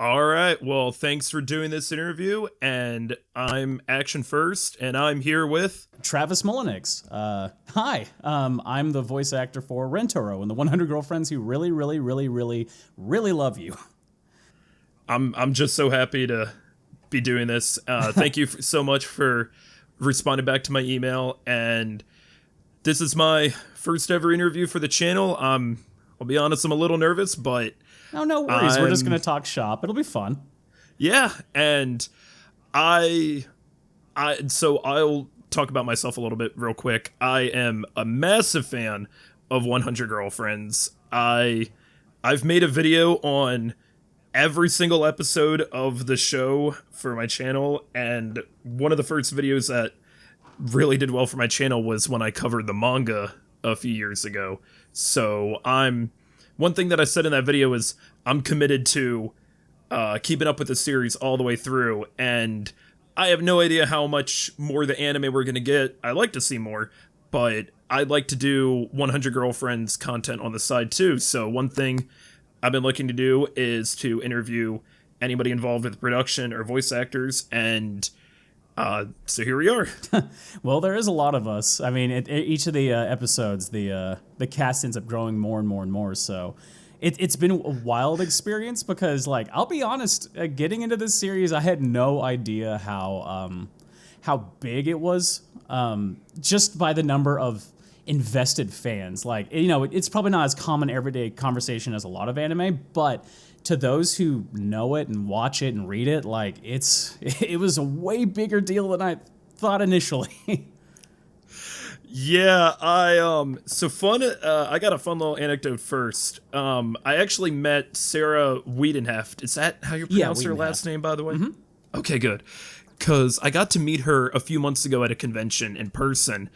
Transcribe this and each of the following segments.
All right. Well, thanks for doing this interview. And I'm Action First, and I'm here with. Travis Mullenix. Hi, I'm the voice actor for Rentarou and the 100 Girlfriends Who Really, Really, Really, Really, Really Love You. I'm just so happy to be doing this. Thank you so much for responding back to my email. And this is my first ever interview for the channel. I'll be honest, I'm a little nervous, but No worries. We're just going to talk shop. It'll be fun. yeah. And so I'll talk about myself a little bit real quick. I am a massive fan of 100 Girlfriends. I've made a video on every single episode of the show for my channel, and one of the first videos that really did well for my channel was when I covered the manga a few years ago. So one thing that I said in that video is I'm committed to keeping up with the series all the way through, and I have no idea how much more the anime we're going to get. I like to see more, but I'd like to do 100 Girlfriends content on the side too. So one thing I've been looking to do is to interview anybody involved with production or voice actors, and so here we are. Well, there is a lot of us. I mean, each of the episodes, the cast ends up growing more and more and more. So it's been a wild experience because, like, I'll be honest, getting into this series, I had no idea how big it was, just by the number of invested fans. Like, it's probably not as common everyday conversation as a lot of anime, but to those who know it and watch it and read it, like, it was a way bigger deal than I thought initially. Yeah, I got a fun little anecdote first. I actually met Sarah Wiedenheft. Is that how you pronounce her last name, by the way? Mm-hmm. Okay, good. Because I got to meet her a few months ago at a convention in person,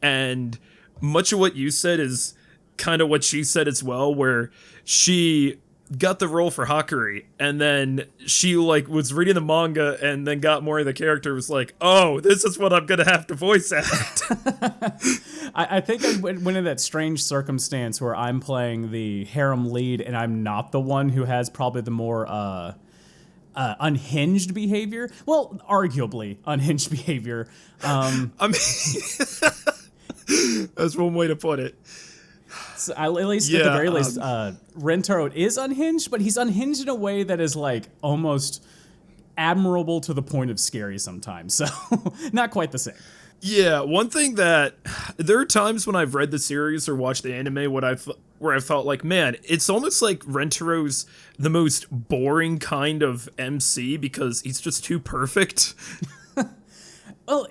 and much of what you said is kind of what she said as well, where she got the role for Hakuri, and then she was reading the manga and then got more of the character, was like, oh, this is what I'm gonna have to voice act. I think I went in that strange circumstance where I'm playing the harem lead and I'm not the one who has probably the more unhinged behavior. Well, arguably unhinged behavior. I mean, that's one way to put it. So at least, at the very least, Rentaro is unhinged, but he's unhinged in a way that is, like, almost admirable to the point of scary sometimes. So not quite the same. Yeah, one thing that there are times when I've read the series or watched the anime where I felt like, man, it's almost like Rentarou's the most boring kind of MC because he's just too perfect. Well,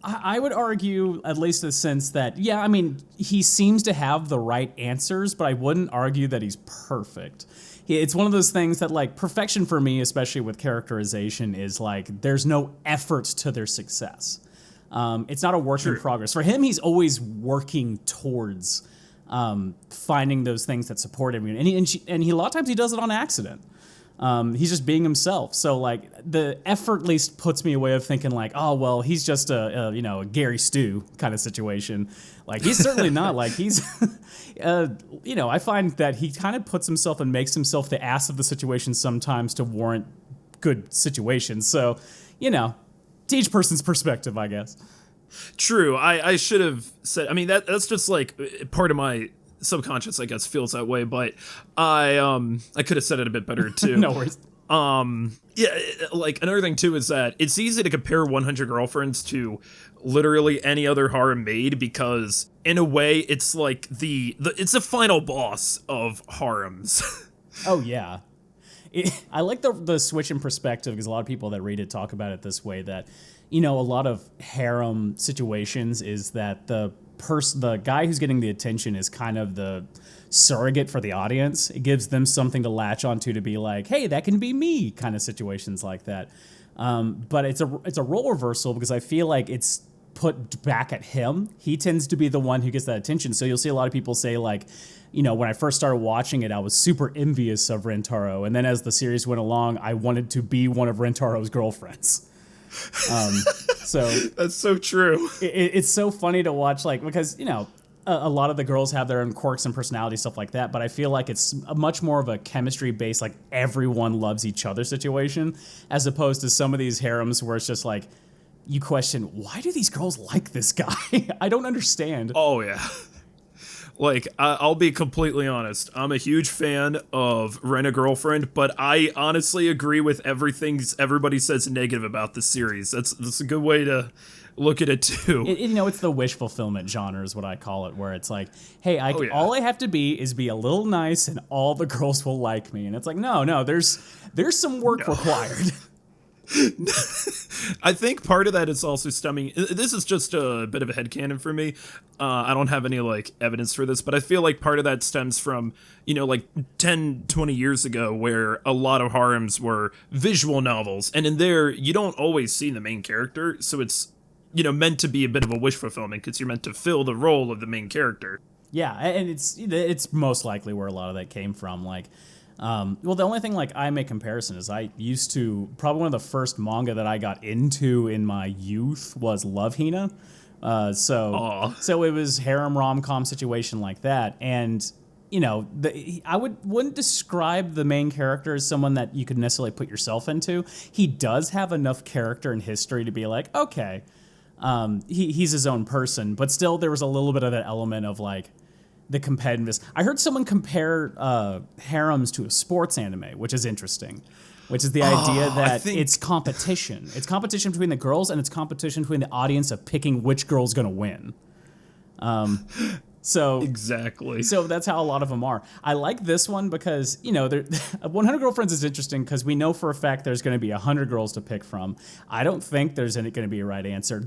I would argue, at least in the sense that, yeah, I mean, he seems to have the right answers, but I wouldn't argue that he's perfect. It's one of those things that, like, perfection for me, especially with characterization, is like, there's no effort to their success. It's not a work in progress. For him, he's always working towards finding those things that support him. And he a lot of times he does it on accident. He's just being himself. So, like, the effort at least puts me away of thinking, like, oh, well, he's just a Gary Stu kind of situation. Like, he's certainly not. Like, he's, I find that he kind of puts himself and makes himself the ass of the situation sometimes to warrant good situations. So, to each person's perspective, I guess. True. I should have said, I mean, that's just, like, part of my subconscious, I guess, feels that way, but I could have said it a bit better too. No worries. Yeah, like, another thing too is that it's easy to compare 100 Girlfriends to literally any other harem made, because in a way it's like it's the final boss of harems. Oh yeah. I like the switch in perspective, because a lot of people that read it talk about it this way, that a lot of harem situations is that the guy who's getting the attention is kind of the surrogate for the audience. It gives them something to latch onto, to be like, hey, that can be me, kind of situations like that. But it's a role reversal, because I feel like it's put back at him. He tends to be the one who gets that attention. So you'll see a lot of people say, like, when I first started watching it, I was super envious of Rentarou, and then as the series went along, I wanted to be one of Rentarou's girlfriends. So that's so true. It's so funny to watch, like, because a lot of the girls have their own quirks and personality, stuff like that, but I feel like it's a much more of a chemistry based, like everyone loves each other situation, as opposed to some of these harems where it's just like you question, why do these girls like this guy? I don't understand. Oh yeah. Like, I'll be completely honest. I'm a huge fan of Rent a Girlfriend, but I honestly agree with everything everybody says negative about this series. That's a good way to look at it too. It's the wish fulfillment genre is what I call it, where it's like, hey, Oh, yeah. all I have to be is be a little nice and all the girls will like me. And it's like, no, there's some work required. I think part of that is also stemming. This is just a bit of a headcanon for me. I don't have any like evidence for this, but I feel like part of that stems from, like 10, 20 years ago, where a lot of harems were visual novels. And in there, you don't always see the main character. So it's, meant to be a bit of a wish fulfillment because you're meant to fill the role of the main character. Yeah, and it's most likely where a lot of that came from. Like, well, the only thing like I make comparison is I used to, probably one of the first manga that I got into in my youth was Love Hina. So it was harem rom-com situation like that. And, I wouldn't describe the main character as someone that you could necessarily put yourself into. He does have enough character and history to be like, okay, he's his own person, but still there was a little bit of that element of like, the competitiveness. I heard someone compare harems to a sports anime, which is interesting, which is the idea that it's competition. It's competition between the girls, and it's competition between the audience of picking which girl's going to win. Exactly. So that's how a lot of them are. I like this one because, 100 Girlfriends is interesting because we know for a fact there's going to be 100 girls to pick from. I don't think there's going to be a right answer.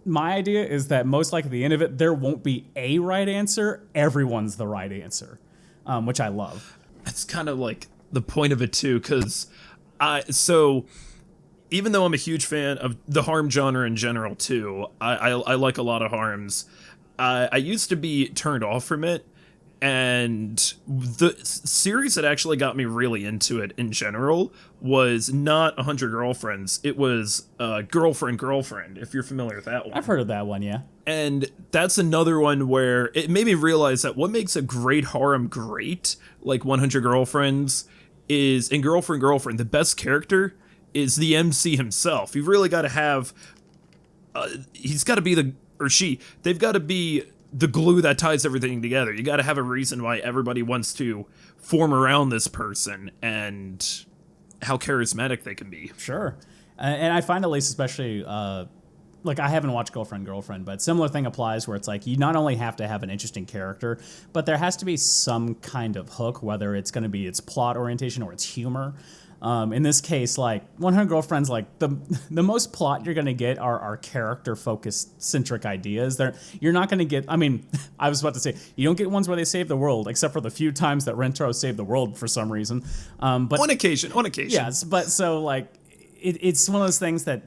My idea is that most likely at the end of it, there won't be a right answer. Everyone's the right answer, which I love. That's kind of like the point of it too, because even though I'm a huge fan of the harem genre in general too, I like a lot of harems. I used to be turned off from it, and the series that actually got me really into it in general was not 100 Girlfriends. It was Girlfriend, if you're familiar with that one. I've heard of that one, yeah. And that's another one where it made me realize that what makes a great harem great, like 100 Girlfriends, is in Girlfriend, the best character is the MC himself. You've really got to have, he's got to be they've got to be the glue that ties everything together. You got to have a reason why everybody wants to form around this person and how charismatic they can be. Sure. And I find, at least especially, like, I haven't watched Girlfriend, but similar thing applies where it's like you not only have to have an interesting character, but there has to be some kind of hook, whether it's going to be its plot orientation or its humor. In this case, like 100 Girlfriends, like the most plot you're going to get are character focused centric ideas. You're not going to get, I mean, I was about to say, you don't get ones where they save the world, except for the few times that Rentarou saved the world for some reason. But on occasion. Yes, but so like, it's one of those things that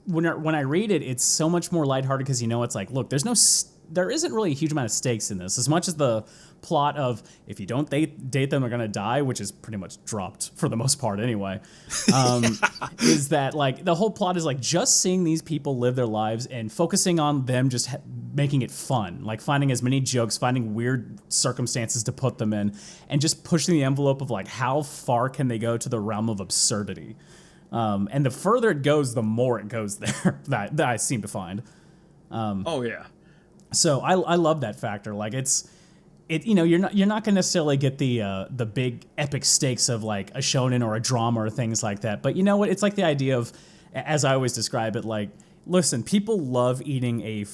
when I read it, it's so much more lighthearted because it's like, look, there isn't really a huge amount of stakes in this, as much as the plot of if you don't date them, they're gonna die, which is pretty much dropped for the most part anyway. Is that like the whole plot is like just seeing these people live their lives and focusing on them just making it fun, like finding as many jokes, finding weird circumstances to put them in, and just pushing the envelope of like how far can they go to the realm of absurdity. And the further it goes, the more it goes there. that I seem to find. Oh yeah. So I love that factor. Like you're not gonna necessarily get the big epic stakes of like a shonen or a drama or things like that. But you know what? It's like the idea of, as I always describe it, like, listen, people love eating a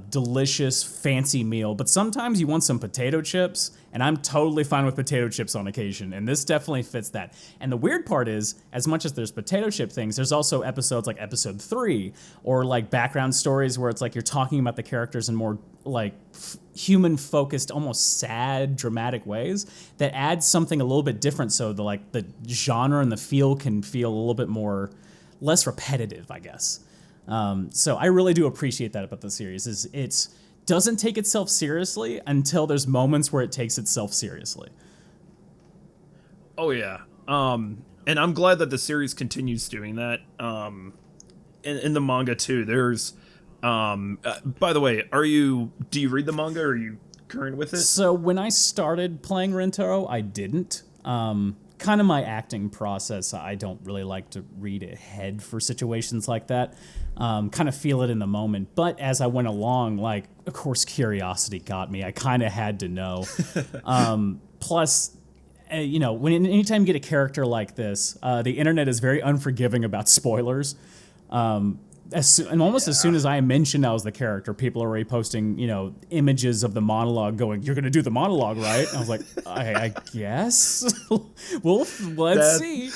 delicious, fancy meal, but sometimes you want some potato chips, and I'm totally fine with potato chips on occasion, and this definitely fits that. And the weird part is, as much as there's potato chip things, there's also episodes like episode 3, or like background stories where it's like you're talking about the characters in more like human-focused, almost sad, dramatic ways that adds something a little bit different, so the genre and the feel can feel a little bit less repetitive, I guess. So I really do appreciate that about the series. It doesn't take itself seriously until there's moments where it takes itself seriously. Oh yeah. And I'm glad that the series continues doing that. In the manga too, there's By the way, do you read the manga, or are you current with it? So when I started playing Rentarou, I didn't. Kind of my acting process, I don't really like to read ahead for situations like that. Kind of feel it in the moment. But as I went along, like, of course, curiosity got me. I kind of had to know. Plus, you know, anytime you get a character like this, the internet is very unforgiving about spoilers. As soon as I mentioned I was the character, people are already posting, you know, images of the monologue going, "You're going to do the monologue, right?" And I was like, I guess. Well, let's see.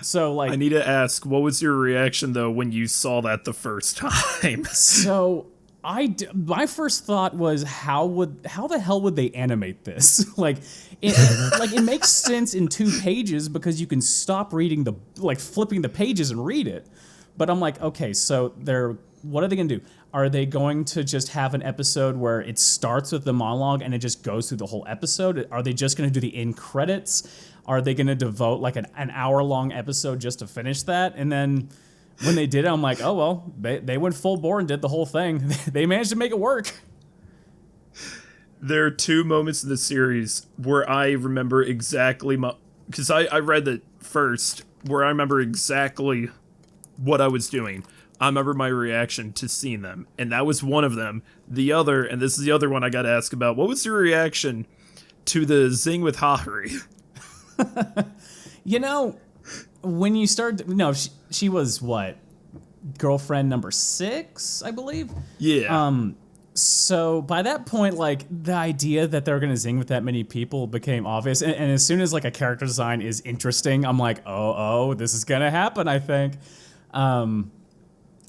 So, like... I need to ask, what was your reaction, though, when you saw that the first time? So... my first thought was, how the hell would they animate this? It makes sense in 2 pages because you can stop reading flipping the pages and read it. But I'm like, okay, so what are they gonna do? Are they going to just have an episode where it starts with the monologue and it just goes through the whole episode? Are they just gonna do the end credits? Are they gonna devote like an hour-long episode just to finish that? And then when they did it, I'm like, oh, well, they went full bore and did the whole thing. They managed to make it work. There are 2 moments in the series where I remember exactly because I read it first, where I remember exactly what I was doing. I remember my reaction to seeing them, and that was one of them. The other, and this is the other one I got to ask about, what was your reaction to the zing with Hatori? You know, when you started... No, she was, what, girlfriend number 6, I believe? Yeah. So by that point, like, the idea that they're gonna zing with that many people became obvious. And as soon as, like, a character design is interesting, I'm like, oh, this is gonna happen, I think.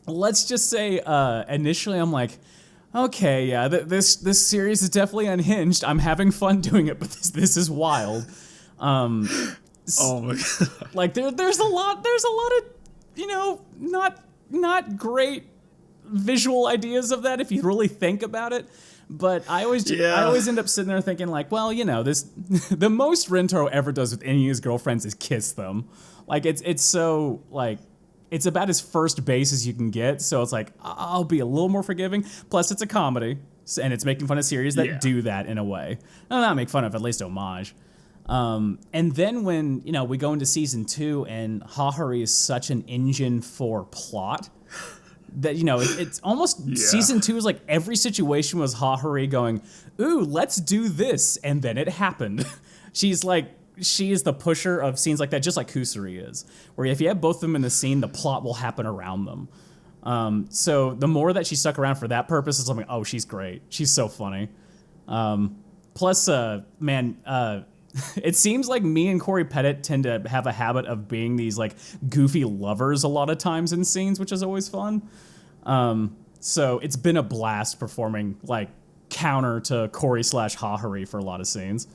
Let's just say, initially I'm like, okay, yeah, this series is definitely unhinged. I'm having fun doing it, but this is wild. Oh my god! Like there's a lot of, you know, not great visual ideas of that if you really think about it. But I always end up sitting there thinking like, well, you know, the most Rentarou ever does with any of his girlfriends is kiss them. Like it's so like. It's about as first base as you can get, so it's like, I'll be a little more forgiving. Plus, it's a comedy, and it's making fun of series that do that in a way. Not make fun of, at least homage. And then when, you know, we go into season 2, and Hatori is such an engine for plot that, you know, it's almost season 2 is like every situation was Hatori going, ooh, let's do this, and then it happened. She is the pusher of scenes like that, just like Kusari is, where if you have both of them in the scene, the plot will happen around them. So the more that she stuck around for that purpose, it's like, oh, she's great. She's so funny. Plus, it seems like me and Corey Pettit tend to have a habit of being these like goofy lovers a lot of times in scenes, which is always fun. So it's been a blast performing like counter to Corey / Hatori for a lot of scenes.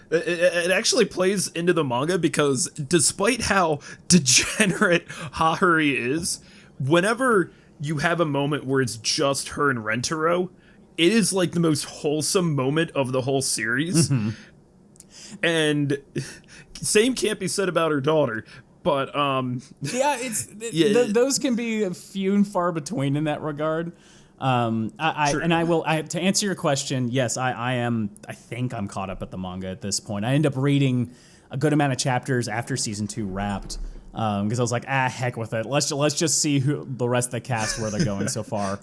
It actually plays into the manga because despite how degenerate Hatori is, whenever you have a moment where it's just her and Rentarou, it is like the most wholesome moment of the whole series. Mm-hmm. And same can't be said about her daughter, but those can be few and far between in that regard. To answer your question, yes, I think I'm caught up at the manga at this point. I end up reading a good amount of chapters after season 2 wrapped, because I was like, heck with it. Let's just see who the rest of the cast, where they're going so far.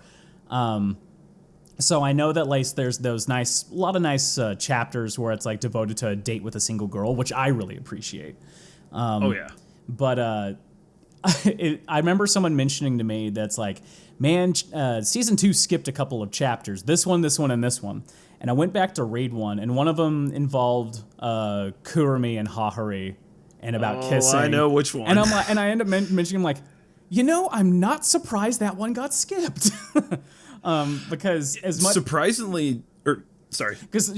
So I know that like there's those a lot of nice chapters where it's like devoted to a date with a single girl, which I really appreciate. But I remember someone mentioning to me that's like, man, season 2 skipped a couple of chapters. This one, and this one. And I went back to read one, and one of them involved Kurumi and Hatori, and about kissing. I know which one. And I'm like, and I end up mentioning, I'm like, you know, I'm not surprised that one got skipped. Because as much because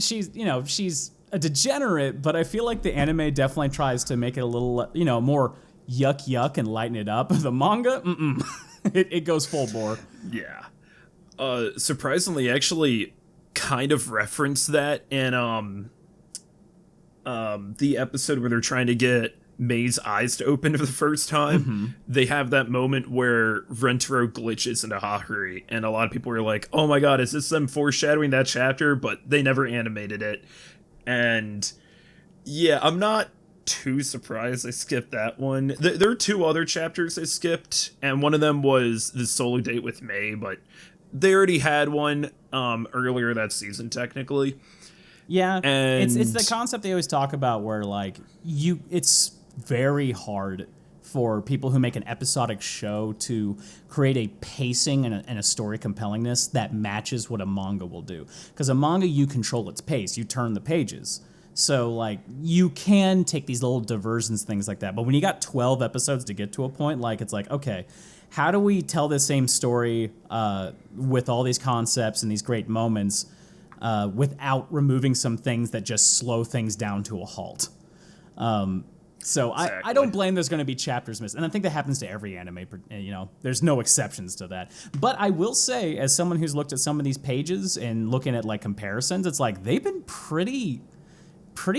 she's a degenerate, but I feel like the anime definitely tries to make it a little, you know, more yuck and lighten it up. The manga, it goes full bore. Yeah. Surprisingly, actually kind of referenced that in the episode where they're trying to get Mei's eyes to open for the first time, they have that moment where Rentarou glitches into Hatori, and a lot of people were like, oh my god, is this them foreshadowing that chapter? But they never animated it. And yeah, I'm not too surprised I skipped that one. There are two other chapters I skipped, and one of them was the solo date with Mei, but they already had one earlier that season, technically. Yeah, and it's the concept they always talk about where, like, it's very hard for people who make an episodic show to create a pacing and a story compellingness that matches what a manga will do. Because a manga, you control its pace, you turn the pages. So, like, you can take these little diversions, things like that. But when you got 12 episodes to get to a point, like, it's like, okay, how do we tell the same story with all these concepts and these great moments without removing some things that just slow things down to a halt? So exactly. I don't blame there's going to be chapters missed. And I think that happens to every anime, you know, there's no exceptions to that. But I will say, as someone who's looked at some of these pages and looking at, like, comparisons, it's like they've been pretty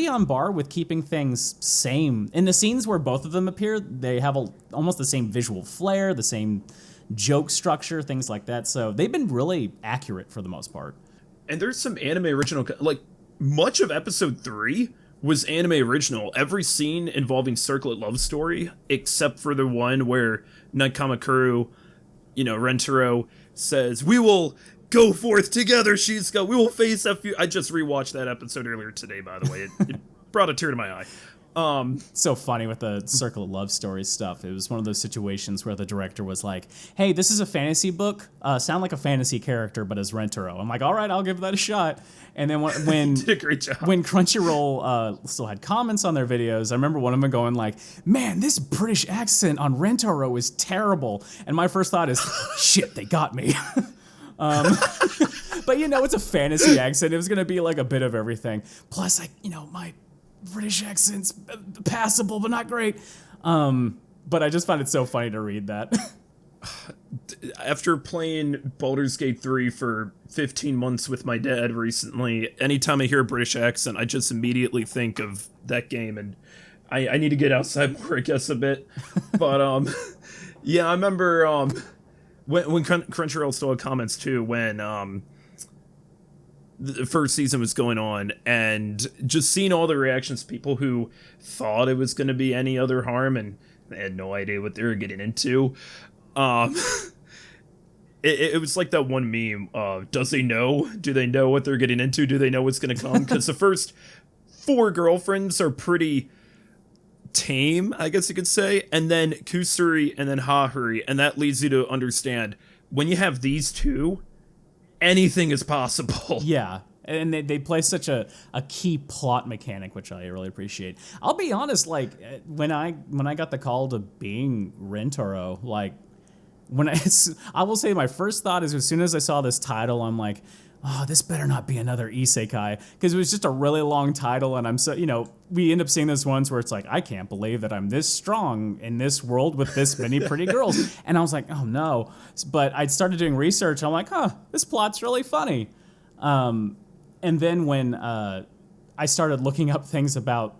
on bar with keeping things same. In the scenes where both of them appear, they have almost the same visual flair, the same joke structure, things like that. So they've been really accurate for the most part. And there's some anime original, like, much of episode 3 was anime original. Every scene involving Circlet love story, except for the one where Nakamakuru, you know, Rentarou says, "We will go forth together, Shizuka. We will face a few." I just rewatched that episode earlier today, by the way. It brought a tear to my eye. So funny with the Circle of Love Story stuff. It was one of those situations where the director was like, hey, this is a fantasy book. Sound like a fantasy character, but as Rentarou. I'm like, all right, I'll give that a shot. And then when did a great job. When Crunchyroll still had comments on their videos, I remember one of them going like, man, this British accent on Rentarou is terrible. And my first thought is, shit, they got me. But, you know, it's a fantasy accent. It was going to be like a bit of everything. Plus, like, you know, my British accent's passable, but not great. But I just find it so funny to read that. After playing Baldur's Gate 3 for 15 months with my dad recently, anytime I hear a British accent, I just immediately think of that game, and I need to get outside more, I guess, a bit. But, yeah, I remember when Crunchyroll still had comments, too, when the first season was going on, and just seeing all the reactions, people who thought it was going to be any other harm and they had no idea what they were getting into. It was like that one meme, does they know? Do they know what they're getting into? Do they know what's going to come? Because the first 4 girlfriends are pretty tame, I guess you could say, and then Kusuri and then Hatori, and that leads you to understand, when you have these two, anything is possible. Yeah, and they play such a key plot mechanic, which I really appreciate. I'll be honest, like, when I got the call to being Rentarou, like, I will say my first thought is, as soon as I saw this title, I'm like, oh, this better not be another isekai, because it was just a really long title, and I'm so, you know, we end up seeing those ones where it's like, I can't believe that I'm this strong in this world with this many pretty girls, and I was like, oh no. But I started doing research, and I'm like, huh, this plot's really funny. And then when I started looking up things about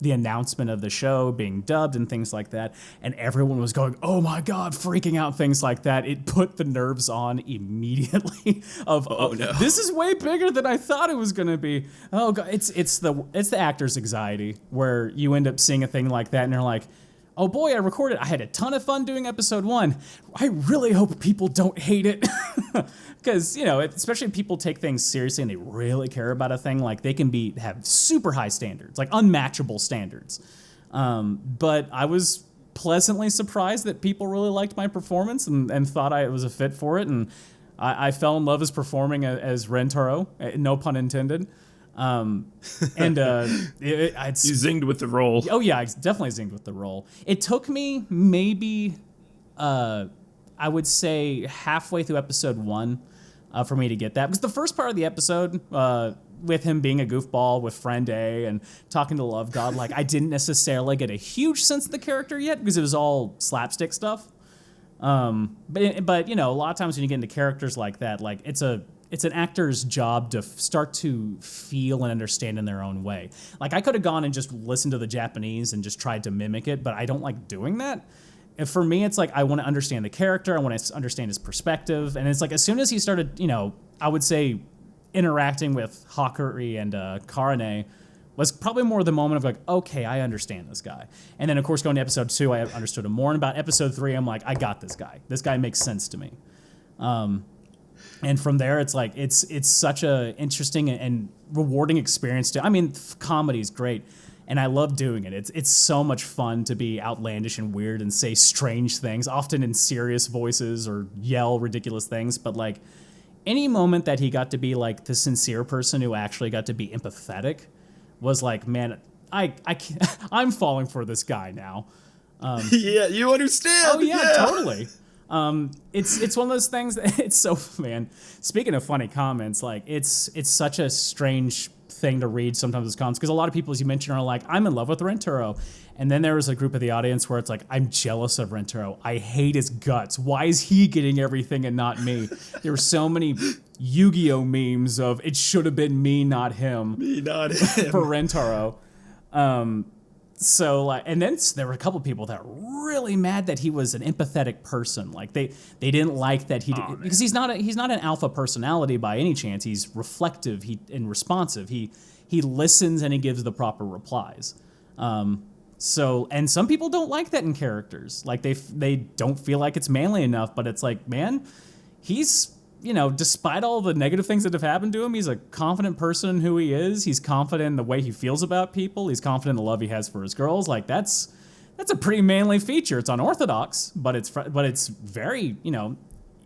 the announcement of the show being dubbed and things like that, and everyone was going, oh my god, freaking out, things like that, it put the nerves on immediately of, oh no, this is way bigger than I thought it was gonna be. Oh god, it's the actor's anxiety, where you end up seeing a thing like that and you're like, oh boy, I had a ton of fun doing episode 1. I really hope people don't hate it. Because, you know, especially if people take things seriously and they really care about a thing, like, they can have super high standards, like unmatchable standards. But I was pleasantly surprised that people really liked my performance and thought I was a fit for it. And I fell in love as performing as Rentarou, no pun intended. You zinged with the role. Oh yeah, I definitely zinged with the role. It took me maybe, I would say halfway through episode 1 for me to get that. Because the first part of the episode, with him being a goofball with friend A and talking to Love God, like, I didn't necessarily get a huge sense of the character yet because it was all slapstick stuff. But you know, a lot of times when you get into characters like that, like, it's it's an actor's job to start to feel and understand in their own way. Like I could have gone and just listened to the Japanese and just tried to mimic it, but I don't like doing that. And for me, it's like I want to understand the character, I want to understand his perspective, and it's like as soon as he started, I would say interacting with Hakuri and Karane was probably more the moment of like, okay, I understand this guy. And then of course going to episode 2, I understood him more. And about episode 3, I'm like, I got this guy. This guy makes sense to me. And from there, it's like it's such a interesting and rewarding experience. Comedy is great, and I love doing it. It's so much fun to be outlandish and weird and say strange things, often in serious voices or yell ridiculous things. But like any moment that he got to be like the sincere person who actually got to be empathetic was like, man, I'm falling for this guy now. Yeah, you understand. Oh yeah. Totally. It's one of those things that it's so, man, speaking of funny comments, like it's such a strange thing to read sometimes as comments, because a lot of people, as you mentioned, are like, I'm in love with Rentarou. And then there was a group of the audience where it's like, I'm jealous of Rentarou. I hate his guts. Why is he getting everything and not me? There were so many Yu-Gi-Oh memes of it should have been me, not him. Me, not him. For Rentarou. So like, and then there were a couple people that were really mad that he was an empathetic person. Like they didn't like that because he's not an alpha personality by any chance. He's reflective and responsive. He listens and he gives the proper replies. So, and some people don't like that in characters. Like they don't feel like it's manly enough, but it's like, man, he's, despite all the negative things that have happened to him, he's a confident person in who he is. He's confident in the way he feels about people. He's confident in the love he has for his girls. Like that's a pretty manly feature. It's unorthodox, but it's very,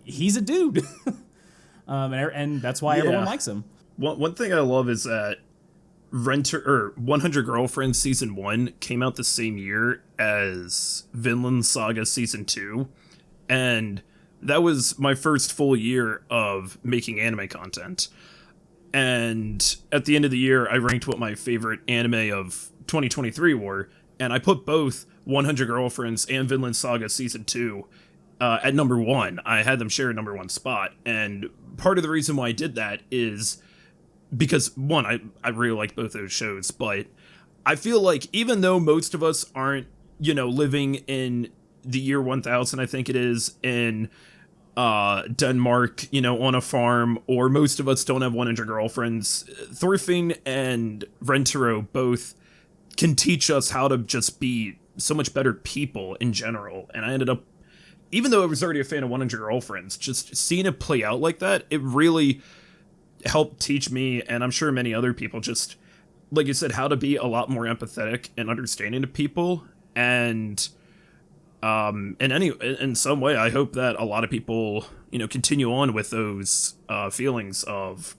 he's a dude. And that's why everyone likes him. One thing I love is that 100 Girlfriends Season 1 came out the same year as Vinland Saga Season 2, and that was my first full year of making anime content. And at the end of the year, I ranked what my favorite anime of 2023 were, and I put both 100 Girlfriends and Vinland Saga Season 2 at number 1. I had them share a number 1 spot, and part of the reason why I did that is because, one, I really like both those shows, but I feel like even though most of us aren't, living in the year 1000, I think it is, in Denmark, on a farm, or most of us don't have 100 girlfriends, Thorfinn and Rentarou both can teach us how to just be so much better people in general. And I ended up, even though I was already a fan of 100 Girlfriends, just seeing it play out like that, it really helped teach me, and I'm sure many other people, just like you said, how to be a lot more empathetic and understanding to people. And in some way, I hope that a lot of people, continue on with those feelings of,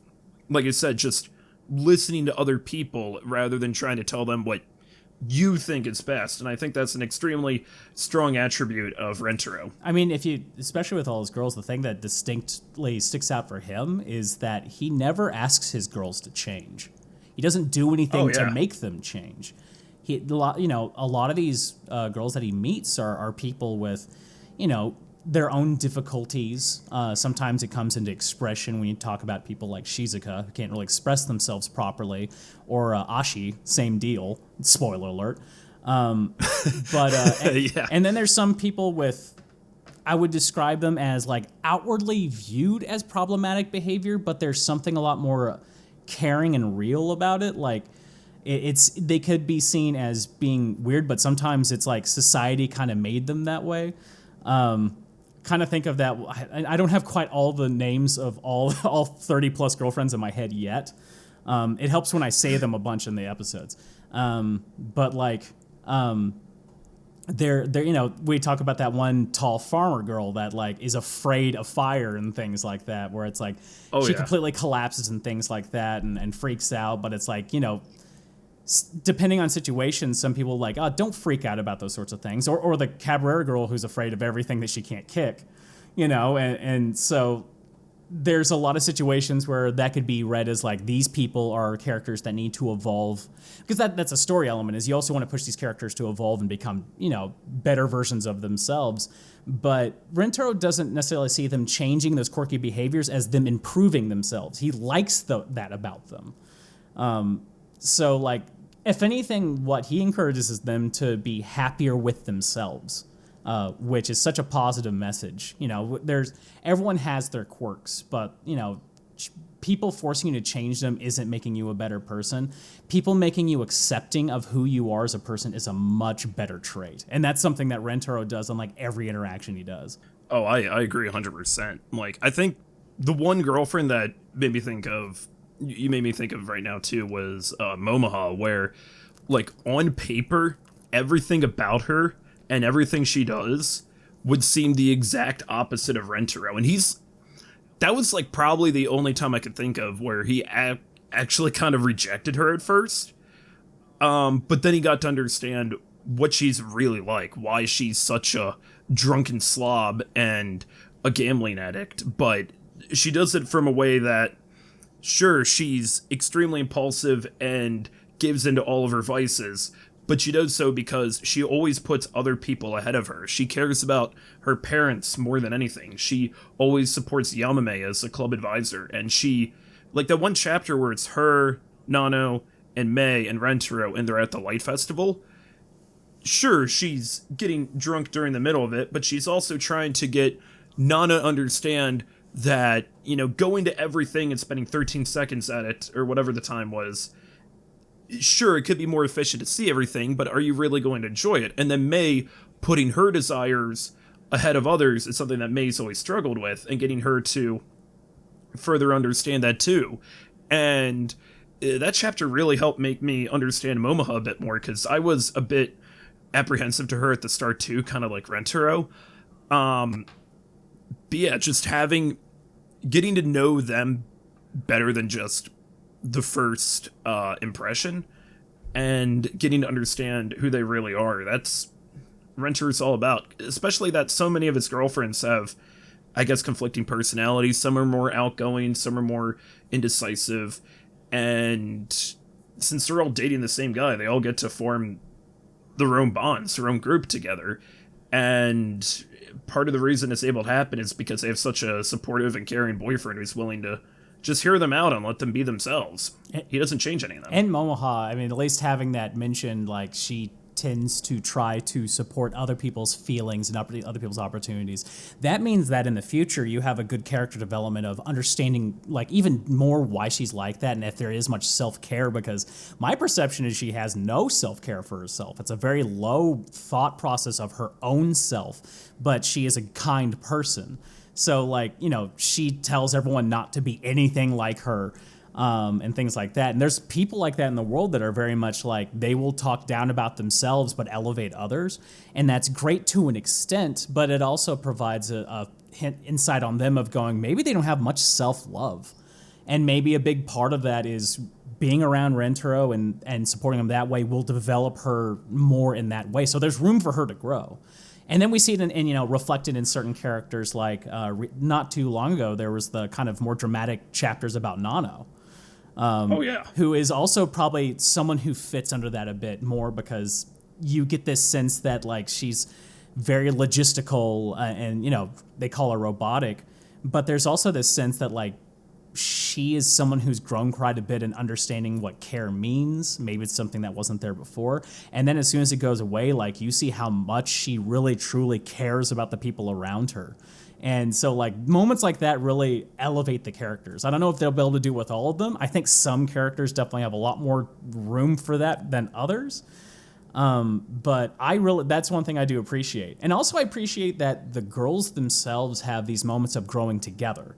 like I said, just listening to other people rather than trying to tell them what you think is best. And I think that's an extremely strong attribute of Rentarou. I mean, especially with all his girls, the thing that distinctly sticks out for him is that he never asks his girls to change. He doesn't do anything to make them change. A lot of these girls that he meets are people with, their own difficulties. Sometimes it comes into expression when you talk about people like Shizuka, who can't really express themselves properly, or Ashi, same deal. Spoiler alert. And then there's some people with, I would describe them as like outwardly viewed as problematic behavior, but there's something a lot more caring and real about it. Like they could be seen as being weird, but sometimes it's like society kind of made them that way. Kind of think of that. I don't have quite all the names of all 30 plus girlfriends in my head yet. It helps when I say them a bunch in the episodes. But like, we talk about that one tall farmer girl that like is afraid of fire and things like that, where it's like she completely collapses and things like that and freaks out. But it's like, depending on situations, some people like, oh, don't freak out about those sorts of things. Or the cabaret girl who's afraid of everything that she can't kick, and so there's a lot of situations where that could be read as like these people are characters that need to evolve, because that's a story element, is you also want to push these characters to evolve and become, better versions of themselves. But Rentarou doesn't necessarily see them changing those quirky behaviors as them improving themselves. He likes that about them. So like, if anything, what he encourages is them to be happier with themselves. Which is such a positive message. Everyone has their quirks, but people forcing you to change them isn't making you a better person. People making you accepting of who you are as a person is a much better trait, and that's something that Rentarou does on like every interaction he does. Oh, I agree 100%. Like, I think the one girlfriend that made me think of, you made me think of right now too, was Momoha, where like on paper everything about her and everything she does would seem the exact opposite of Rentarou. And that was like probably the only time I could think of where he actually kind of rejected her at first. But then he got to understand what she's really like, why she's such a drunken slob and a gambling addict. But she does it from a way that, sure, she's extremely impulsive and gives into all of her vices, but she does so because she always puts other people ahead of her. She cares about her parents more than anything. She always supports Yamame as a club advisor. And she, like that one chapter where it's her, Nano, and Mei and Rentarou, and they're at the Light Festival. Sure, she's getting drunk during the middle of it, but she's also trying to get Nana understand that, going to everything and spending 13 seconds at it, or whatever the time was, sure, it could be more efficient to see everything, but are you really going to enjoy it? And then Mei putting her desires ahead of others is something that Mei's always struggled with, and getting her to further understand that too. And that chapter really helped make me understand Momoha a bit more, because I was a bit apprehensive to her at the start too, kind of like Rentarou. But yeah, just getting to know them better than just the first impression, and getting to understand who they really are. That's Rentarou's all about, especially that so many of his girlfriends have, I guess, conflicting personalities. Some are more outgoing, some are more indecisive, and since they're all dating the same guy, they all get to form their own bonds, their own group together. And part of the reason it's able to happen is because they have such a supportive and caring boyfriend who's willing to just hear them out and let them be themselves. He doesn't change any of them. And Momoha, I mean, at least having that mentioned, like, she tends to try to support other people's feelings and other people's opportunities. That means that in the future you have a good character development of understanding, like, even more why she's like that, and if there is much self-care, because my perception is she has no self-care for herself. It's a very low thought process of her own self, but she is a kind person. So, like, she tells everyone not to be anything like her, and things like that. And there's people like that in the world that are very much like, they will talk down about themselves but elevate others. And that's great to an extent, but it also provides a hint, insight on them of going, maybe they don't have much self-love. And maybe a big part of that is being around Rentarou and supporting him that way will develop her more in that way. So there's room for her to grow. And then we see it in reflected in certain characters, like not too long ago, there was the kind of more dramatic chapters about Nano. Who is also probably someone who fits under that a bit more, because you get this sense that, like, she's very logistical and they call her robotic, but there's also this sense that, like, she is someone who's grown quite a bit in understanding what care means. Maybe it's something that wasn't there before. And then as soon as it goes away, like, you see how much she really truly cares about the people around her. And so, like, moments like that really elevate the characters. I don't know if they'll be able to do with all of them. I think some characters definitely have a lot more room for that than others. But that's one thing I do appreciate. And also I appreciate that the girls themselves have these moments of growing together.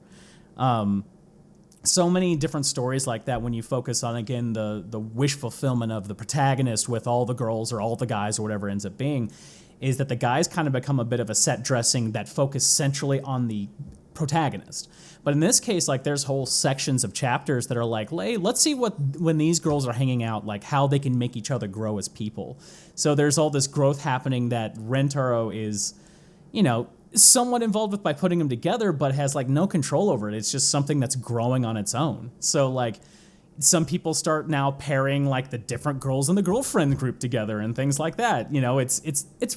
So many different stories like that, when you focus on, again, the wish fulfillment of the protagonist with all the girls or all the guys or whatever it ends up being, is that the guys kind of become a bit of a set dressing that focus centrally on the protagonist. But in this case, like, there's whole sections of chapters that are like, hey, let's see when these girls are hanging out, like, how they can make each other grow as people. So there's all this growth happening that Rentarou is, somewhat involved with by putting them together, but has like no control over it. It's just something that's growing on its own. So like some people start now pairing like the different girls in the girlfriend group together and things like that. You know, it's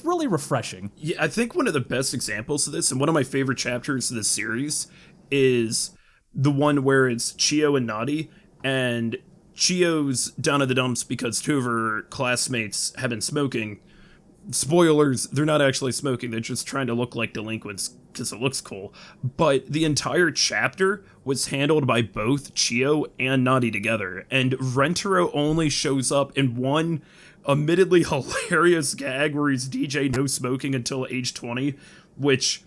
really refreshing. Yeah, I think one of the best examples of this, and one of my favorite chapters of this series, is the one where it's Chio and Nadi, and Chio's down in the dumps because two of her classmates have been smoking. Spoilers, they're not actually smoking, they're just trying to look like delinquents because it looks cool. But the entire chapter was handled by both Chio and Nadi together, and Rentarou only shows up in one admittedly hilarious gag where he's DJ no smoking until age 20, which,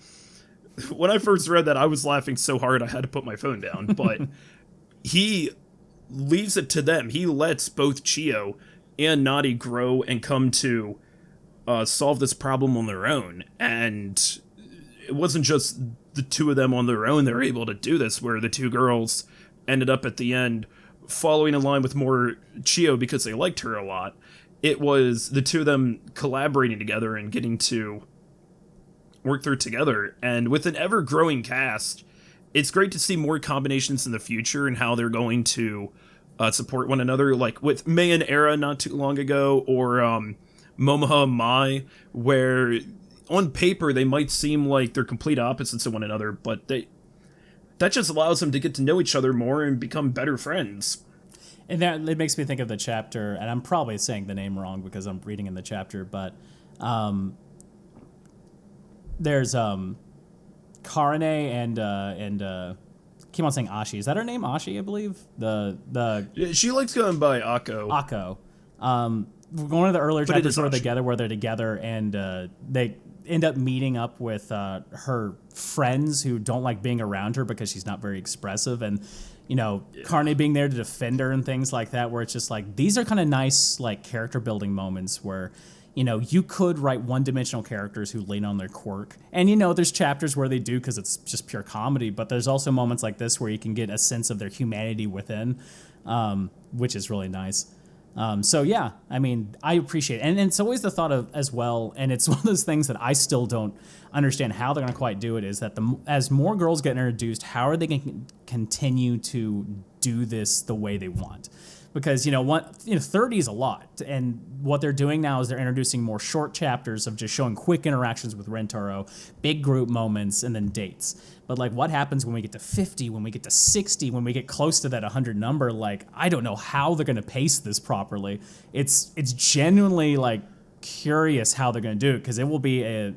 when I first read that, I was laughing so hard I had to put my phone down. But he leaves it to them. He lets both Chio and Nadi grow and come to solve this problem on their own. And it wasn't just the two of them on their own. They were able to do this, where the two girls ended up at the end following in line with more Chio because they liked her a lot. It was the two of them collaborating together and getting to work through together. And with an ever-growing cast, it's great to see more combinations in the future and how they're going to support one another, like with Mei and Era not too long ago, or Momoha and Mai, where on paper they might seem like they're complete opposites of one another, but that just allows them to get to know each other more and become better friends. And that it makes me think of the chapter, and I'm probably saying the name wrong because I'm reading in the chapter, but there's Karane and keep on saying Ashi. Is that her name? Ashi, I believe. She likes going by Akko. Akko. One of the earlier chapters where together, where they're together, and they end up meeting up with her friends who don't like being around her because she's not very expressive, and Karne being there to defend her and things like that, where it's just like, these are kind of nice like character building moments where you could write one-dimensional characters who lean on their quirk, and there's chapters where they do because it's just pure comedy, but there's also moments like this where you can get a sense of their humanity within, which is really nice. So yeah, I mean, I appreciate it. And it's always the thought of as well, and it's one of those things that I still don't understand how they're going to quite do it, is that as more girls get introduced, how are they going to continue to do this the way they want? Because 30 is a lot, and what they're doing now is they're introducing more short chapters of just showing quick interactions with Rentarou, big group moments, and then dates. But like, what happens when we get to 50, when we get to 60, when we get close to that 100 number? Like, I don't know how they're going to pace this properly. It's genuinely like curious how they're going to do it, because it will be a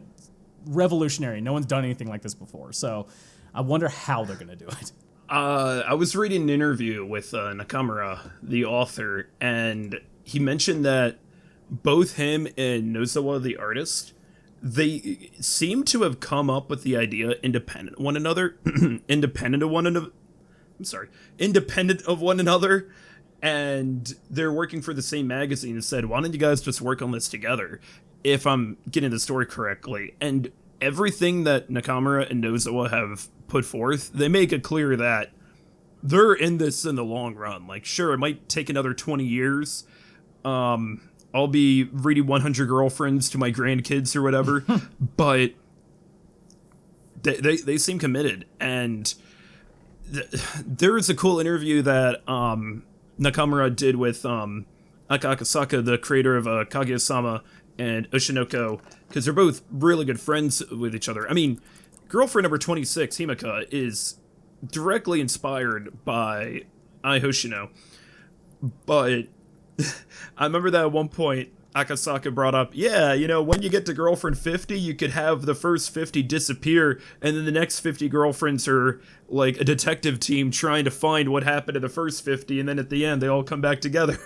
revolutionary. No one's done anything like this before, so I wonder how they're going to do it. I was reading an interview with Nakamura, the author, and he mentioned that both him and Nozawa, the artist, they seem to have come up with the idea independent of one another, independent of one another, and they're working for the same magazine and said, why don't you guys just work on this together, if I'm getting the story correctly. And everything that Nakamura and Nozawa have put forth, they make it clear that they're in this in the long run. Like, sure, it might take another 20 years. I'll be reading 100 Girlfriends to my grandkids or whatever, but they seem committed. And there is a cool interview that Nakamura did with Aka Akasaka, the creator of Kaguya-sama and Oshinoko, because they're both really good friends with each other. I mean, girlfriend number 26, Himeka, is directly inspired by Ai Hoshino. But I remember that at one point, Akasaka brought up, when you get to girlfriend 50, you could have the first 50 disappear, and then the next 50 girlfriends are like a detective team trying to find what happened to the first 50, and then at the end, they all come back together.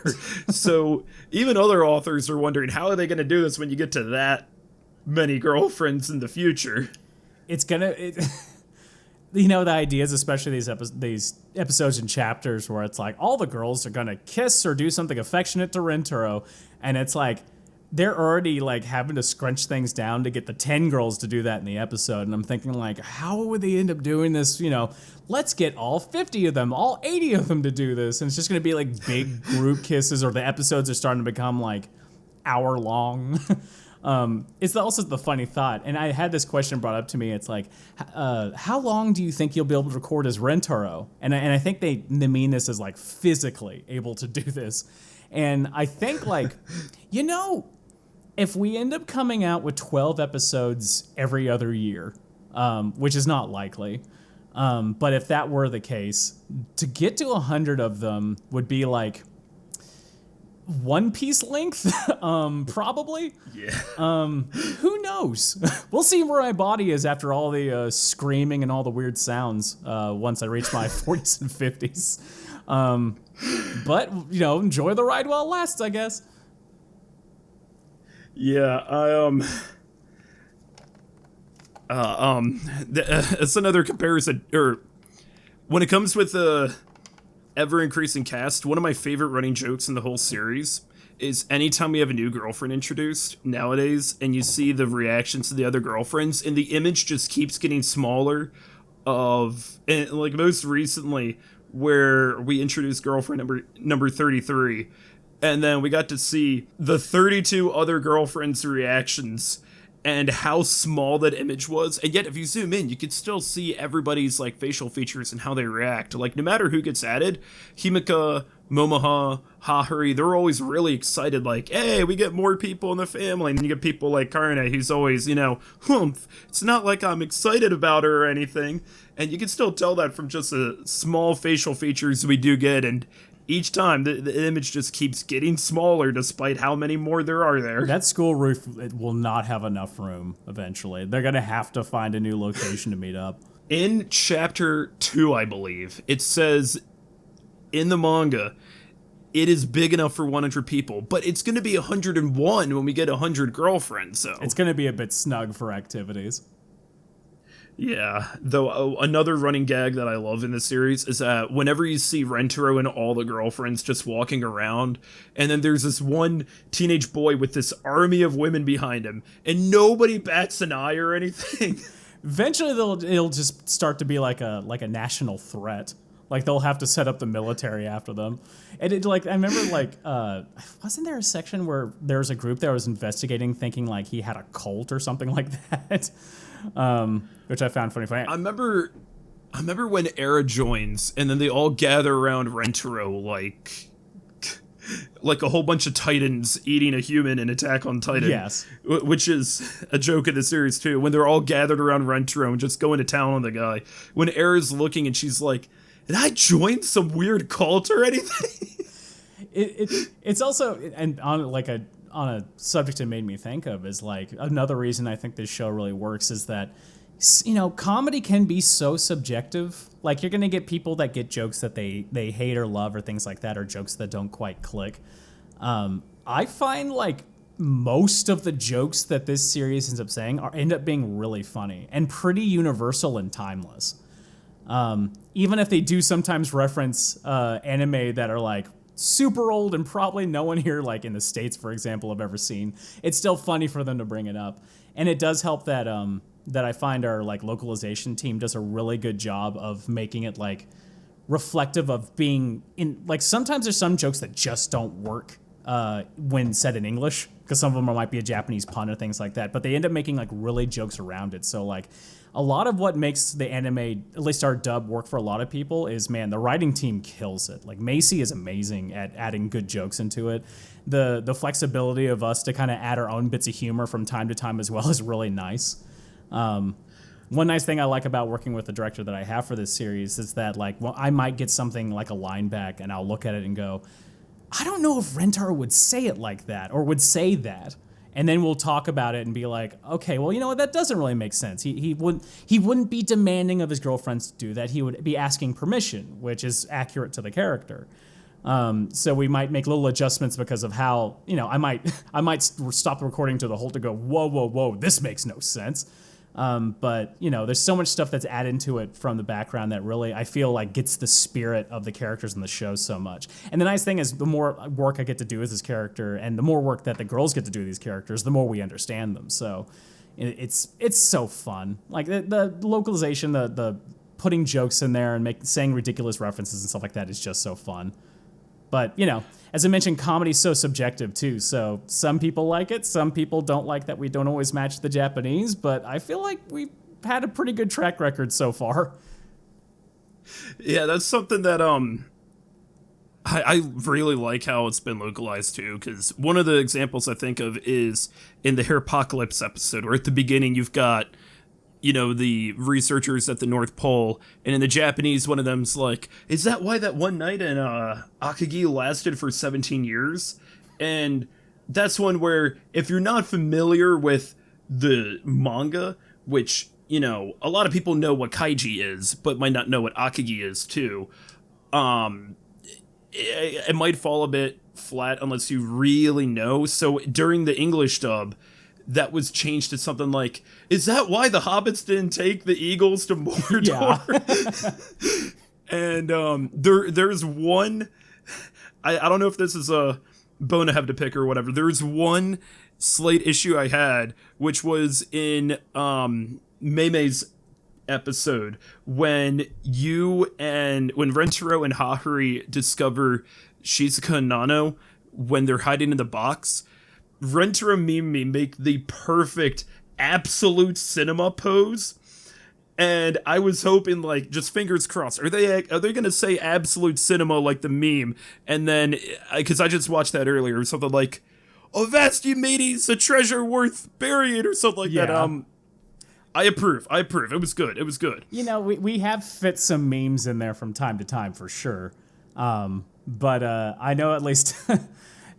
So even other authors are wondering, how are they going to do this when you get to that many girlfriends in the future? The ideas, especially these episodes and chapters where it's like all the girls are gonna kiss or do something affectionate to Rentarou, and it's like they're already like having to scrunch things down to get the 10 girls to do that in the episode. And I'm thinking, like, how would they end up doing this? Let's get all 50 of them, all 80 of them to do this, and it's just gonna be like big group kisses, or the episodes are starting to become like hour long. It's also the funny thought, and I had this question brought up to me. It's like, how long do you think you'll be able to record as Rentarou? And I think they mean this as like physically able to do this. And I think like, if we end up coming out with 12 episodes every other year, which is not likely, but if that were the case, to get to 100 of them would be like One Piece length, probably. Yeah. Who knows? We'll see where my body is after all the screaming and all the weird sounds once I reach my 40s and 50s. But enjoy the ride while it lasts, I guess. Yeah, it's another comparison, or when it comes with the ever-increasing cast, one of my favorite running jokes in the whole series is anytime we have a new girlfriend introduced nowadays, and you see the reactions to the other girlfriends, and the image just keeps getting smaller and like most recently, where we introduced girlfriend number 33, and then we got to see the 32 other girlfriends' reactions and how small that image was. And yet, if you zoom in, you could still see everybody's like facial features and how they react. Like, no matter who gets added, Himika, Momoha, Hahari, they're always really excited, like, hey, we get more people in the family. And then you get people like Karne, who's always, humph, it's not like I'm excited about her or anything. And you can still tell that from just the small facial features we do get, and each time, the image just keeps getting smaller despite how many more there are there. That school roof will not have enough room eventually. They're going to have to find a new location to meet up. In Chapter 2, I believe, it says in the manga, it is big enough for 100 people, but it's going to be 101 when we get 100 girlfriends, so... It's going to be a bit snug for activities. Yeah, though another running gag that I love in this series is that whenever you see Rentarou and all the girlfriends just walking around, and then there's this one teenage boy with this army of women behind him, and nobody bats an eye or anything. Eventually, it'll just start to be like a national threat. Like, they'll have to set up the military after them. And I remember, wasn't there a section where there was a group that was investigating, thinking like he had a cult or something like that? Which I found funny. I remember when Era joins, and then they all gather around Rentarou like a whole bunch of Titans eating a human in Attack on Titan. Yes. Which is a joke in the series, too. When they're all gathered around Rentarou and just going to town on the guy. When Era's looking and she's like, did I join some weird cult or anything? It's also, and on a subject it made me think of is like another reason I think this show really works is that, comedy can be so subjective. Like, you're going to get people that get jokes that they hate or love or things like that, or jokes that don't quite click. I find like most of the jokes that this series ends up saying end up being really funny and pretty universal and timeless. Even if they do sometimes reference anime that are like super old and probably no one here, like in the States, for example, have ever seen, it's still funny for them to bring it up. And it does help that I find our like localization team does a really good job of making it like reflective of being in, like, sometimes there's some jokes that just don't work when said in English, because some of them might be a Japanese pun or things like that, but they end up making like really jokes around it. So like a lot of what makes the anime, at least our dub, work for a lot of people is, man, the writing team kills it. Like, Macy is amazing at adding good jokes into it. The flexibility of us to kind of add our own bits of humor from time to time as well is really nice. One nice thing I like about working with the director that I have for this series is that, like, well, I might get something like a line back and I'll look at it and go, I don't know if Rentarou would say it like that or would say that. And then we'll talk about it and be like, okay, well, you know what? That doesn't really make sense. He wouldn't be demanding of his girlfriends to do that. He would be asking permission, which is accurate to the character. So we might make little adjustments because of how, I might stop the recording to the whole to go, whoa, this makes no sense. But there's so much stuff that's added into it from the background that really, I feel like, gets the spirit of the characters in the show so much. And the nice thing is, the more work I get to do as this character and the more work that the girls get to do with these characters, the more we understand them. So it's so fun. Like the localization, the putting jokes in there and saying ridiculous references and stuff like that is just so fun. But, as I mentioned, comedy's so subjective too. So some people like it. Some people don't like that we don't always match the Japanese. But I feel like we've had a pretty good track record so far. Yeah, that's something that I really like how it's been localized too, because one of the examples I think of is in the Apocalypse episode, where at the beginning you've got, the researchers at the North Pole, and in the Japanese, one of them's like, is that why that one night in Akagi lasted for 17 years? And that's one where, if you're not familiar with the manga, which, a lot of people know what kaiji is, but might not know what Akagi is too, it might fall a bit flat unless you really know. So during the English dub, that was changed to something like, is that why the hobbits didn't take the eagles to Mordor? Yeah. And there's one, I don't know if this is a bone I have to pick or whatever. There's one slight issue I had, which was in Mei's episode when Rentarou and Hahari discover Shizuka and Nano when they're hiding in the box. Rentarou and Mimi make the perfect absolute cinema pose, and I was hoping, like, just fingers crossed, are they gonna say absolute cinema like the meme? And then, because I just watched that earlier, something like, "Avasti mateys, a treasure worth burying," or something like that. I approve. It was good. We have fit some memes in there from time to time for sure. But I know at least,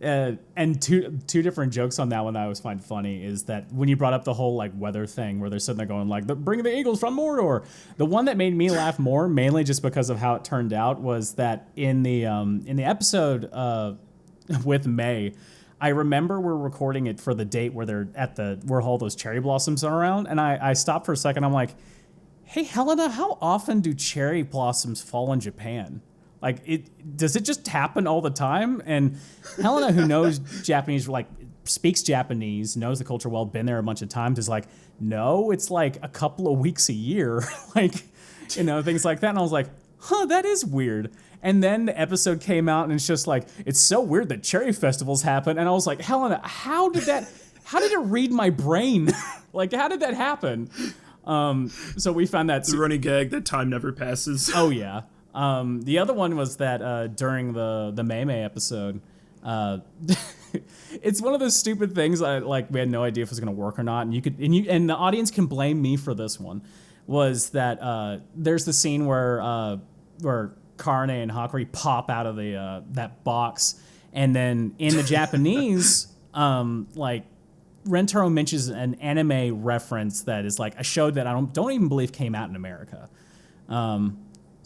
and two different jokes on that one that I always find funny is that when you brought up the whole like weather thing where they're sitting there going like, bring the eagles from Mordor. The one that made me laugh more, mainly just because of how it turned out, was that in the episode with Mei, I remember we're recording it for the date where they're where all those cherry blossoms are around, and I stopped for a second. I'm like, hey, Helena, how often do cherry blossoms fall in Japan? Like, does it just happen all the time? And Helena, who knows Japanese, like speaks Japanese, knows the culture well, been there a bunch of times, is like, no, it's like a couple of weeks a year, like, things like that. And I was like, that is weird. And then the episode came out, and it's just like, it's so weird that cherry festivals happen. And I was like, Helena, how did it read my brain? Like, how did that happen? So we found that the running gag that time never passes. Oh yeah. The other one was that during the Mei episode, it's one of those stupid things we had no idea if it was going to work or not, and the audience can blame me for this one. Was that there's the scene where Karne and Hakari pop out of the that box, and then in the Japanese, Rentaro mentions an anime reference that is like a show that I don't even believe came out in America.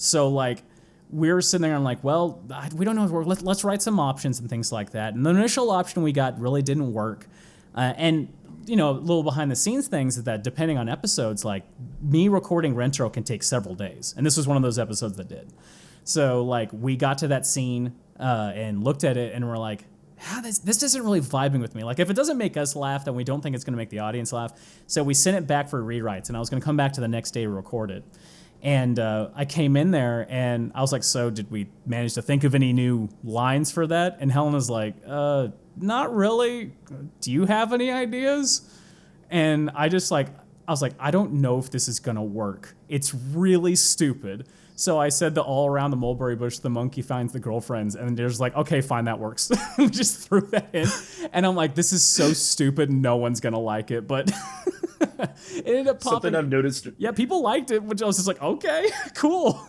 So like we're sitting there and like, well, we don't know. Let's write some options and things like that. And the initial option we got really didn't work. And a little behind the scenes things is that depending on episodes, like me recording Rentaro can take several days. And this was one of those episodes that did. So like we got to that scene and looked at it and we're like, this isn't really vibing with me. Like if it doesn't make us laugh, then we don't think it's going to make the audience laugh. So we sent it back for rewrites, and I was going to come back to the next day to record it. And I came in there and I was like, so did we manage to think of any new lines for that? And Helena's like, not really. Do you have any ideas? And I was like, I don't know if this is going to work. It's really stupid. So I said the all around the mulberry bush, the monkey finds the girlfriends. And they're just like, okay, fine, that works. We just threw that in. And I'm like, this is so stupid. No one's going to like it. But it ended up popping. Something I've noticed. Yeah, people liked it, which I was just like, okay, cool.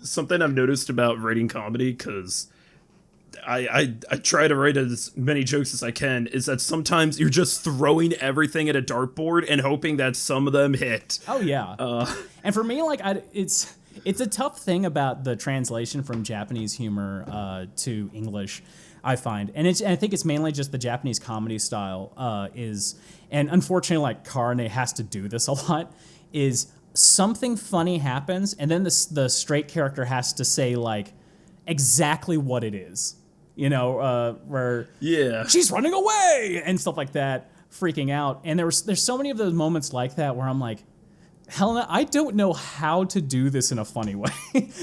Something I've noticed about writing comedy, because I try to write as many jokes as I can, is that sometimes you're just throwing everything at a dartboard and hoping that some of them hit. Oh yeah. And for me, like, it's a tough thing about the translation from Japanese humor to English, I find, and I think it's mainly just the Japanese comedy style and unfortunately, like Karne has to do this a lot, is something funny happens, and then the straight character has to say like exactly what it is, where she's running away and stuff like that, freaking out. And there's so many of those moments like that where I'm like, Helena, I don't know how to do this in a funny way.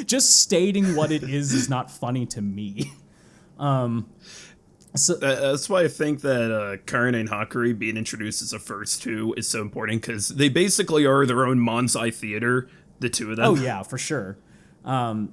Just stating what it is not funny to me. So that's why I think that Karn and Hakari being introduced as the first two is so important, because they basically are their own Manzai theater, the two of them. Oh yeah, for sure.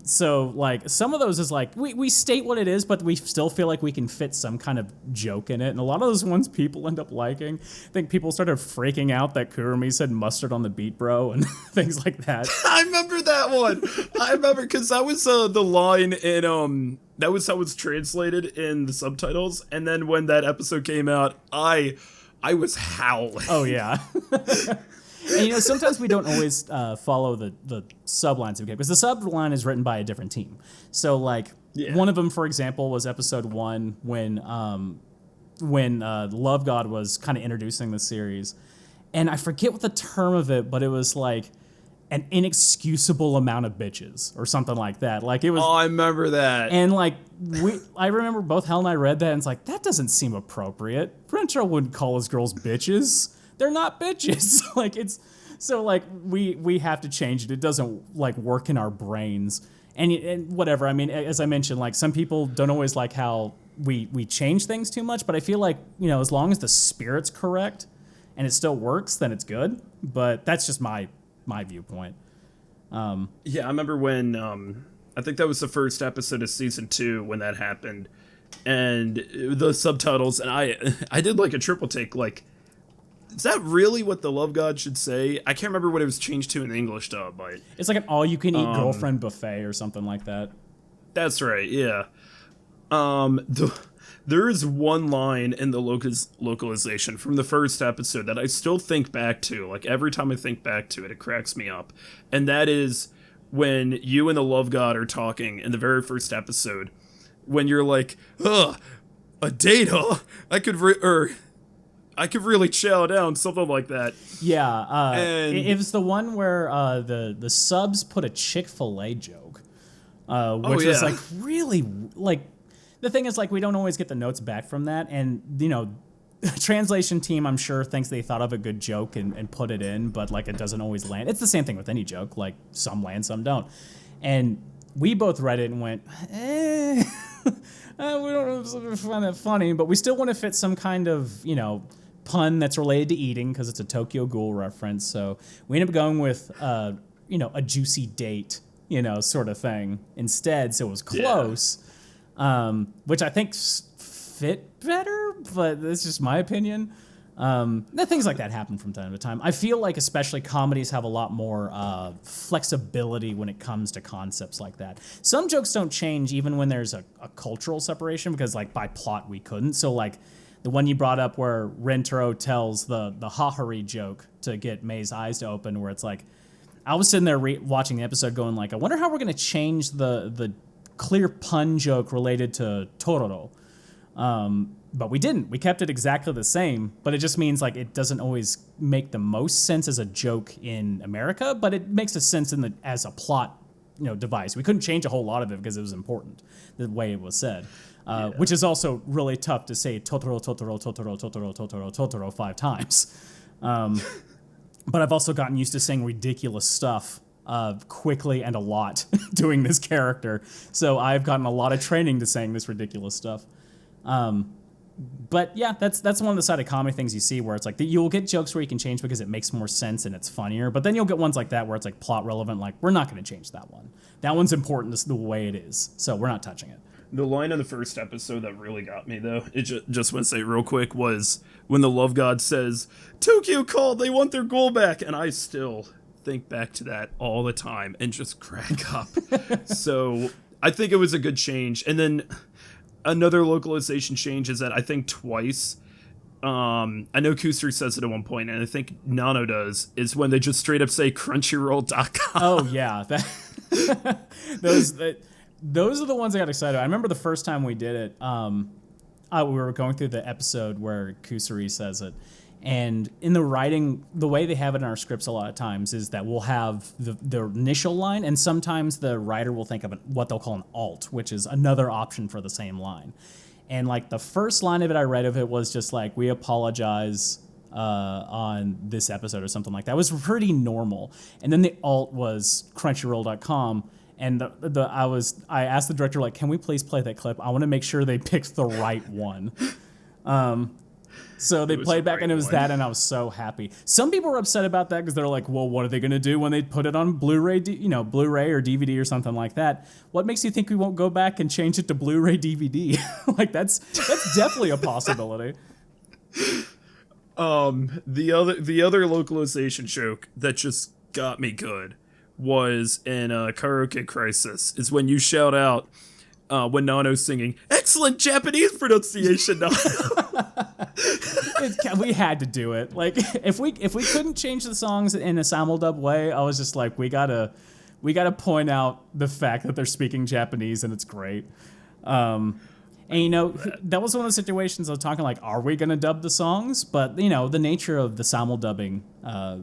So like some of those is like we state what it is, but we still feel like we can fit some kind of joke in it. And a lot of those ones people end up liking. I think people started freaking out that Kurumi said mustard on the beat, bro, and things like that. I remember that one. I remember because that was the line in that was how it's translated in the subtitles. And then when that episode came out, I was howling. Oh yeah. And sometimes we don't always follow the sublines we get, because the subline is written by a different team. So like one of them, for example, was episode 1 when Love God was kind of introducing the series, and I forget what the term of it, but it was like an inexcusable amount of bitches or something like that. Like it was. Oh, I remember that. And like I remember both Hell and I read that, and it's like that doesn't seem appropriate. Rentarou wouldn't call his girls bitches. They're not bitches. Like it's so like we have to change it. It doesn't like work in our brains and whatever. I mean, as I mentioned, like some people don't always like how we change things too much, but I feel like as long as the spirit's correct and it still works, then it's good. But that's just my viewpoint. Yeah, I remember when I think that was the first episode of season 2 when that happened, and the subtitles, and I did like a triple take, like. Is that really what the Love God should say? I can't remember what it was changed to in the English dub, but it's like an all-you-can-eat girlfriend buffet or something like that. That's right, yeah. There is one line in the localization from the first episode that I still think back to. Like, every time I think back to it, it cracks me up. And that is when you and the Love God are talking in the very first episode, when you're like, ugh, a date, huh? I could really chow down, something like that. Yeah, it was the one where the subs put a Chick-fil-A joke, which was like really like. The thing is, like, we don't always get the notes back from that, and the translation team, I'm sure, thinks they thought of a good joke and put it in, but like it doesn't always land. It's the same thing with any joke, like some land, some don't. And we both read it and went, we don't find that funny, but we still want to fit some kind of pun that's related to eating because it's a Tokyo Ghoul reference. So we ended up going with a juicy date, sort of thing instead. So it was close, which I think fit better, but that's just my opinion. Things like that happen from time to time. I feel like especially comedies have a lot more flexibility when it comes to concepts like that. Some jokes don't change even when there's a cultural separation, because like by plot we couldn't. So like the one you brought up where Rentarou tells the Hahari joke to get Mei's eyes to open, where it's like, I was sitting there watching the episode going like, I wonder how we're going to change the clear pun joke related to Tororo. But we didn't. We kept it exactly the same, but it just means like it doesn't always make the most sense as a joke in America, but it makes a sense as a plot device. We couldn't change a whole lot of it because it was important the way it was said. Which is also really tough to say Totoro, Totoro, Totoro, Totoro, Totoro, Totoro 5 times. But I've also gotten used to saying ridiculous stuff quickly and a lot doing this character. So I've gotten a lot of training to saying this ridiculous stuff. But yeah, that's one of the side of comedy things you see where it's like you'll get jokes where you can change because it makes more sense and it's funnier. But then you'll get ones like that where it's like plot relevant. Like, we're not going to change that one. That one's important the way it is. So we're not touching it. The line in the first episode that really got me, though, it just want to say real quick, was when the Love God says, Tokyo called, they want their goal back. And I still think back to that all the time and just crack up. So I think it was a good change. And then another localization change is that I think twice, I know Kusuri says it at one point, and I think Nano does, is when they just straight up say Crunchyroll.com. Oh, yeah. Those are the ones I got excited about. I remember the first time we did it, we were going through the episode where Kusuri says it. And in the writing, the way they have it in our scripts a lot of times is that we'll have the initial line, and sometimes the writer will think of what they'll call an alt, which is another option for the same line. And like the first line of it I read of it was just like, we apologize on this episode or something like that. It was pretty normal. And then the alt was Crunchyroll.com. And I asked the director, like, can we please play that clip? I want to make sure they picked the right one. So they played back, and it was that, and I was so happy. Some people were upset about that because they're like, well, what are they going to do when they put it on Blu-ray, Blu-ray or DVD or something like that? What makes you think we won't go back and change it to Blu-ray DVD? Like, that's definitely a possibility. The other localization joke that just got me good was in Karaoke Crisis is when you shout out when Nano's singing, excellent Japanese pronunciation. We had to do it. Like, if we couldn't change the songs in a simuldub way, I was just like, we gotta point out the fact that they're speaking Japanese, and it's great. And that was one of the situations I was talking like, are we gonna dub the songs? But the nature of the simuldubbing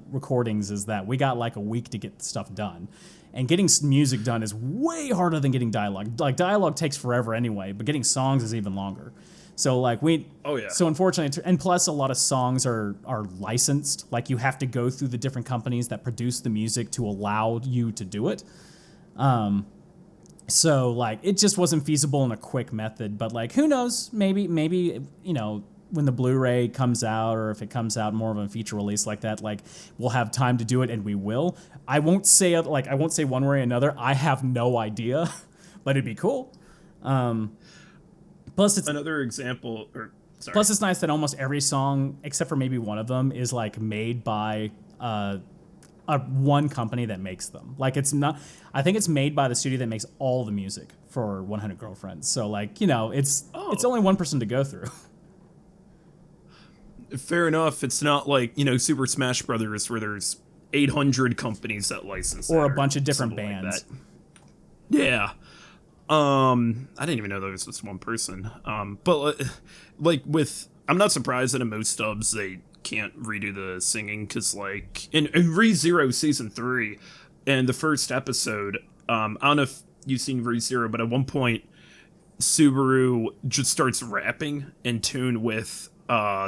recordings is that we got like a week to get stuff done. And getting music done is way harder than getting dialogue. Like, dialogue takes forever anyway, but getting songs is even longer. So like So unfortunately, and plus a lot of songs are licensed. Like, you have to go through the different companies that produce the music to allow you to do it. So like, it just wasn't feasible in a quick method. But like, who knows? Maybe when the Blu-ray comes out, or if it comes out more of a feature release like that, like, we'll have time to do it, and we will. I won't say one way or another. I have no idea, but it'd be cool. Plus, it's another example. Plus, it's nice that almost every song, except for maybe one of them, is like made by one company that makes them. Like, it's not. I think it's made by the studio that makes all the music for 100 Girlfriends. So like, it's only one person to go through. Fair enough. It's not like, Super Smash Brothers where there's 800 companies that license or a bunch of different bands. Like, yeah. I didn't even know there was just one person. But like I'm not surprised that in most dubs they can't redo the singing, because like in ReZero Season 3 and the first episode, I don't know if you've seen ReZero, but at one point Subaru just starts rapping in tune with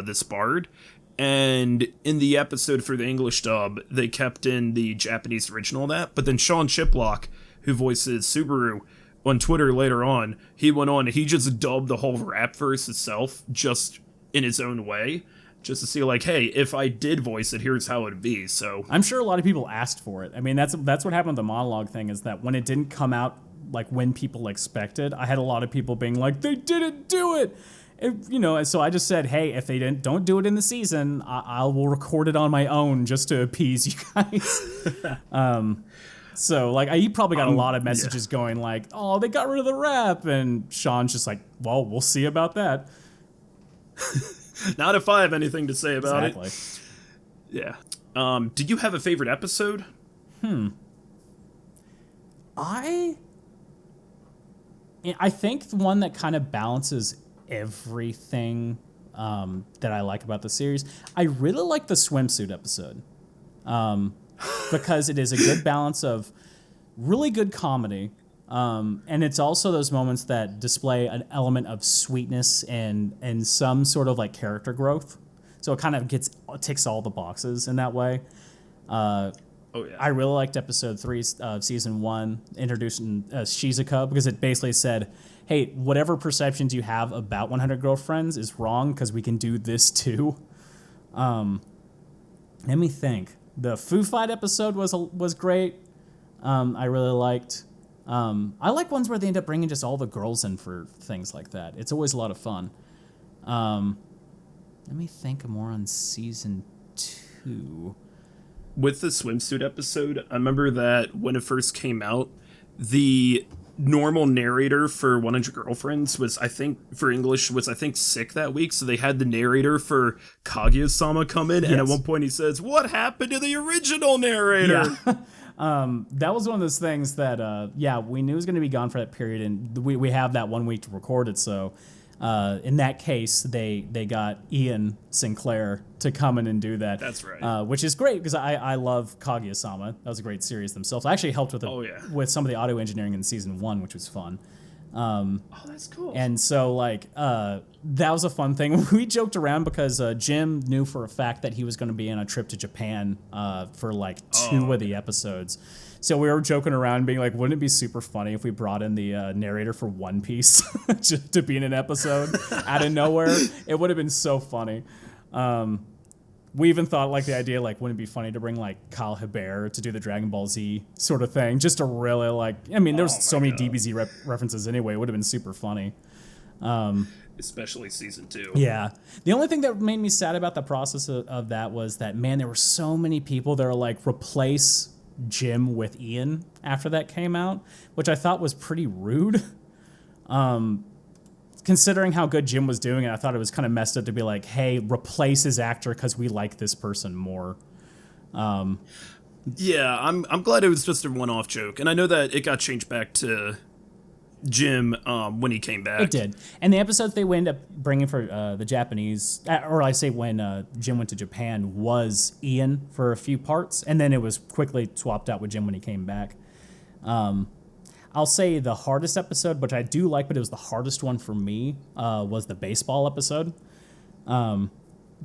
this bard, and in the episode for the English dub they kept in the Japanese original of that, but then Sean Chiplock, who voices Subaru, on Twitter later on, he went on and he just dubbed the whole rap verse itself just in his own way, just to see like, hey, if I did voice it, here's how it'd be. So I'm sure a lot of people asked for it. I mean, that's what happened with the monologue thing, is that when it didn't come out like when people expected, I had a lot of people being like, they didn't do it. And so I just said, hey, if they don't do it in the season, I will record it on my own just to appease you guys. So like, you probably got a lot of messages going like, oh, they got rid of the rap, and Sean's just like, well, we'll see about that. Not if I have anything to say about it. Yeah. Did you have a favorite episode? I think the one that kind of balances everything that I like about the series, I really like the swimsuit episode. Because it is a good balance of really good comedy, and it's also those moments that display an element of sweetness and some sort of like character growth. So it kind of ticks all the boxes in that way. I really liked episode 3 of season 1, introducing Shizuka, because it basically said, hey, whatever perceptions you have about 100 Girlfriends is wrong, because we can do this too. Let me think. The Foo Fight episode was great. I really liked. I like ones where they end up bringing just all the girls in for things like that. It's always a lot of fun. Let me think more on season 2. With the swimsuit episode, I remember that when it first came out, the normal narrator for 100 Girlfriends was, I think, sick that week, so they had the narrator for Kaguya-sama come in, and at one point he says, what happened to the original narrator? Yeah. That was one of those things that, we knew it was going to be gone for that period, and we have that 1 week to record it, so in that case, they got Ian Sinclair to come in and do that. That's right. Which is great, because I love Kaguya-sama. That was a great series themselves. I actually helped with with some of the audio engineering in season 1, which was fun. Oh, that's cool. And so, like, that was a fun thing. We joked around because Jim knew for a fact that he was going to be on a trip to Japan for, like, two of the episodes. So we were joking around being like, wouldn't it be super funny if we brought in the narrator for One Piece just to be in an episode out of nowhere? It would have been so funny. We even thought, like, the idea, like, wouldn't it be funny to bring, like, Kyle Hebert to do the Dragon Ball Z sort of thing? Just to really, like, I mean, there's so many DBZ references anyway. It would have been super funny. Especially season 2. Yeah. The only thing that made me sad about the process of that was that, man, there were so many people that are like, replace Jim with Ian after that came out, which I thought was pretty rude. Considering how good Jim was doing it, I thought it was kind of messed up to be like, hey, replace his actor because we like this person more. Yeah, I'm glad it was just a one-off joke. And I know that it got changed back to Jim when he came back. It did. And the episodes they wound up bringing for the Japanese, or I say when Jim went to Japan, was Ian for a few parts. And then it was quickly swapped out with Jim when he came back. I'll say the hardest episode, which I do like, but it was the hardest one for me, was the baseball episode.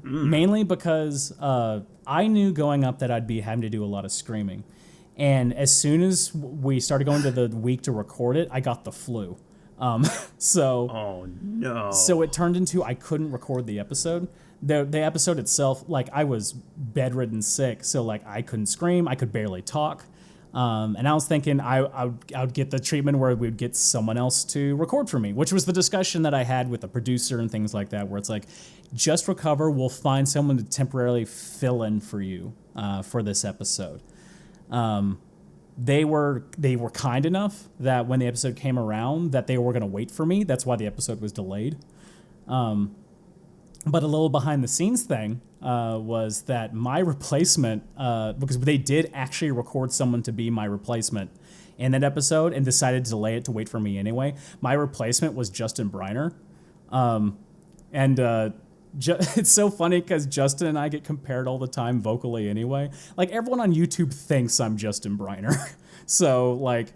Mainly because I knew going up that I'd be having to do a lot of screaming. And as soon as we started going to the week to record it, I got the flu. Oh, no. So it turned into I couldn't record the episode. The episode itself, like, I was bedridden sick, so, like, I couldn't scream, I could barely talk. And I was thinking I would get the treatment where we'd get someone else to record for me, which was the discussion that I had with the producer and things like that, where it's like, just recover, we'll find someone to temporarily fill in for you for this episode. They were kind enough that when the episode came around that they were going to wait for me. That's why the episode was delayed. But a little behind the scenes thing was that my replacement, because they did actually record someone to be my replacement in that episode and decided to delay it to wait for me anyway. My replacement was Justin Briner. It's so funny because Justin and I get compared all the time vocally anyway. Like, everyone on YouTube thinks I'm Justin Briner. So, like...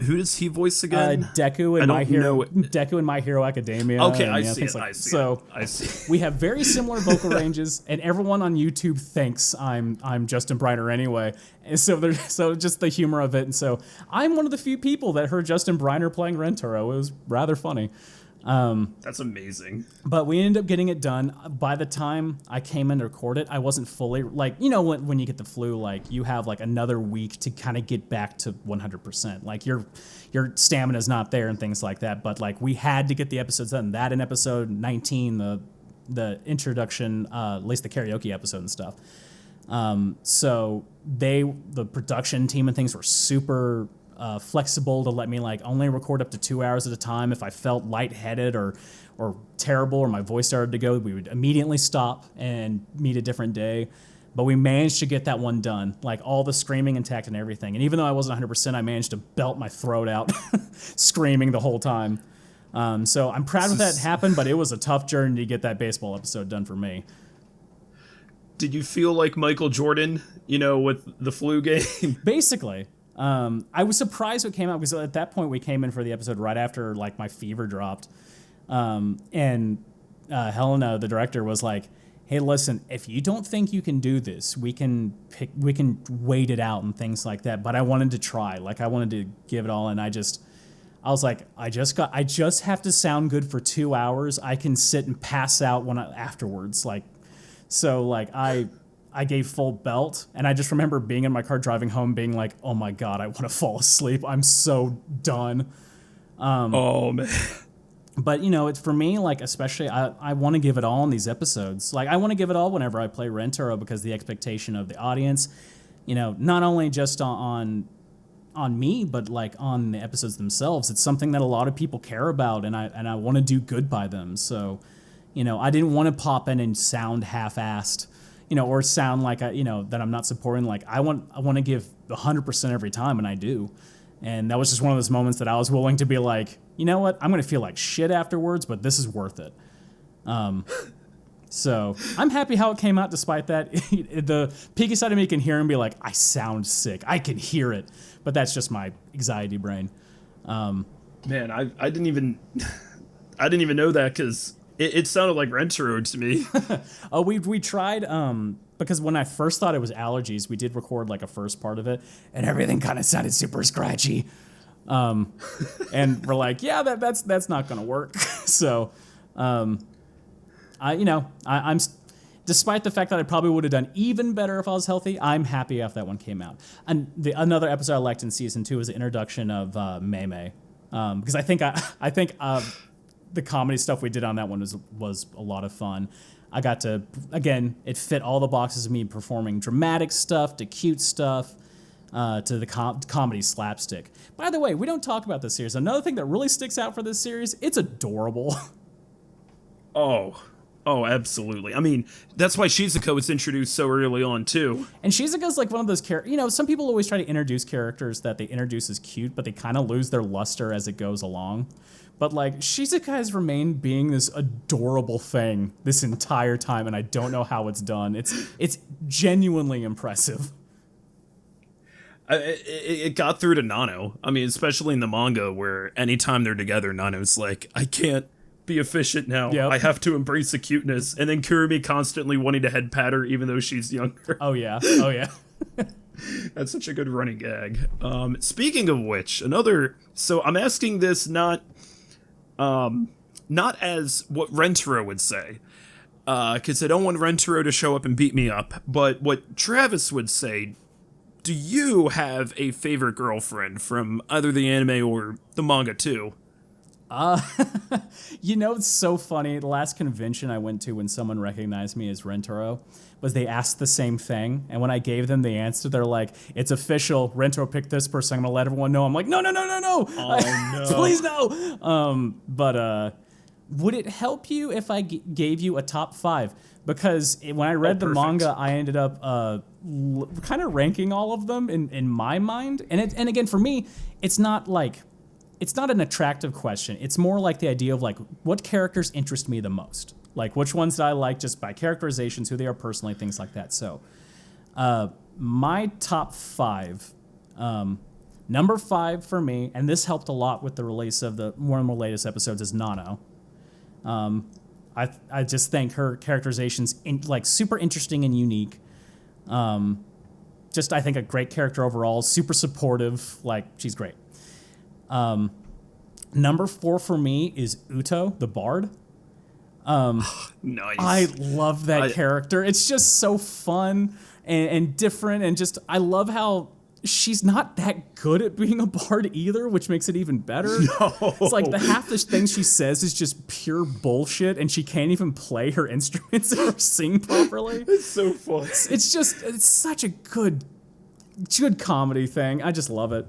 who does he voice again? Deku in My Hero Academia. Okay, and, I see it. Like, I see so it. I see. We have very similar vocal ranges, and everyone on YouTube thinks I'm Justin Briner anyway. And so just the humor of it. And so I'm one of the few people that heard Justin Briner playing Rentarou. It was rather funny. That's amazing. But we ended up getting it done. By the time I came in to record it, I wasn't fully, like, you know, when you get the flu, like, you have like another week to kind of get back to 100%. Like, your stamina's not there and things like that. But, like, we had to get the episodes done. That in episode 19, the introduction, at least the karaoke episode and stuff. So the production team and things were super flexible to let me, like, only record up to 2 hours at a time. If I felt lightheaded or terrible or my voice started to go, we would immediately stop and meet a different day. But we managed to get that one done, like, all the screaming intact and everything. And even though I wasn't 100%, I managed to belt my throat out screaming the whole time. So I'm proud of that happened, but it was a tough journey to get that baseball episode done for me. Did you feel like Michael Jordan, you know, with the flu game? Basically. I was surprised what came out because at that point we came in for the episode right after, like, my fever dropped. And Helena, the director, was like, hey, listen, if you don't think you can do this, we can wait it out and things like that. But I wanted to try. Like, I wanted to give it all. And I was like, I just have to sound good for 2 hours. I can sit and pass out afterwards. Like, so, like, I gave full belt, and I just remember being in my car driving home being like, oh my God, I want to fall asleep. I'm so done. Oh, man. But, you know, it's for me, like, especially, I want to give it all in these episodes. Like, I want to give it all whenever I play Rentarou because the expectation of the audience, you know, not only just on me, but, like, on the episodes themselves. It's something that a lot of people care about, and I want to do good by them. So, you know, I didn't want to pop in and sound half-assed, you know, or sound like that I'm not supporting. Like, I want to give 100% every time, and I do. And that was just one of those moments that I was willing to be like, you know what, I'm going to feel like shit afterwards, but this is worth it. So I'm happy how it came out despite that. The peaky side of me can hear and be like, I sound sick. I can hear it. But that's just my anxiety brain. Man, I didn't even I didn't even know that because it sounded like Rentarou to me. Oh, we tried because when I first thought it was allergies, we did record like a first part of it, and everything kind of sounded super scratchy. And we're like, yeah, that's not gonna work. So, I'm despite the fact that I probably would have done even better if I was healthy, I'm happy after that one came out. And another episode I liked in season 2 was the introduction of Mei Mei, because I think the comedy stuff we did on that one was a lot of fun. I got to, again, it fit all the boxes of me performing dramatic stuff to cute stuff to the comedy slapstick. By the way, we don't talk about this series. Another thing that really sticks out for this series, it's adorable. Oh, absolutely. I mean, that's why Shizuka was introduced so early on, too. And Shizuka's like one of those characters, some people always try to introduce characters that they introduce as cute, but they kind of lose their luster as it goes along. But like, Shizuka has remained being this adorable thing this entire time, and I don't know how it's done. It's genuinely impressive. It got through to Nano. I mean, especially in the manga, where anytime they're together, Nano's like, I can't be efficient now. Yep. I have to embrace the cuteness. And then Kurumi constantly wanting to head pat her even though she's younger. Oh yeah. That's such a good running gag. Speaking of which, so I'm asking this not as what Rentarou would say, because I don't want Rentarou to show up and beat me up, but what Travis would say. Do you have a favorite girlfriend from either the anime or the manga too? It's so funny. The last convention I went to when someone recognized me as Rentarou was they asked the same thing. And when I gave them the answer, they're like, it's official. Rentarou picked this person. I'm going to let everyone know. I'm like, no. Oh, no. Please no. But would it help you if I gave you a top 5? Because when I read the manga, I ended up kind of ranking all of them in my mind. And again, for me, it's not an attractive question. It's more like the idea of like, what characters interest me the most? Like, which ones do I like just by characterizations, who they are personally, things like that. So, my top 5, number 5 for me, and this helped a lot with the release of the more and more latest episodes, is Nano. I just think her characterization's super interesting and unique. Just I think a great character overall, super supportive, she's great. Number 4 for me is Uto, the Bard. Nice. I love that character. It's just so fun and different, and just I love how she's not that good at being a bard either, which makes it even better. No. It's like the half the things she says is just pure bullshit, and she can't even play her instruments or sing properly. It's so fun. It's such a good comedy thing. I just love it.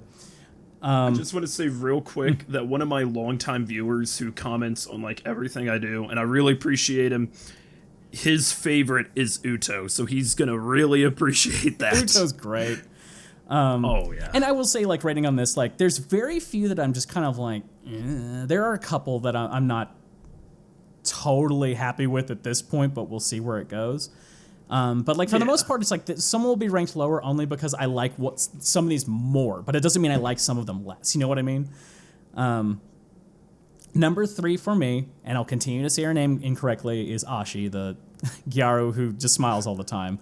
I just want to say real quick that one of my longtime viewers who comments on everything I do, and I really appreciate him, his favorite is Uto, so he's gonna really appreciate that. Uto's great. Oh yeah. And I will say, rating on this, there's very few that I'm just kind of there are a couple that I'm not totally happy with at this point, but we'll see where it goes. But for the most part, it's some will be ranked lower only because I like some of these more, but it doesn't mean I like some of them less. You know what I mean? Number 3 for me, and I'll continue to say her name incorrectly, is Ashi, the Gyaru who just smiles all the time.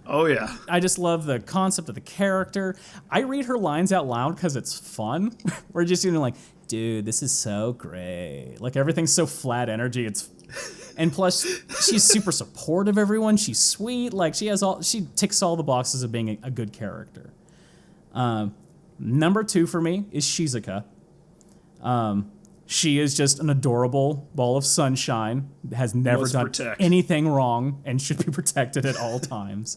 Oh yeah. I just love the concept of the character. I read her lines out loud because it's fun. We're just dude, this is so great. Everything's so flat energy. And plus, she's super supportive of everyone. She's sweet. She ticks all the boxes of being a good character. Number 2 for me is Shizuka. She is just an adorable ball of sunshine, has never done anything wrong, and should be protected at all times.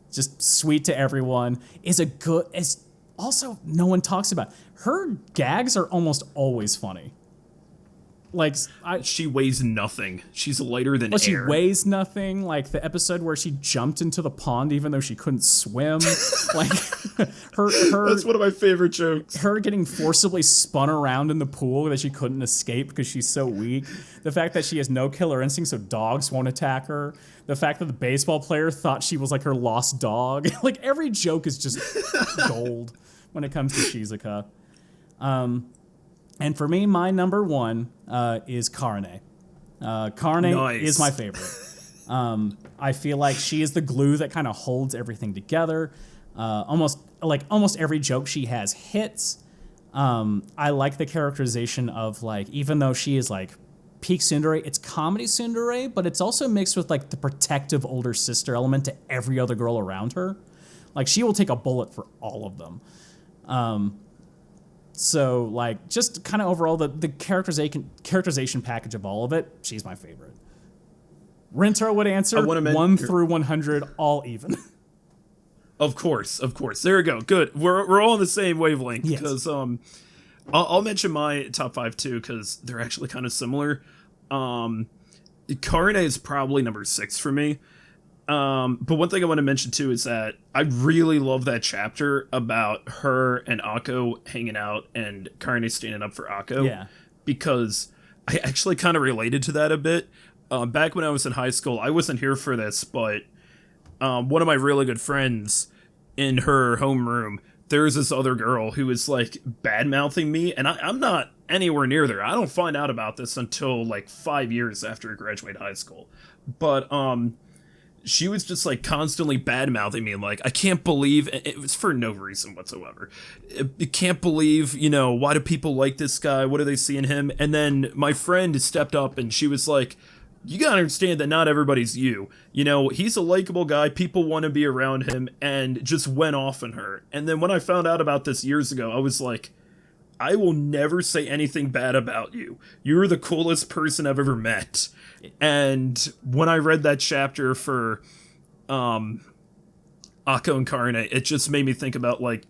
Just sweet to everyone. Also, no one talks about. Her gags are almost always funny. She weighs nothing. She's lighter than air. She weighs nothing. The episode where she jumped into the pond even though she couldn't swim. Her That's one of my favorite jokes. Her getting forcibly spun around in the pool that she couldn't escape because she's so weak. The fact that she has no killer instinct, so dogs won't attack her. The fact that the baseball player thought she was her lost dog. Every joke is just gold when it comes to Shizuka. And for me, my number one is Karne. Karne is my favorite. I feel like she is the glue that kind of holds everything together. Almost every joke she has hits. I like the characterization of, like, even though she is like peak tsundere, it's comedy tsundere, but it's also mixed with like the protective older sister element to every other girl around her. Like, she will take a bullet for all of them. So, like, just kind of overall, the characterization package of all of it, she's my favorite. Rentarou would answer 1 through 100, all even. Of course. There we go. Good. We're all on the same wavelength. Because I'll mention my top 5 too, because they're actually kind of similar. Karne is probably number 6 for me. But one thing I want to mention too is that I really love that chapter about her and Akko hanging out and Karne standing up for Akko. Yeah. Because I actually kind of related to that a bit. Back when I was in high school, I wasn't here for this, but one of my really good friends in her homeroom, there's this other girl who is like bad-mouthing me, and I'm not anywhere near there. I don't find out about this until like 5 years after I graduate high school. But she was just like constantly bad-mouthing me, and like, I can't believe, it was for no reason whatsoever. I can't believe, why do people like this guy? What do they see in him? And then my friend stepped up and she was like, you gotta understand that not everybody's you. He's a likable guy, people want to be around him, and just went off on her. And then when I found out about this years ago, I was like, I will never say anything bad about you. You're the coolest person I've ever met. And when I read that chapter for Akko and Karne, it just made me think about, like,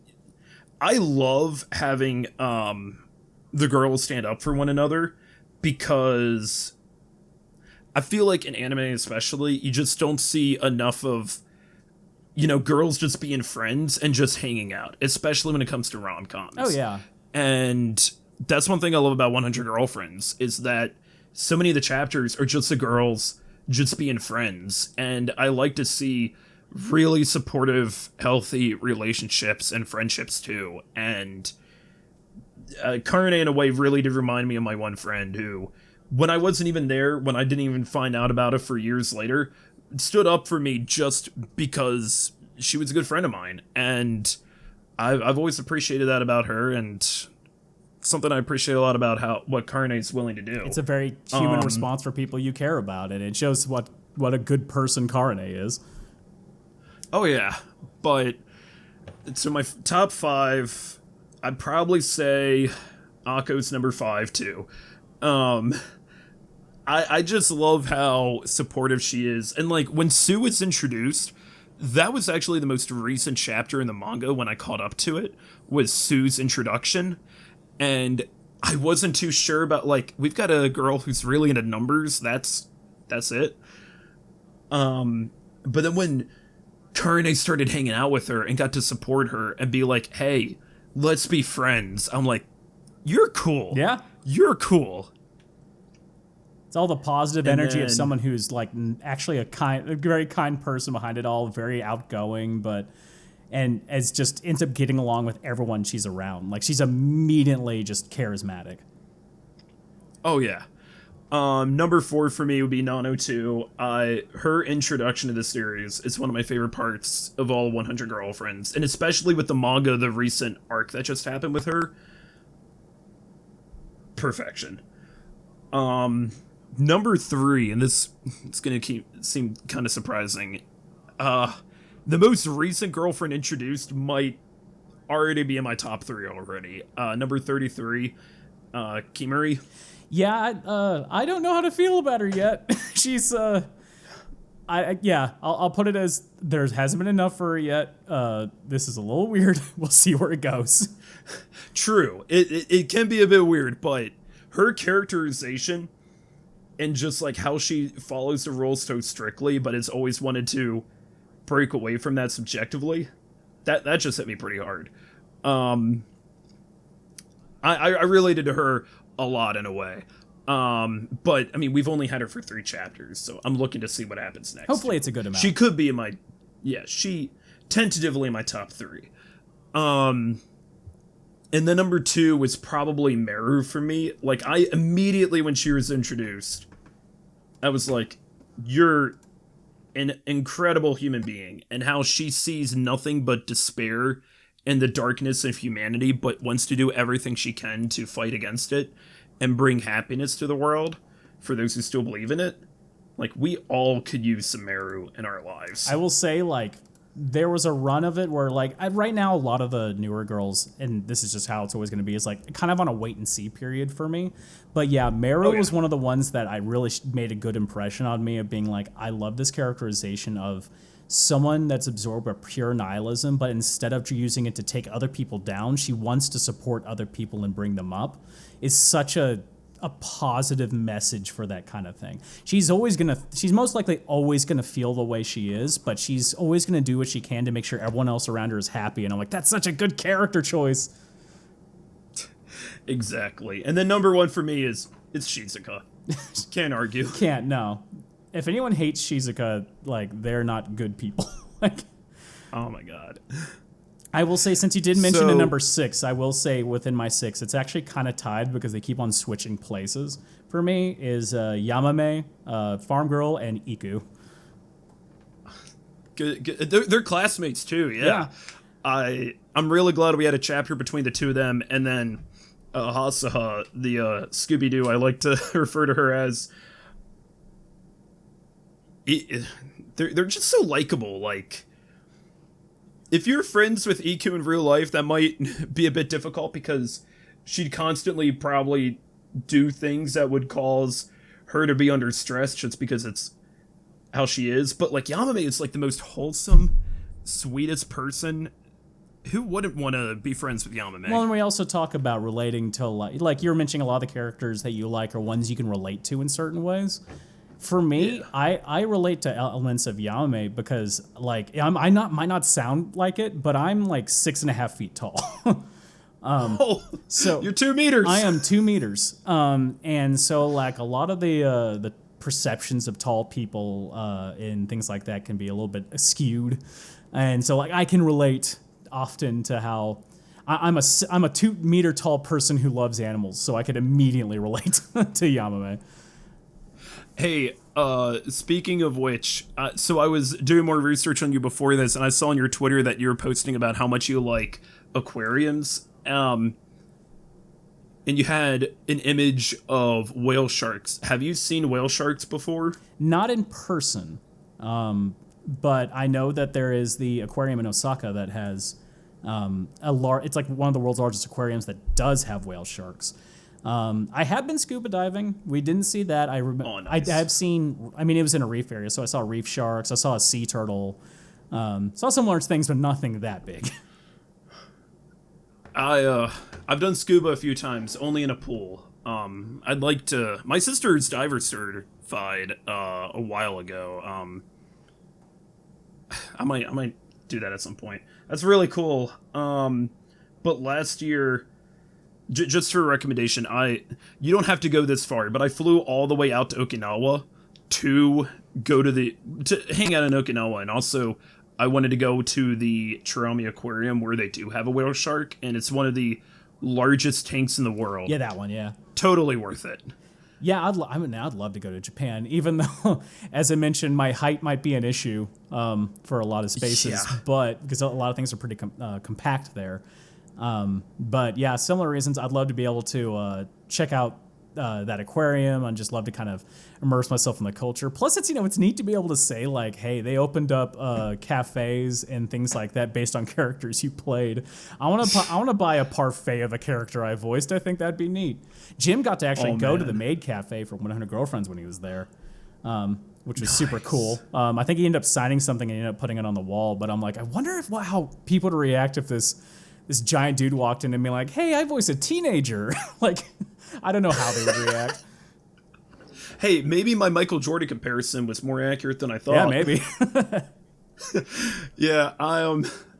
I love having the girls stand up for one another, because I feel like in anime especially, you just don't see enough of, girls just being friends and just hanging out, especially when it comes to rom-coms. Oh, yeah. And that's one thing I love about 100 Girlfriends, is that so many of the chapters are just the girls just being friends. And I like to see really supportive, healthy relationships and friendships too. And Karne, in a way, really did remind me of my one friend who, when I wasn't even there, when I didn't even find out about it for years later, stood up for me just because she was a good friend of mine. And I've always appreciated that about her, and something I appreciate a lot about what Karne is willing to do. It's a very human response for people you care about, and it shows what a good person Karne is. Oh, yeah. But, so my top 5, I'd probably say Akko's number 5, too. I just love how supportive she is. And, like, when Sue was introduced, that was actually the most recent chapter in the manga when I caught up to it, was Sue's introduction. And I wasn't too sure about, like, we've got a girl who's really into numbers, that's it. But then when Karne started hanging out with her and got to support her and be like, hey, let's be friends, I'm like, you're cool. Yeah. You're cool. It's all the positive energy of someone who's, like, actually a very kind person behind it all, very outgoing, and as just ends up getting along with everyone she's around. Like, she's immediately just charismatic. Oh, yeah. Number 4 for me would be Nano 2. Her introduction to the series is one of my favorite parts of all 100 Girlfriends, and especially with the manga, the recent arc that just happened with her. Perfection. Number 3, and it's gonna seem kind of surprising. The most recent girlfriend introduced might already be in my top 3 already. Number 33, Kimari. Yeah, I don't know how to feel about her yet. She's I'll put it as there hasn't been enough for her yet. This is a little weird. We'll see where it goes. True, it can be a bit weird, but her characterization and just like how she follows the rules so strictly, but has always wanted to break away from that subjectively, that just hit me pretty hard. I related to her a lot in a way. But I mean, we've only had her for 3 chapters, so I'm looking to see what happens next. Hopefully it's a good amount. She could be in my, she tentatively in my top 3. And then number 2 was probably Meru for me. Like, I immediately, when she was introduced, I was like, you're an incredible human being. And how she sees nothing but despair and the darkness of humanity, but wants to do everything she can to fight against it and bring happiness to the world for those who still believe in it. Like, we all could use some Meru in our lives. I will say, like, there was a run of it where, like, right now, a lot of the newer girls, and this is just how it's always going to be, is, like, kind of on a wait-and-see period for me. But, yeah, Meru was one of the ones that I really made a good impression on me of being like, I love this characterization of someone that's absorbed by pure nihilism, but instead of using it to take other people down, she wants to support other people and bring them up. Is such a positive message for that kind of thing. She's most likely always gonna feel the way she is, but she's always gonna do what she can to make sure everyone else around her is happy. And I'm like, that's such a good character choice. Exactly. And then number 1 for me it's Shizuka. Can't argue. Can't, no. If anyone hates Shizuka, like, they're not good people. Like, oh my god. I will say, since you did mention a number 6, I will say within my 6, it's actually kind of tied because they keep on switching places. For me, is Yamame, Farm Girl, and Iku. Good. They're classmates too. Yeah. I'm really glad we had a chapter between the two of them, and then Hasaha, the Scooby-Doo. I like to refer to her as. They're just so likable. Like, if you're friends with Iku in real life, that might be a bit difficult because she'd constantly probably do things that would cause her to be under stress just because it's how she is. But, like, Yamame is, like, the most wholesome, sweetest person. Who wouldn't want to be friends with Yamame? Well, and we also talk about relating to, like you're mentioning a lot of the characters that you like are ones you can relate to in certain ways. For me, I relate to elements of Yamame because, like, might not sound like it, but I'm like 6.5 feet tall. So you're 2 meters. I am 2 meters. And so, like, a lot of the perceptions of tall people and things like that can be a little bit skewed. And so, like, I can relate often to how I'm a 2 meter tall person who loves animals, so I could immediately relate to Yamame. Hey, speaking of which, so I was doing more research on you before this, and I saw on your Twitter that you were posting about how much you like aquariums, and you had an image of whale sharks. Have you seen whale sharks before? Not in person, but I know that there is the aquarium in Osaka that has it's like one of the world's largest aquariums that does have whale sharks. I have been scuba diving. We didn't see that. I remember. Oh, nice. I have seen. I mean, it was in a reef area, so I saw reef sharks. I saw a sea turtle. Saw some large things, but nothing that big. I've done scuba a few times, only in a pool. I'd like to. My sister's diver certified a while ago. I might do that at some point. That's really cool. But last year. Just for a recommendation, you don't have to go this far, but I flew all the way out to Okinawa to hang out in Okinawa, and also I wanted to go to the Chirami Aquarium where they do have a whale shark, and it's one of the largest tanks in the world. Yeah, that one, yeah. Totally worth it. Yeah, I'd love to go to Japan, even though, as I mentioned, my height might be an issue for a lot of spaces, but because a lot of things are pretty compact there. But yeah, similar reasons. I'd love to be able to check out that aquarium and just love to kind of immerse myself in the culture. Plus, it's neat to be able to say, like, hey, they opened up cafes and things like that based on characters you played. I want to buy a parfait of a character I voiced. I think that'd be neat. Jim got to actually go to the Maid Cafe for 100 Girlfriends when he was there. Which was super cool. I think he ended up signing something and ended up putting it on the wall. But I'm like, I wonder how people would react if this giant dude walked in and be like, hey, I voice a teenager. Like, I don't know how they would react. Hey, maybe my Michael Jordan comparison was more accurate than I thought. Yeah, maybe. Yeah,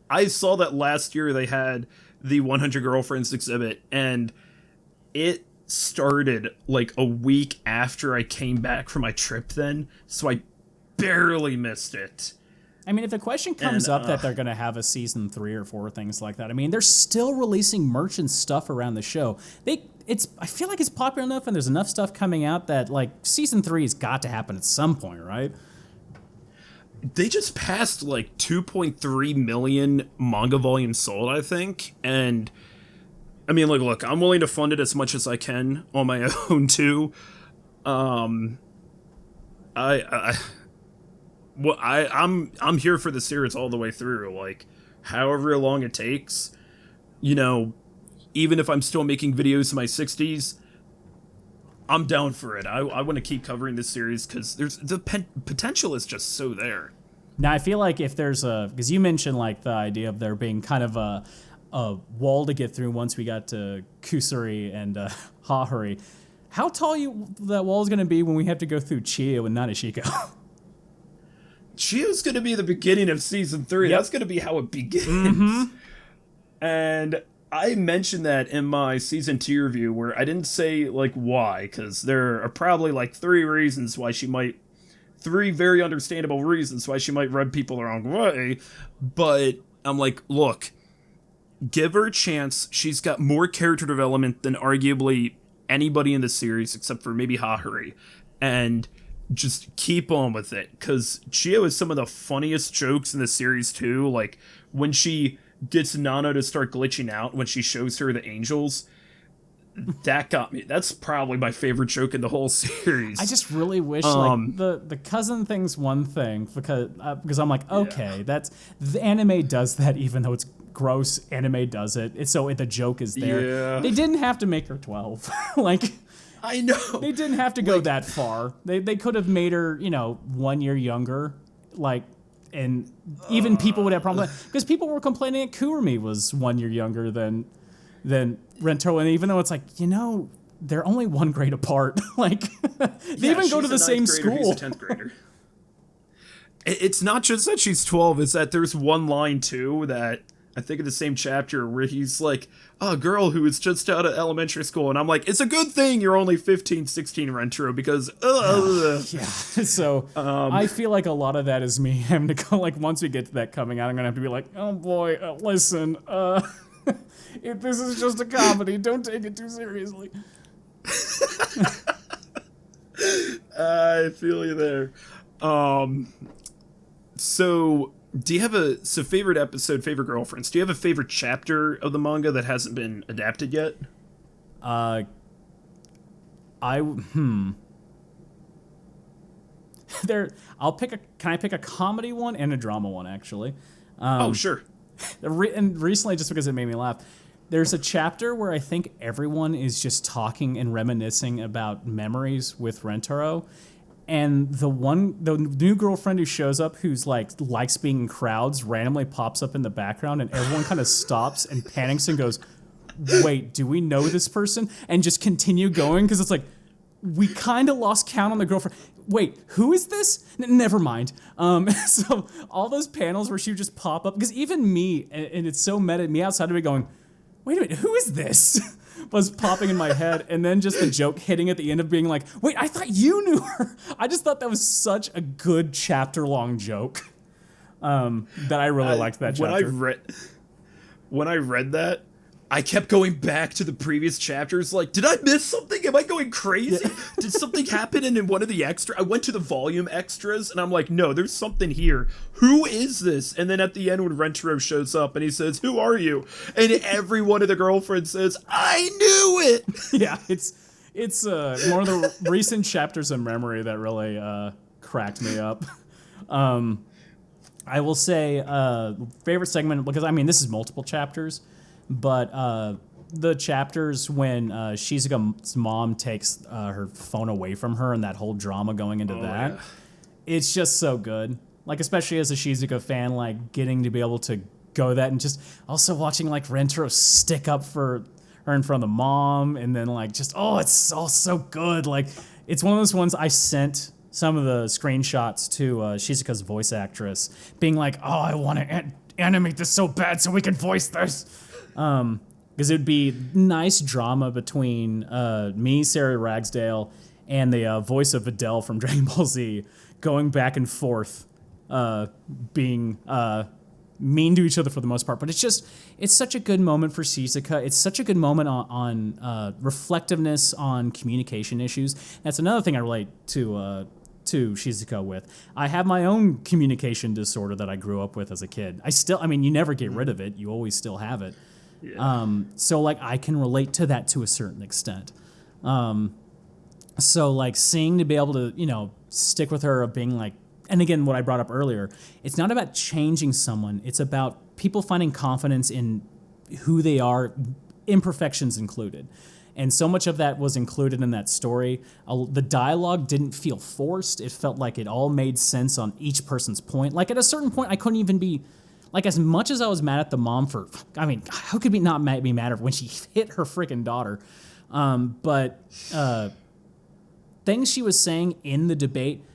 I saw that last year they had the 100 Girlfriends exhibit, and it started like a week after I came back from my trip then, so I barely missed it. I mean, if the question comes up that they're going to have a season 3 or 4, things like that, I mean, they're still releasing merch and stuff around the show. I feel like it's popular enough and there's enough stuff coming out that, like, season 3 has got to happen at some point, right? They just passed, like, 2.3 million manga volumes sold, I think. And, I mean, like, look, I'm willing to fund it as much as I can on my own, too. I'm here for the series all the way through, like, however long it takes, you know, even if I'm still making videos in my 60s, I'm down for it. I want to keep covering this series because there's the potential is just so there. Now, I feel like if there's because you mentioned, like, the idea of there being kind of a wall to get through once we got to Kusuri and Hahari. How tall that wall is going to be when we have to go through Chiyo and Nanashiko? Chiyo's going to be the beginning of season 3. Yep. That's going to be how it begins. Mm-hmm. And I mentioned that in my season 2 review where I didn't say, like, why, because there are probably, like, 3 reasons why she might... 3 very understandable reasons why she might rub people the wrong way. But I'm like, look, give her a chance. She's got more character development than arguably anybody in the series except for maybe Hahari. And just keep on with it, because Chiyo has some of the funniest jokes in the series too. Like when she gets Nano to start glitching out when she shows her the angels. That got me. That's probably my favorite joke in the whole series. I just really wish like the cousin thing's one thing because I'm like, okay, that's the anime does that, even though it's gross. Anime does it. So the joke is there. Yeah. They didn't have to make her 12. Like, I know. They didn't have to go that far. They could have made her, 1 year younger, like, and even people would have problems because people were complaining that Kurumi was 1 year younger than Rentarou, and even though it's like, they're only 1 grade apart. Like, they even go to the same school. He's a 10th grader. It's not just that she's 12, it's that there's one line, too, that I think in the same chapter where he's like, a girl who is just out of elementary school. And I'm like, it's a good thing you're only 15, 16, Rentarou, because, yeah. So I feel like a lot of that is me having to go, like, once we get to that coming out, I'm going to have to be like, oh boy, listen, this is just a comedy. Don't take it too seriously. I feel you there. So, do you have favorite episode, favorite girlfriends? Do you have a favorite chapter of the manga that hasn't been adapted yet? Can I pick a comedy one and a drama one, actually? Oh, sure. And recently, just because it made me laugh, there's a chapter where I think everyone is just talking and reminiscing about memories with Rentarou. And the new girlfriend who shows up, who's likes being in crowds, randomly pops up in the background, and everyone kind of stops and panics and goes, "Wait, do we know this person?" And just continue going because it's like we kind of lost count on the girlfriend. Wait, who is this? Never mind. So all those panels where she would just pop up, because even me, and it's so meta, me outside of it going, "Wait a minute, who is this?" was popping in my head, and then just the joke hitting at the end of being like, wait, I thought you knew her. I just thought that was such a good chapter-long joke that I really liked that chapter. When I read that, I kept going back to the previous chapters, like, did I miss something? Am I going crazy? Yeah. Did something happen in one of the extras? I went to the volume extras, and I'm like, no, there's something here. Who is this? And then at the end when Rentarou shows up, and he says, who are you? And every one of the girlfriends says, I knew it! Yeah, it's one of the recent chapters of memory that really cracked me up. I will say, favorite segment, because, I mean, this is multiple chapters, but the chapters when Shizuka's mom takes her phone away from her and that whole drama going into that, it's just so good. Like, especially as a Shizuka fan, like, getting to be able to go that, and just also watching, like, Rentarou stick up for her in front of the mom, and then, like, just, it's all so good. Like, it's one of those ones I sent some of the screenshots to Shizuka's voice actress, being like, I want to animate this so bad so we can voice this. Because it would be nice drama between me, Sarah Ragsdale, and the voice of Videl from Dragon Ball Z going back and forth being mean to each other for the most part. But it's such a good moment for Shizuka. It's such a good moment on reflectiveness on communication issues. That's another thing I relate to Shizuka with. I have my own communication disorder that I grew up with as a kid. You never get rid of it. You always still have it. Yeah. So like I can relate to that to a certain extent. So like seeing to be able to, stick with her of being like, and again, what I brought up earlier, it's not about changing someone. It's about people finding confidence in who they are, imperfections included. And so much of that was included in that story. The dialogue didn't feel forced. It felt like it all made sense on each person's point. Like at a certain point, I couldn't even be, like as much as I was mad at the mom for, how could we not be mad at her when she hit her freaking daughter? But things she was saying in the debate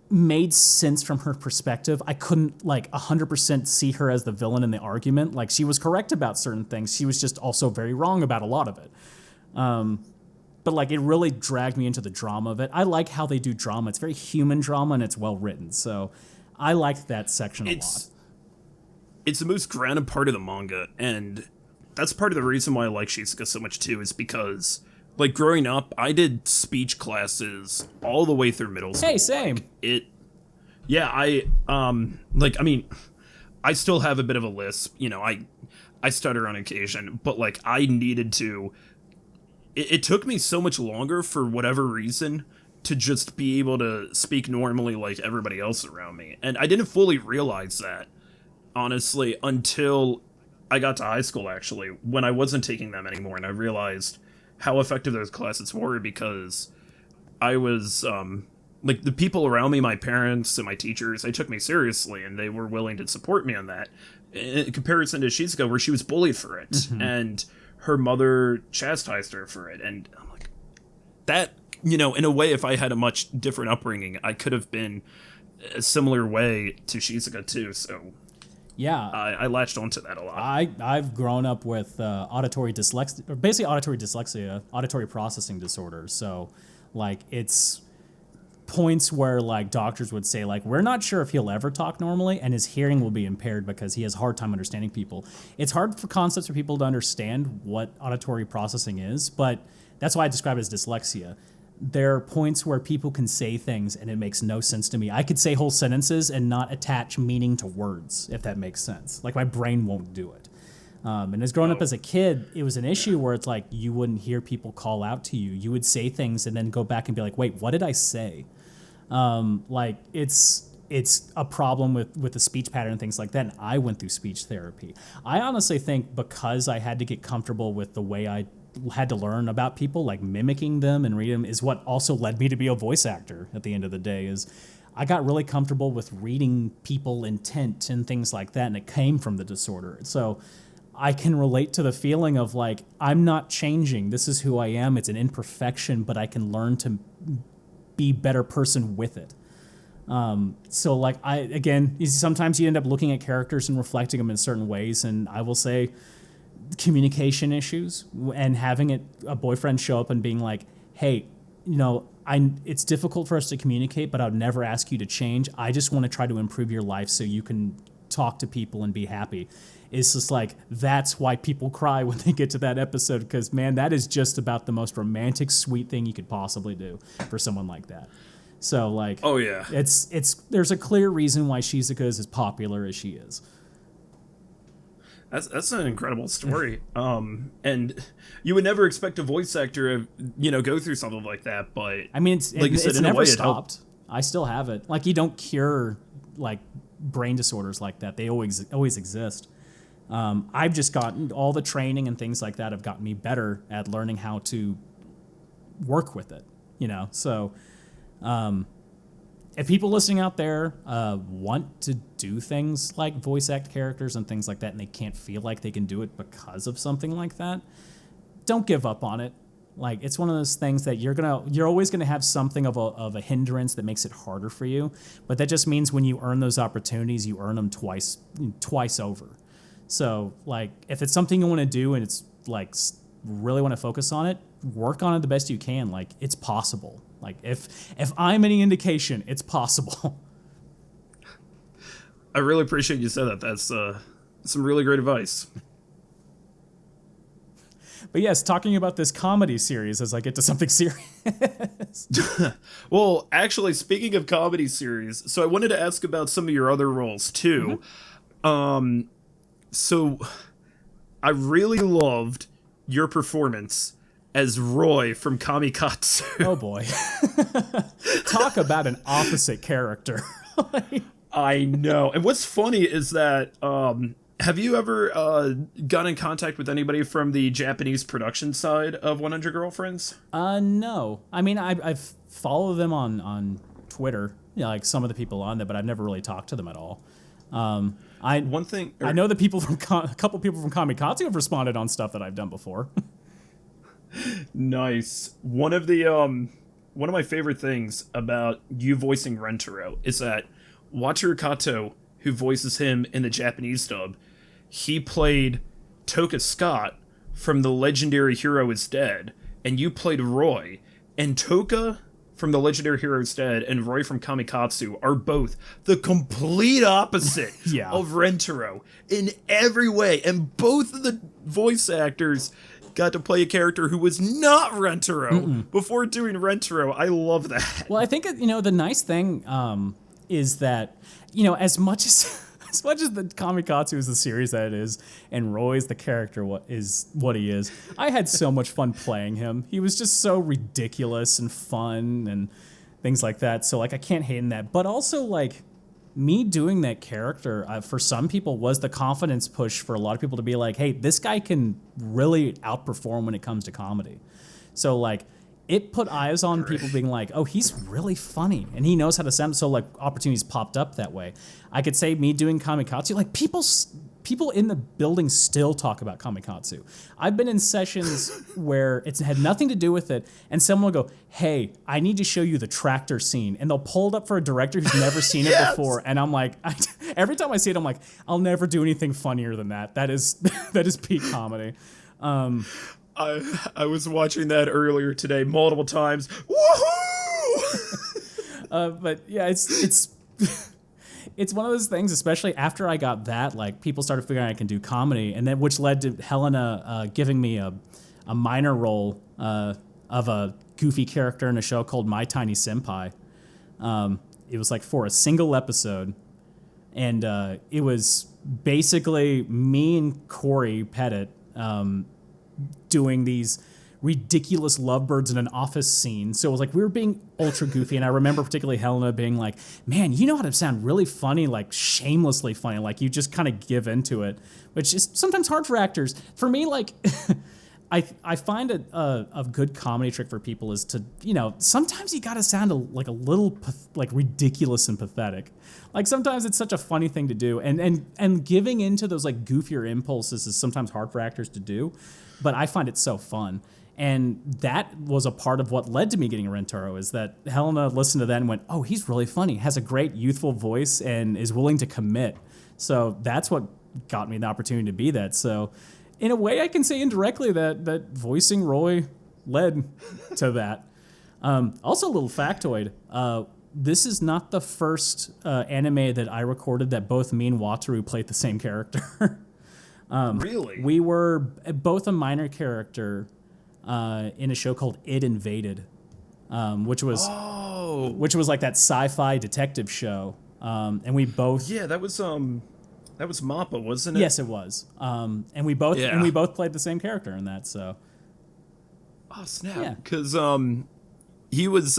made sense from her perspective. I couldn't 100% see her as the villain in the argument. Like she was correct about certain things. She was just also very wrong about a lot of it. But like it really dragged me into the drama of it. I like how they do drama. It's very human drama and it's well written. So I liked that section a lot. It's the most grounded part of the manga, and that's part of the reason why I like Shizuka so much too, is because like growing up, I did speech classes all the way through middle school. Hey, same. I still have a bit of a lisp. I stutter on occasion, but like I needed to. It took me so much longer for whatever reason to just be able to speak normally like everybody else around me, and I didn't fully realize that, honestly, until I got to high school. Actually, when I wasn't taking them anymore, and I realized how effective those classes were, because I was, the people around me, my parents and my teachers, they took me seriously, and they were willing to support me on that, in comparison to Shizuka, where she was bullied for it, and her mother chastised her for it, and I'm like, that, in a way, if I had a much different upbringing, I could have been a similar way to Shizuka too, so... Yeah, I latched onto that a lot. I've grown up with auditory dyslexia, or basically auditory processing disorder. So, like, it's points where like doctors would say like, we're not sure if he'll ever talk normally, and his hearing will be impaired because he has a hard time understanding people. It's hard for concepts for people to understand what auditory processing is, but that's why I describe it as dyslexia. There are points where people can say things and it makes no sense to me. I could say whole sentences and not attach meaning to words, if that makes sense. Like my brain won't do it. And as growing up as a kid, it was an issue where it's like you wouldn't hear people call out to you. You would say things and then go back and be like, wait, what did I say? Like it's a problem with the speech pattern and things like that. And I went through speech therapy. I honestly think because I had to get comfortable with the way I had to learn about people, like mimicking them and reading them, is what also led me to be a voice actor at the end of the day. Is I got really comfortable with reading people intent and things like that, and it came from the disorder. So I can relate to the feeling of like, I'm not changing. This is who I am. It's an imperfection, but I can learn to be a better person with it. So like sometimes you end up looking at characters and reflecting them in certain ways, and I will say communication issues and having a boyfriend show up and being like, hey, it's difficult for us to communicate, but I would never ask you to change. I just want to try to improve your life so you can talk to people and be happy. It's just like, that's why people cry when they get to that episode, because man, that is just about the most romantic, sweet thing you could possibly do for someone like that. So like, oh yeah, there's a clear reason why Shizuka is as popular as she is. That's an incredible story. And you would never expect a voice actor to, go through something like that, but I mean, it's never stopped. I still have it. Like, you don't cure like brain disorders like that. They always exist. I've just gotten all the training and things like that have gotten me better at learning how to work with it, So, if people listening out there want to do things like voice act characters and things like that, and they can't feel like they can do it because of something like that, don't give up on it. Like, it's one of those things that you're always gonna have something of a hindrance that makes it harder for you. But that just means when you earn those opportunities, you earn them twice over. So, like, if it's something you want to do and it's like really want to focus on it, work on it the best you can. Like, it's possible. Like, if I'm any indication, it's possible. I really appreciate you said that. That's some really great advice. But yes, talking about this comedy series as I get to something serious. Well, actually, speaking of comedy series, so I wanted to ask about some of your other roles too. So I really loved your performance as Roy from Kamikatsu. Oh boy. Talk about an opposite character. I know. And what's funny is that have you ever got in contact with anybody from the Japanese production side of 100 Girlfriends? No. I mean, I've followed them on Twitter, like some of the people on there, but I've never really talked to them at all. I know that people from a couple people from Kamikatsu have responded on stuff that I've done before. Nice. One of my favorite things about you voicing Rentarou is that Wataru Kato, who voices him in the Japanese dub, he played Toka Scott from The Legendary Hero is Dead, and you played Roy. And Toka from The Legendary Hero is Dead and Roy from Kamikatsu are both the complete opposite of Rentarou in every way. And both of the voice actors got to play a character who was not Rentarou before doing Rentarou. I love that. Well, I think, the nice thing is that, as much as the Kamikatsu is the series that it is, and Roy's the character what he is, I had so much fun playing him. He was just so ridiculous and fun and things like that. So, I can't hate in that. But also, me doing that character, for some people, was the confidence push for a lot of people to be like, hey, this guy can really outperform when it comes to comedy. So, it put eyes on people being like, oh, he's really funny and he knows how to sound. So opportunities popped up that way. I could say me doing Kamikatsu, people in the building still talk about Kamikatsu. I've been in sessions where it's had nothing to do with it, and someone will go, hey, I need to show you the tractor scene. And they'll pull it up for a director who's never seen it before. And I'm like, every time I see it, I'm like, I'll never do anything funnier than that. That is peak comedy. I was watching that earlier today multiple times. Woohoo! But yeah, it's it's one of those things, especially after I got that, people started figuring I can do comedy, and then which led to Helena giving me a minor role of a goofy character in a show called My Tiny Senpai. It was for a single episode, and it was basically me and Corey Pettit doing these ridiculous lovebirds in an office scene. So it was we were being ultra goofy, and I remember particularly Helena being like, man, you know how to sound really funny, shamelessly funny, you just kind of give into it, which is sometimes hard for actors. For me, I find a good comedy trick for people is to, sometimes you gotta sound a little ridiculous and pathetic. Sometimes it's such a funny thing to do, and giving into those goofier impulses is sometimes hard for actors to do, but I find it so fun. And that was a part of what led to me getting Rentarou, is that Helena listened to that and went, oh, he's really funny, has a great youthful voice, and is willing to commit. So that's what got me the opportunity to be that. So in a way, I can say indirectly that voicing Roy led to that. Also, a little factoid. This is not the first anime that I recorded that both me and Wataru played the same character. Really? We were both a minor character in a show called It Invaded, which was that sci-fi detective show. And we both that was Mappa, wasn't it? Yes, it was. And we both played the same character in that. So. Oh snap! Because he was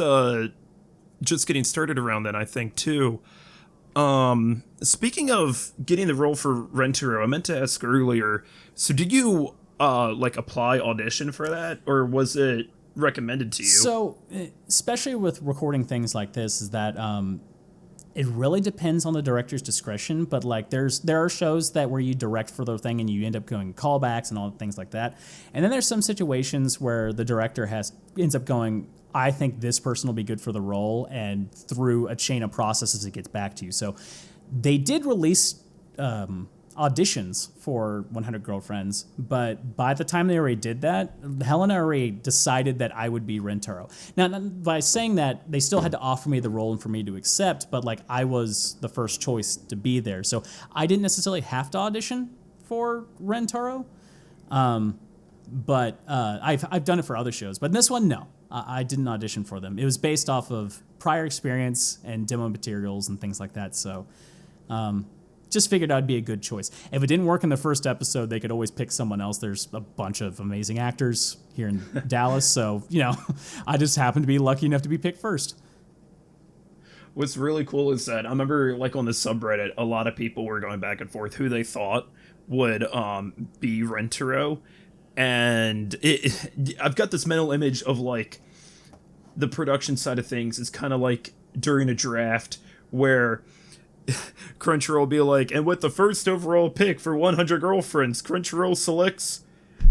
just getting started around then, I think too. Speaking of getting the role for Rentarou, I meant to ask earlier. So did you apply audition for that, or was it recommended to you? So, especially with recording things like this, is that it really depends on the director's discretion. But there are shows that where you direct for the thing and you end up going callbacks and all things like that. And then there's some situations where the director ends up going, I think this person will be good for the role, and through a chain of processes, it gets back to you. So they did release auditions for 100 Girlfriends, but by the time they already did that, Helena already decided that I would be Rentarou. Now, by saying that, they still had to offer me the role and for me to accept, but like I was the first choice to be there, so I didn't necessarily have to audition for Rentarou. But I've done it for other shows, but in this one, no, I didn't audition for them. It was based off of prior experience and demo materials and things like that. So, just figured I'd be a good choice. If it didn't work in the first episode, they could always pick someone else. There's a bunch of amazing actors here in Dallas, so I just happened to be lucky enough to be picked first. What's really cool is that I remember, like, on the subreddit, a lot of people were going back and forth who they thought would be Rentarou. And I've got this mental image of, like, the production side of things is kind of like during a draft where Crunchyroll will be like, and with the first overall pick for 100 Girlfriends, Crunchyroll selects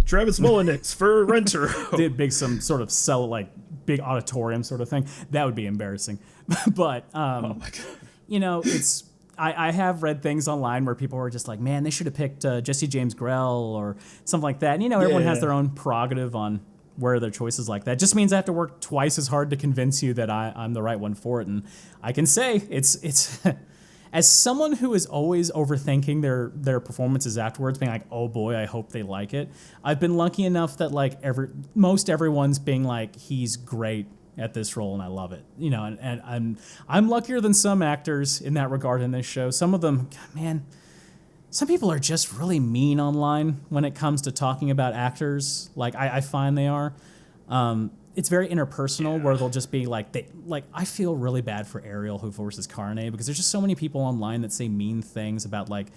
Travis Mullenix for Rentarou. Did big some sort of big auditorium sort of thing. That would be embarrassing. But Oh my God. it's I have read things online where people were just like, man, they should have picked Jesse James Grell or something like that. And, everyone has their own prerogative on where their choices like that. Just means I have to work twice as hard to convince you that I'm the right one for it. And I can say it's as someone who is always overthinking their performances afterwards, being like, oh boy, I hope they like it. I've been lucky enough that like most everyone's being like, he's great at this role and I love it. And I'm luckier than some actors in that regard in this show. Some of them, man, some people are just really mean online when it comes to talking about actors. Like I find they are. It's very interpersonal where they'll just be like, I feel really bad for Ariel who voices Carne because there's just so many people online that say mean things about like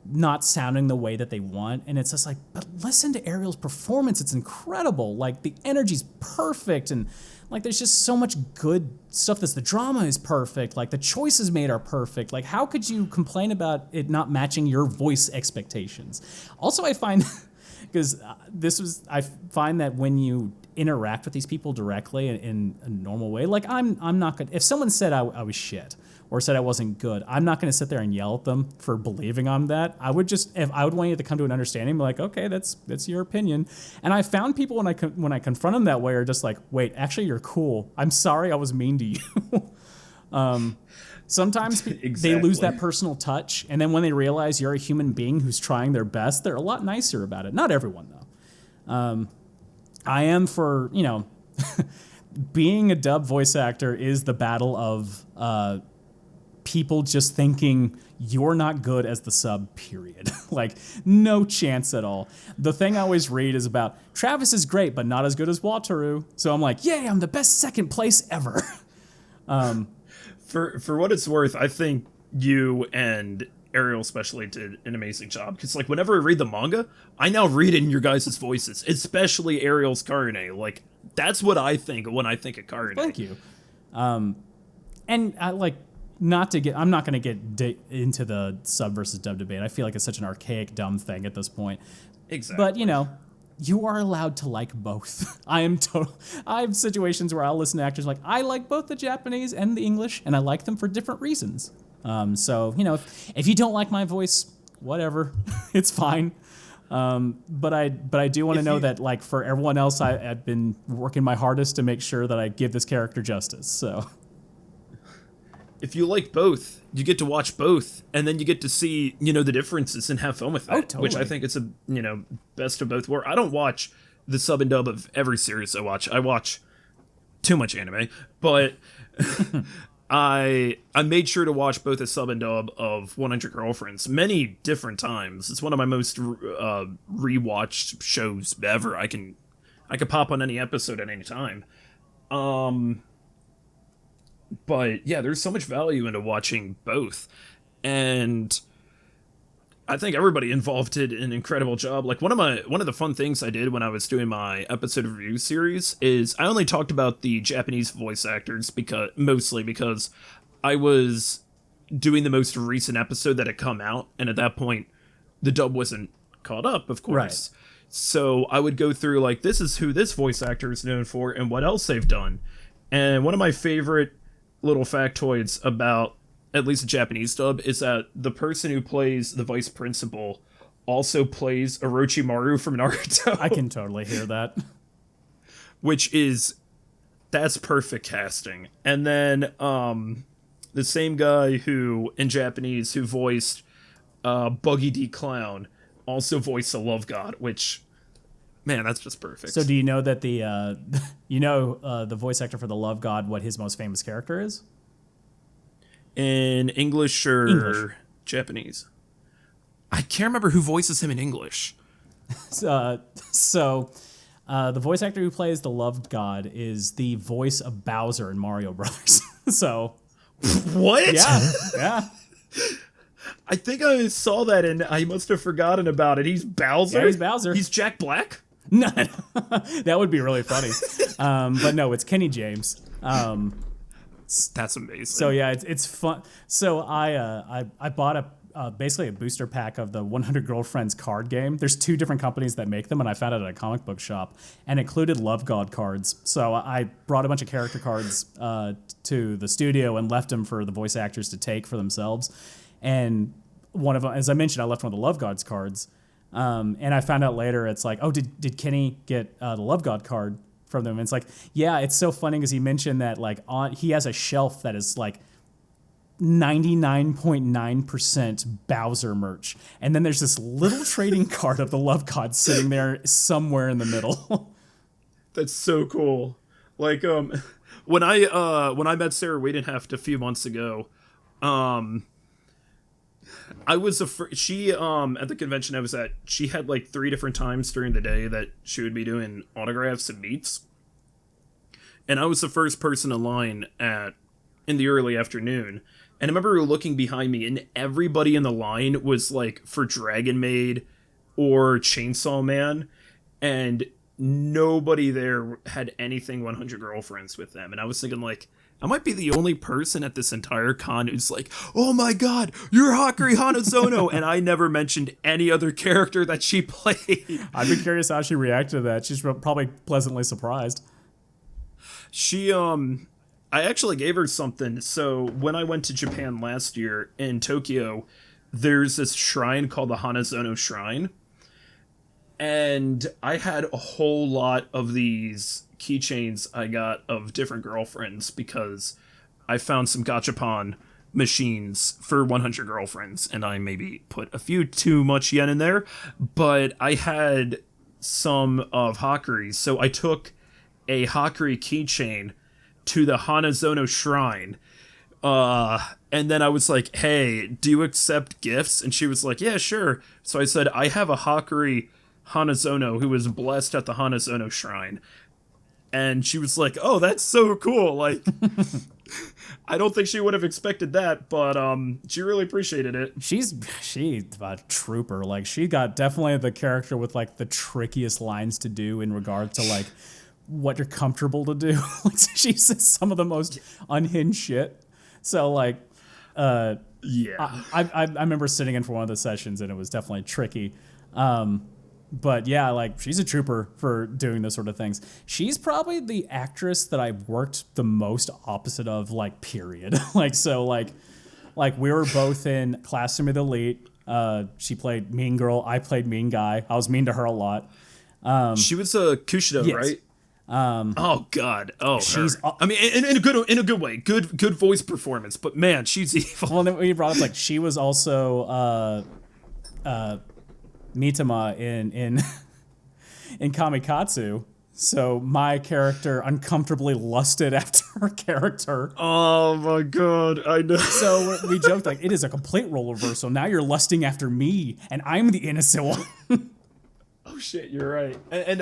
not sounding the way that they want. And it's just like, but listen to Ariel's performance. It's incredible. Like the energy's perfect. And like, there's just so much good stuff. The drama is perfect. Like the choices made are perfect. Like how could you complain about it not matching your voice expectations? Also, I find because I find that when you interact with these people directly in a normal way, like I'm not gonna, if someone said I was shit or said I wasn't good, I'm not gonna sit there and yell at them for believing I'm that. I would want you to come to an understanding, be like, okay, that's your opinion. And I found people when I confront them that way are just like, wait, actually you're cool. I'm sorry I was mean to you. Sometimes they lose that personal touch, and then when they realize you're a human being who's trying their best, they're a lot nicer about it. Not everyone though. I am for, being a dub voice actor is the battle of people just thinking you're not good as the sub, period. Like, no chance at all. The thing I always read is about, Travis is great, but not as good as Wataru. So I'm like, yay, I'm the best second place ever. For what it's worth, I think you and Ariel especially did an amazing job. Because, like, whenever I read the manga, I now read it in your guys' voices, especially Ariel's Karine. Like, that's what I think when I think of Karine. Thank you. And I like, I'm not going to get into the sub versus dub debate. I feel like it's such an archaic, dumb thing at this point. Exactly. But, you are allowed to like both. I have situations where I'll listen to actors like, I like both the Japanese and the English, and I like them for different reasons. So, if you don't like my voice, whatever, it's fine. But I do want to know that, like, for everyone else, I've been working my hardest to make sure that I give this character justice. So, if you like both, you get to watch both, and then you get to see, the differences and have fun with it. Totally. Which I think it's best of both worlds. I don't watch the sub and dub of every series I watch. I watch too much anime, but I made sure to watch both the sub and dub of 100 Girlfriends many different times. It's one of my most rewatched shows ever. I could pop on any episode at any time. But yeah, there's so much value into watching both, and I think everybody involved did an incredible job. Like one of the fun things I did when I was doing my episode review series is I only talked about the Japanese voice actors mostly because I was doing the most recent episode that had come out, and at that point the dub wasn't caught up, of course. Right. So I would go through like, this is who this voice actor is known for and what else they've done. And one of my favorite little factoids about at least the Japanese dub, is that the person who plays the vice principal also plays Orochimaru from Naruto. I can totally hear that. That's perfect casting. And then the same guy who, in Japanese, who voiced Buggy D. Clown, also voiced the Love God, which, man, that's just perfect. So do you know that the voice actor for the Love God, what his most famous character is? In English or Japanese? I can't remember who voices him in English. The voice actor who plays the Love God is the voice of Bowser in Mario Brothers. So, what? Yeah. I think I saw that and I must have forgotten about it. He's Bowser? Yeah, he's Bowser. He's Jack Black? No, that would be really funny. But no, it's Kenny James. That's amazing. So yeah, it's fun. So I bought basically a booster pack of the 100 Girlfriends card game. There's 2 different companies that make them, and I found it at a comic book shop, and included Love God cards. So I brought a bunch of character cards to the studio and left them for the voice actors to take for themselves. And one of them, as I mentioned, I left one of the Love Gods cards. And I found out later, it's like, oh, did Kenny get the Love God card from them? And it's like, yeah, it's so funny because he mentioned that like he has a shelf that is like 99.9% Bowser merch. And then there's this little trading card of the Love God sitting there somewhere in the middle. That's so cool. Like, when I met Sarah Wadenheft a few months ago, I was she at the convention I was at, she had like 3 different times during the day that she would be doing autographs and meets. And I was the first person in line in the early afternoon. And I remember looking behind me and everybody in the line was like for Dragon Maid or Chainsaw Man, and nobody there had anything 100 Girlfriends with them. And I was thinking like, I might be the only person at this entire con who's like, oh my god, you're Hakari Hanazono, and I never mentioned any other character that she played. I'd be curious how she reacted to that. She's probably pleasantly surprised. I actually gave her something. So when I went to Japan last year in Tokyo, there's this shrine called the Hanazono Shrine. And I had a whole lot of these keychains I got of different girlfriends because I found some gachapon machines for 100 Girlfriends, and I maybe put a few too much yen in there, but I had some of Hakari's, so I took a Hakari keychain to the Hanazono Shrine, and then I was like, hey, do you accept gifts? And she was like, yeah, sure. So I said, I have a Hakari Hanazono who was blessed at the Hanazono Shrine. And she was like, oh, that's so cool. Like, I don't think she would have expected that, but she really appreciated it. She's a trooper. Like, she got definitely the character with like the trickiest lines to do in regard to like what you're comfortable to do. Like, she says some of the most unhinged shit. So like, yeah, I remember sitting in for one of the sessions and it was definitely tricky. But yeah, like, she's a trooper for doing those sort of things. She's probably the actress that I've worked the most opposite of, like, period. Like, so, like we were both in Classroom of the Elite. She played Mean Girl. I played Mean Guy. I was mean to her a lot. She was a Kushido, yes. right? Oh God! Oh, she's. I mean, in a good way. Good voice performance. But man, she's evil. Well, then we brought up like she was also Mitama in Kamikatsu. So my character uncomfortably lusted after her character. Oh my God, I know. So we joked like, it is a complete role reversal. Now you're lusting after me, and I'm the innocent one. Oh shit, you're right. And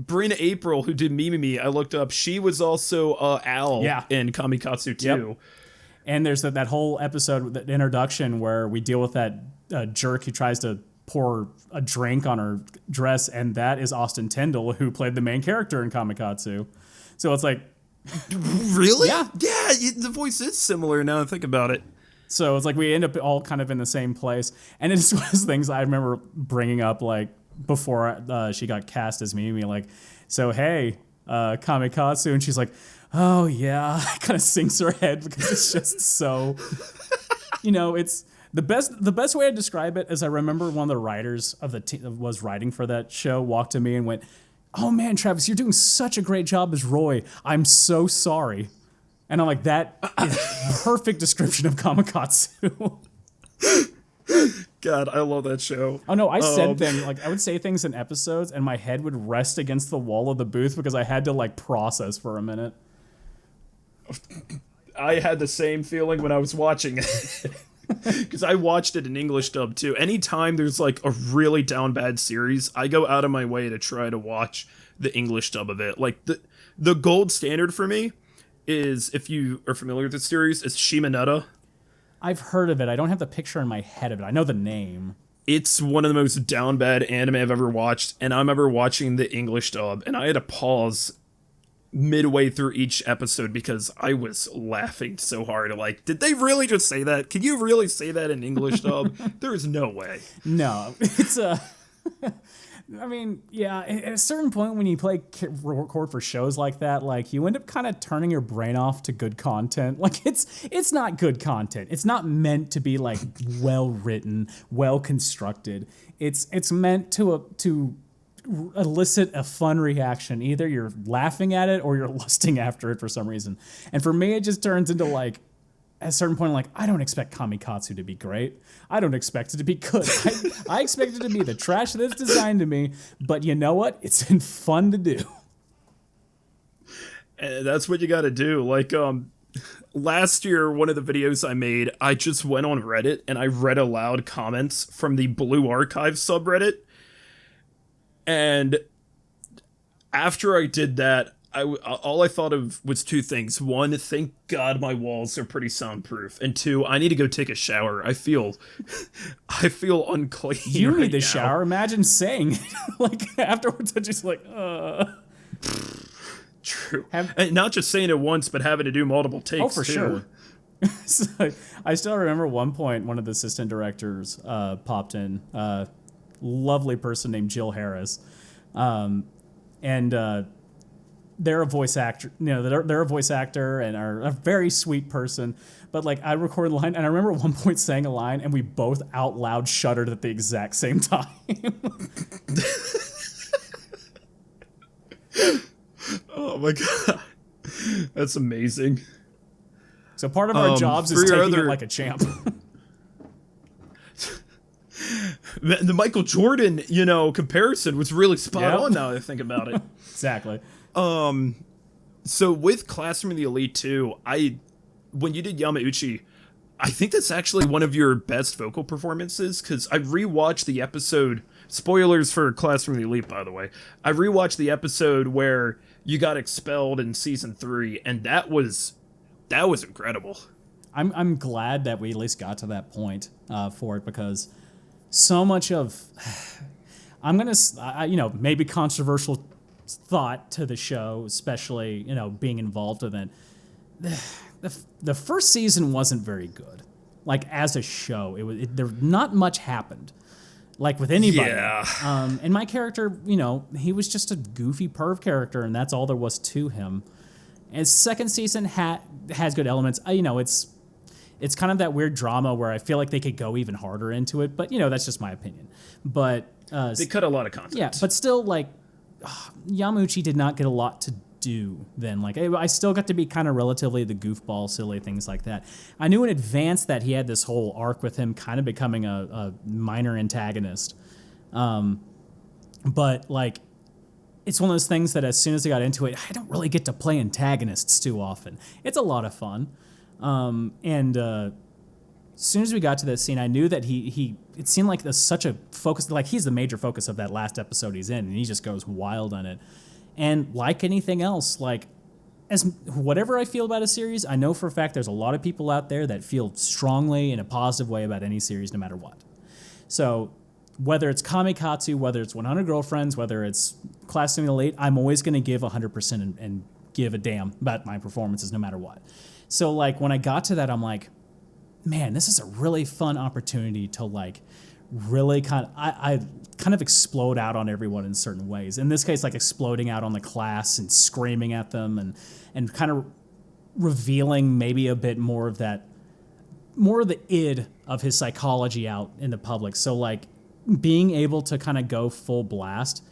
Brina April, who did Mimimi, I looked up. She was also Al in Kamikatsu too. Yep. And there's that whole episode, that introduction where we deal with that jerk who tries to pour a drink on her dress, and that is Austin Tyndall, who played the main character in Kamikatsu. So it's like, really? Yeah. The voice is similar now I think about it. So it's like we end up all kind of in the same place. And it's one of those things I remember bringing up like before she got cast as Mimi, like, so hey, Kamikatsu, and she's like, oh yeah, kind of sinks her head because it's just so, it's the best way to describe it is I remember one of the writers of the team was writing for that show walked to me and went, oh man, Travis, you're doing such a great job as Roy. I'm so sorry. And I'm like, that is perfect description of Kamikatsu. God, I love that show. Oh no, I said things like I would say things in episodes and my head would rest against the wall of the booth because I had to like process for a minute. I had the same feeling when I was watching it. Because I watched it in English dub too. Anytime there's like a really down bad series, I go out of my way to try to watch the English dub of it. Like the gold standard for me is, if you are familiar with the series, is Shimonetta. I've heard of it. I don't have the picture in my head of it. I know the name. It's one of the most down bad anime I've ever watched, and I remember watching the English dub, and I had to pause midway through each episode because I was laughing so hard. Like, did they really just say that? Can you really say that in English dub? There is no way. No, it's a. I mean, yeah. At a certain point, when you record for shows like that, like you end up kind of turning your brain off to good content. Like it's not good content. It's not meant to be like well written, well constructed. It's meant to elicit a fun reaction. Either you're laughing at it or you're lusting after it for some reason. And for me, it just turns into like, at a certain point, like, I don't expect Kamikatsu to be great. I don't expect it to be good. I expect it to be the trash that it's designed to me. But you know what? It's been fun to do. And that's what you got to do. Like, last year, one of the videos I made, I just went on Reddit and I read aloud comments from the Blue Archive subreddit. And after I did that, all I thought of was two things. One, thank God my walls are pretty soundproof. And two, I need to go take a shower. I feel unclean. You right need the now. shower. Imagine saying it. Like afterwards, I'm just like, True. And not just saying it once, but having to do multiple takes. Oh, for too. sure. So, I still remember one point, one of the assistant directors popped in. Lovely person named Jill Harris. They're a voice actor, they're a voice actor and are a very sweet person. But like I recorded a line and I remember at one point saying a line and we both out loud shuddered at the exact same time. Oh my God. That's amazing. So part of our jobs is taking it like a champ. The Michael Jordan, comparison was really spot on now that I think about it. Exactly. So with Classroom of the Elite 2, when you did Yamauchi, I think that's actually one of your best vocal performances, because I rewatched the episode, spoilers for Classroom of the Elite, by the way. I rewatched the episode where you got expelled in season 3, and that was incredible. I'm glad that we at least got to that point for it, because so much of, maybe controversial thought to the show, especially, being involved with it. The first season wasn't very good. Like as a show, there not much happened. Like with anybody. Yeah. And my character, he was just a goofy perv character, and that's all there was to him. And second season has good elements. It's kind of that weird drama where I feel like they could go even harder into it, but that's just my opinion. But they cut a lot of content. Yeah, but still, like, Yamauchi did not get a lot to do then. Like, I still got to be kind of relatively the goofball, silly things like that. I knew in advance that he had this whole arc with him kind of becoming a minor antagonist. But, like, it's one of those things that as soon as I got into it, I don't really get to play antagonists too often. It's a lot of fun. As soon as we got to that scene, I knew that it seemed like there's such a focus, like he's the major focus of that last episode he's in, and he just goes wild on it. And like anything else, like as whatever I feel about a series, I know for a fact there's a lot of people out there that feel strongly in a positive way about any series, no matter what. So whether it's Kamikatsu, whether it's 100 Girlfriends, whether it's Classroom of the Elite, I'm always going to give 100% and give a damn about my performances, no matter what. So like when I got to that, I'm like, man, this is a really fun opportunity to like really kind of, I kind of explode out on everyone in certain ways. In this case, like exploding out on the class and screaming at them and kind of revealing maybe a bit more of the id of his psychology out in the public. So like being able to kind of go full blast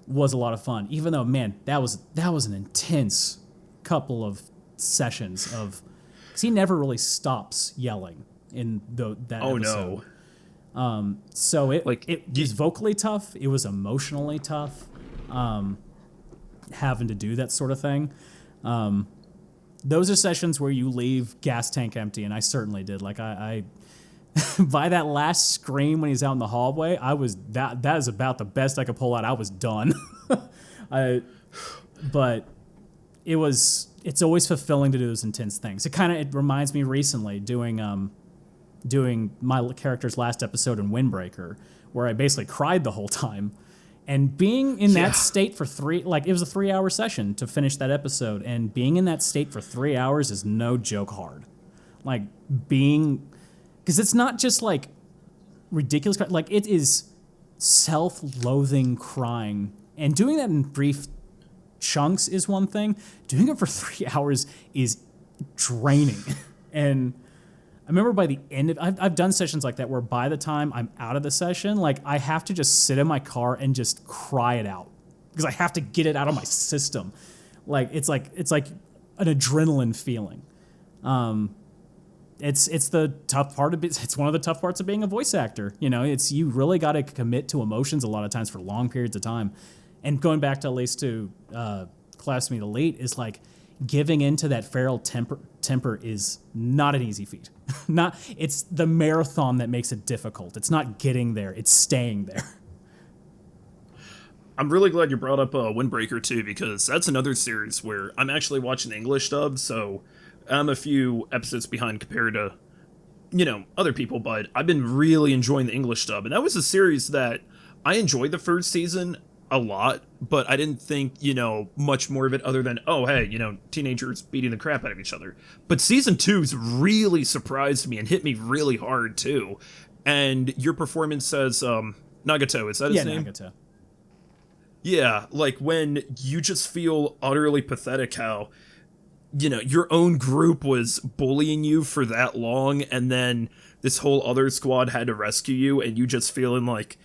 was a lot of fun, even though, man, that was an intense couple of sessions of, because he never really stops yelling in that episode. No. So it was vocally tough. It was emotionally tough, having to do that sort of thing. Those are sessions where you leave gas tank empty, and I certainly did. Like I by that last scream when he's out in the hallway, that is about the best I could pull out. I was done. But it's always fulfilling to do those intense things. It reminds me recently doing my character's last episode in Windbreaker, where I basically cried the whole time. And being in that state for it was a 3-hour session to finish that episode, and being in that state for 3 hours is no joke hard. Like because it's not just like ridiculous, like it is self-loathing crying, and doing that in brief chunks is one thing. Doing it for 3 hours is draining. And I remember by the end of I've done sessions like that where by the time I'm out of the session, like I have to just sit in my car and just cry it out because I have to get it out of my system. Like it's like an adrenaline feeling. It's the tough part of it. It's one of the tough parts of being a voice actor. You know, you really got to commit to emotions a lot of times for long periods of time. And going back to at least to Class Me Elite is like giving into that feral temper is not an easy feat. It's the marathon that makes it difficult. It's not getting there, it's staying there. I'm really glad you brought up Windbreaker too, because that's another series where I'm actually watching the English dub, so I'm a few episodes behind compared to, other people, but I've been really enjoying the English dub, and that was a series that I enjoyed the first season a lot, but I didn't think, much more of it other than, oh, hey, teenagers beating the crap out of each other. But season 2's really surprised me and hit me really hard, too. And your performance as Nagato, is that his name? Yeah, Nagato. Yeah, like when you just feel utterly pathetic how, your own group was bullying you for that long, and then this whole other squad had to rescue you, and you just feeling like,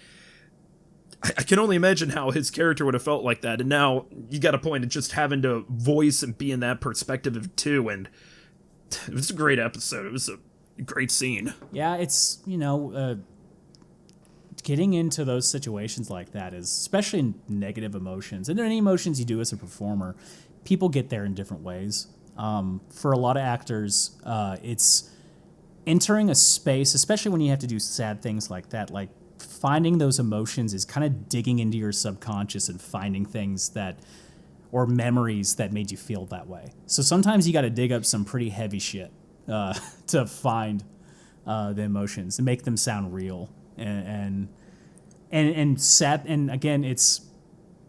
I can only imagine how his character would have felt like that. And now you got a point of just having to voice and be in that perspective too. And it was a great episode. It was a great scene. Yeah, it's, getting into those situations like that is, especially in negative emotions and any emotions you do as a performer, people get there in different ways. For a lot of actors, it's entering a space, especially when you have to do sad things like that, like finding those emotions is kind of digging into your subconscious and finding things or memories that made you feel that way. So sometimes you got to dig up some pretty heavy shit to find the emotions and make them sound real and sad. And again, it's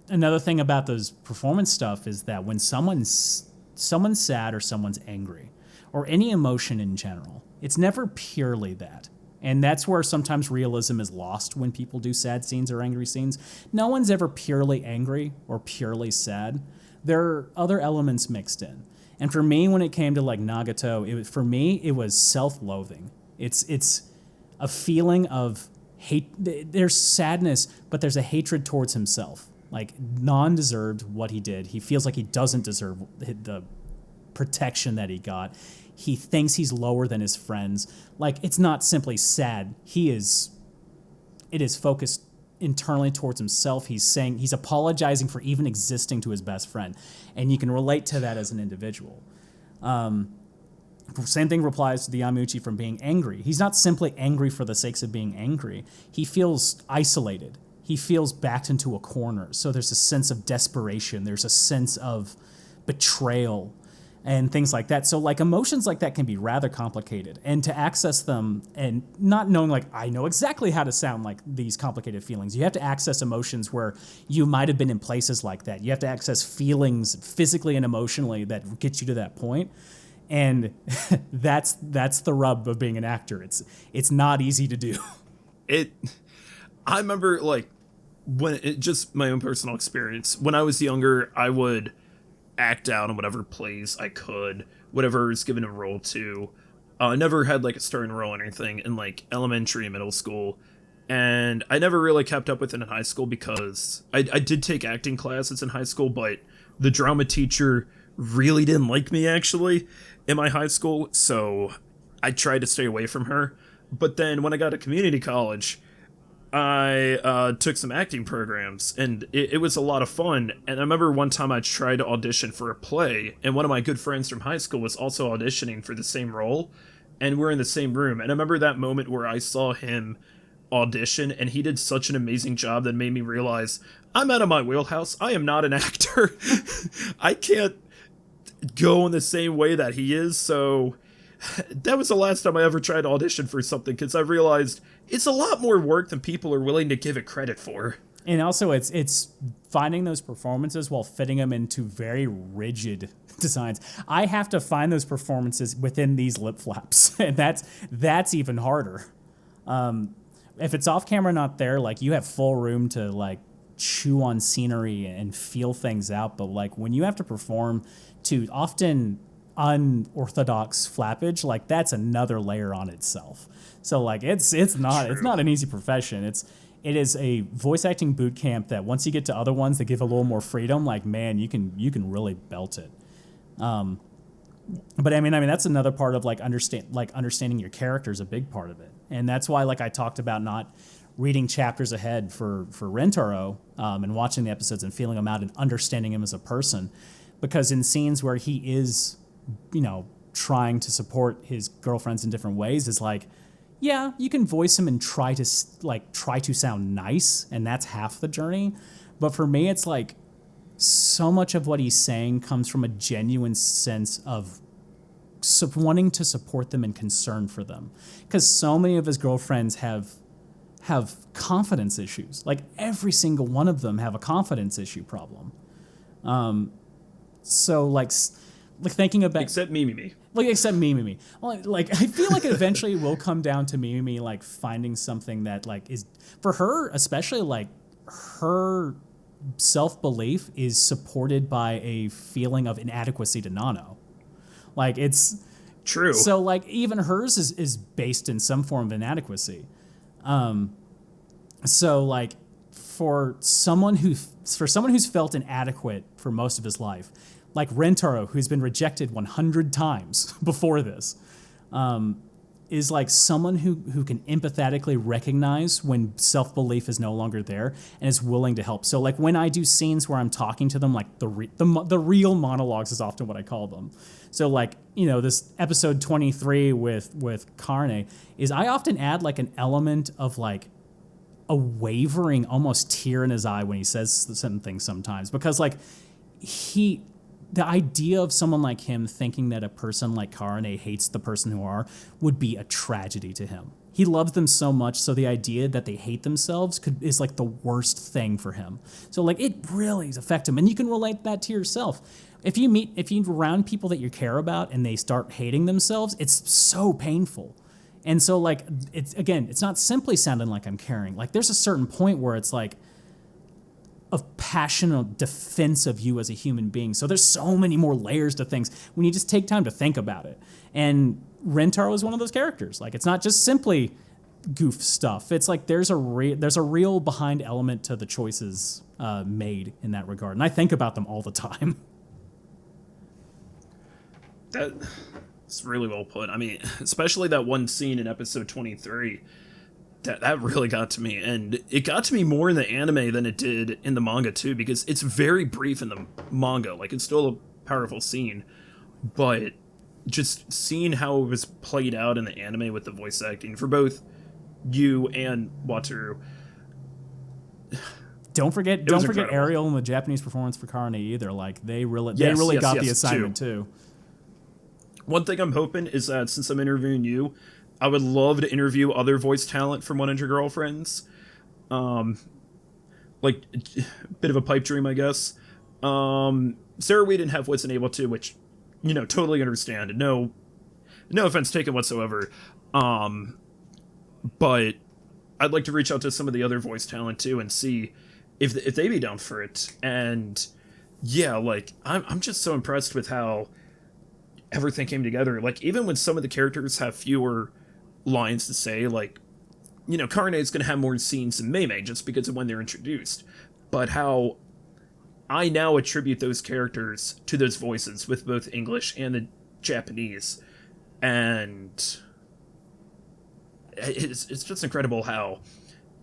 another thing about those performance stuff is that when someone's sad or someone's angry or any emotion in general, it's never purely that. And that's where sometimes realism is lost when people do sad scenes or angry scenes. No one's ever purely angry or purely sad. There are other elements mixed in. And for me, when it came to like Nagato, it was self-loathing. It's a feeling of hate. There's sadness, but there's a hatred towards himself. Like non-deserved what he did. He feels like he doesn't deserve the protection that he got. He thinks he's lower than his friends. Like, it's not simply sad. It is focused internally towards himself. He's apologizing for even existing to his best friend. And you can relate to that as an individual. Same thing applies to the Yamauchi from being angry. He's not simply angry for the sakes of being angry. He feels isolated. He feels backed into a corner. So there's a sense of desperation. There's a sense of betrayal and things like that. So like emotions like that can be rather complicated, and to access them and not knowing like I know exactly how to sound like these complicated feelings. You have to access emotions where you might have been in places like that. You have to access feelings physically and emotionally that get you to that point. And that's the rub of being an actor. It's not easy to do. I remember like just my own personal experience. When I was younger, I would act out in whatever plays I could, whatever I was given a role to. I never had like a starring role or anything in like elementary and middle school. And I never really kept up with it in high school because I did take acting classes in high school, but the drama teacher really didn't like me actually in my high school, so I tried to stay away from her. But then when I got to community college, I took some acting programs, and it was a lot of fun. And I remember one time I tried to audition for a play, and one of my good friends from high school was also auditioning for the same role, and we're in the same room. And I remember that moment where I saw him audition, and he did such an amazing job that made me realize I'm out of my wheelhouse. I am not an actor. I can't go in the same way that he is, so that was the last time I ever tried to audition for something, because I realized it's a lot more work than people are willing to give it credit for. And also, it's finding those performances while fitting them into very rigid designs. I have to find those performances within these lip flaps, and that's even harder. If it's off camera, not there, like you have full room to like chew on scenery and feel things out. But like when you have to perform to often unorthodox flappage, like that's another layer on itself. So like it's not an easy profession. It is a voice acting boot camp that once you get to other ones that give a little more freedom, like man, you can really belt it. But I mean that's another part of like understanding your character is a big part of it, and that's why like I talked about not reading chapters ahead for Rentarou, and watching the episodes and feeling him out and understanding him as a person, because in scenes where he is, trying to support his girlfriends in different ways, is like, yeah, you can voice him and try to sound nice, and that's half the journey. But for me, it's like so much of what he's saying comes from a genuine sense of wanting to support them and concern for them, because so many of his girlfriends have confidence issues. Like every single one of them have a confidence issue problem. So like thinking about except Mimi. Like except Mimi. Well, like I feel like it eventually will come down to Mimi like finding something that like is for her, especially like her self-belief is supported by a feeling of inadequacy to Nano. Like it's true. So like even hers is based in some form of inadequacy. So like for someone who's felt inadequate for most of his life, like Rentarou, who's been rejected 100 times before this, is like someone who can empathetically recognize when self-belief is no longer there and is willing to help. So like when I do scenes where I'm talking to them, like the real monologues is often what I call them. So like, this episode 23 with Carne is I often add like an element of like a wavering, almost tear in his eye when he says certain things sometimes, because like the idea of someone like him thinking that a person like Carne hates the person who are would be a tragedy to him. He loves them so much, so the idea that they hate themselves is like the worst thing for him. So like it really affects him, and you can relate that to yourself. If you're around people that you care about and they start hating themselves, it's so painful. And so like it's not simply sounding like I'm caring. Like there's a certain point where it's like a passionate defense of you as a human being. So there's so many more layers to things when you just take time to think about it. And Rentarou is one of those characters. Like it's not just simply goof stuff. It's like there's a real behind element to the choices made in that regard. And I think about them all the time. That's really well put. I mean, especially that one scene in episode 23. That really got to me, and it got to me more in the anime than it did in the manga too, because it's very brief in the manga. Like it's still a powerful scene, but just seeing how it was played out in the anime with the voice acting for both you and Wataru. Don't forget Ariel and the Japanese performance for Carne either. Like they really got the assignment too. One thing I'm hoping is that since I'm interviewing you, I would love to interview other voice talent from 100 Girlfriends. Like, a bit of a pipe dream, I guess. Sarah we didn't have wasn't able to, which, totally understand. No offense taken whatsoever. But I'd like to reach out to some of the other voice talent, too, and see if they be down for it. And yeah, like I'm just so impressed with how everything came together. Like even when some of the characters have fewer lines to say, like, you know, Karne is going to have more scenes than Mei Mei just because of when they're introduced, but how I now attribute those characters to those voices with both English and the Japanese, and it's just incredible how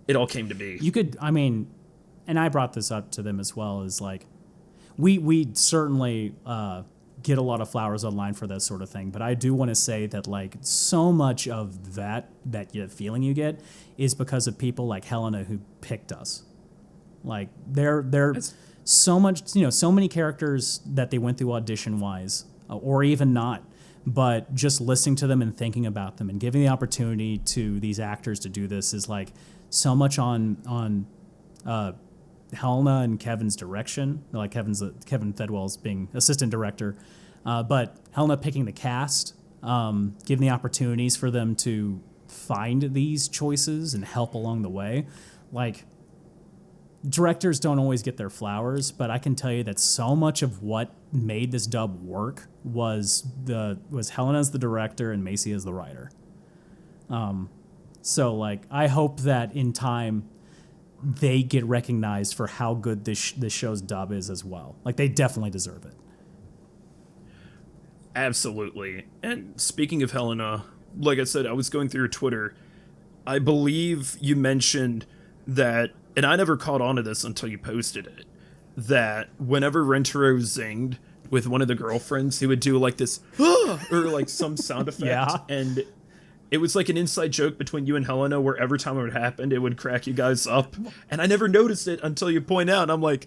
it all came to be. You could, I mean, and I brought this up to them as well, is like, we certainly get a lot of flowers online for this sort of thing, but I do want to say that like so much of that feeling you get is because of people like Helena who picked us. Like they're so much, you know, so many characters that they went through audition wise, or even not, but just listening to them and thinking about them and giving the opportunity to these actors to do this is like so much on Helena and Kevin's direction. Like Kevin Thedwell's being assistant director, but Helena picking the cast, giving the opportunities for them to find these choices and help along the way. Like, directors don't always get their flowers, but I can tell you that so much of what made this dub work was Helena as the director and Macy as the writer. So like I hope that in time they get recognized for how good this show's dub is as well. Like they definitely deserve it. Absolutely. And speaking of Helena, like I said, I was going through her Twitter. I believe you mentioned that, and I never caught on to this until you posted it, that whenever Rentarou zinged with one of the girlfriends, he would do like this, or like some sound effect. Yeah. And it was like an inside joke between you and Helena where every time it would happen, it would crack you guys up. And I never noticed it until you point out. And I'm like,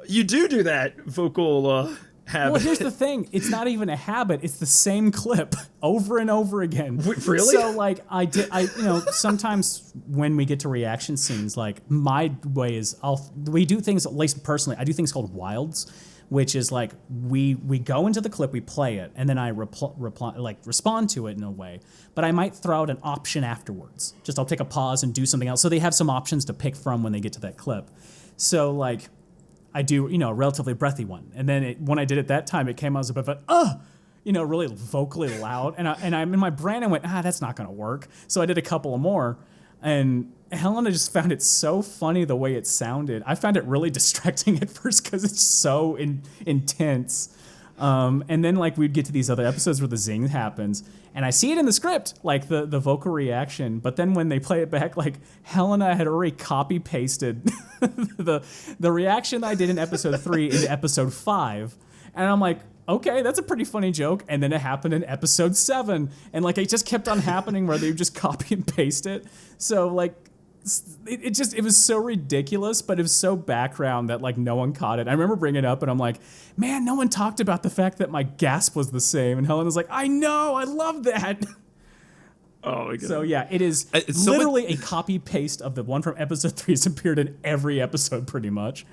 you do that vocal habit. Well, here's the thing. It's not even a habit. It's the same clip over and over again. Really? So, like, sometimes when we get to reaction scenes, like, my way is we do things, at least personally, I do things called wilds, which is like we go into the clip, we play it, and then I respond to it in a way. But I might throw out an option afterwards. Just I'll take a pause and do something else. So they have some options to pick from when they get to that clip. So, like, I do, a relatively breathy one. And then when I did it that time, it came out as a bit of a, really vocally loud. And I'm in my brain, I went, that's not going to work. So I did a couple of more. And Helena just found it so funny the way it sounded. I found it really distracting at first because it's so intense. And then, like, we'd get to these other episodes where the zing happens. And I see it in the script, like the vocal reaction. But then when they play it back, like, Helena had already copy-pasted the reaction I did in episode 3 into episode 5. And I'm like, okay, that's a pretty funny joke. And then it happened in episode 7. And, like, it just kept on happening where they would just copy and paste it. So, like, it was so ridiculous, but it was so background that, like, no one caught it. I remember bringing it up, and I'm like, man, no one talked about the fact that my gasp was the same. And Helena's like, I know, I love that. Oh my god. So yeah, it's literally a copy paste of the one from episode 3. It's appeared in every episode pretty much.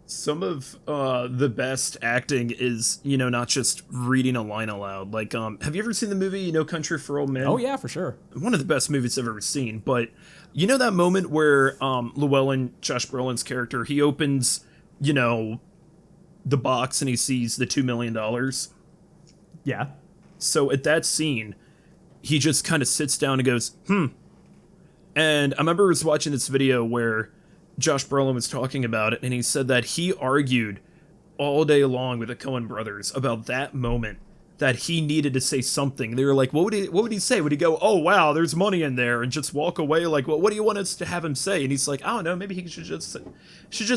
Some of the best acting is, not just reading a line aloud. Like, have you ever seen the movie, Country for Old Men? Oh yeah, for sure. One of the best movies I've ever seen. But that moment where Llewellyn, Josh Brolin's character, he opens, the box and he sees the $2 million. Yeah. So at that scene, he just kind of sits down and goes, And I remember I was watching this video where Josh Brolin was talking about it, and he said that he argued all day long with the Coen brothers about that moment, that he needed to say something. They were like, what would he say? Would he go, oh wow, there's money in there, and just walk away? Like, what do you want us to have him say? And he's like, I don't know, maybe he should just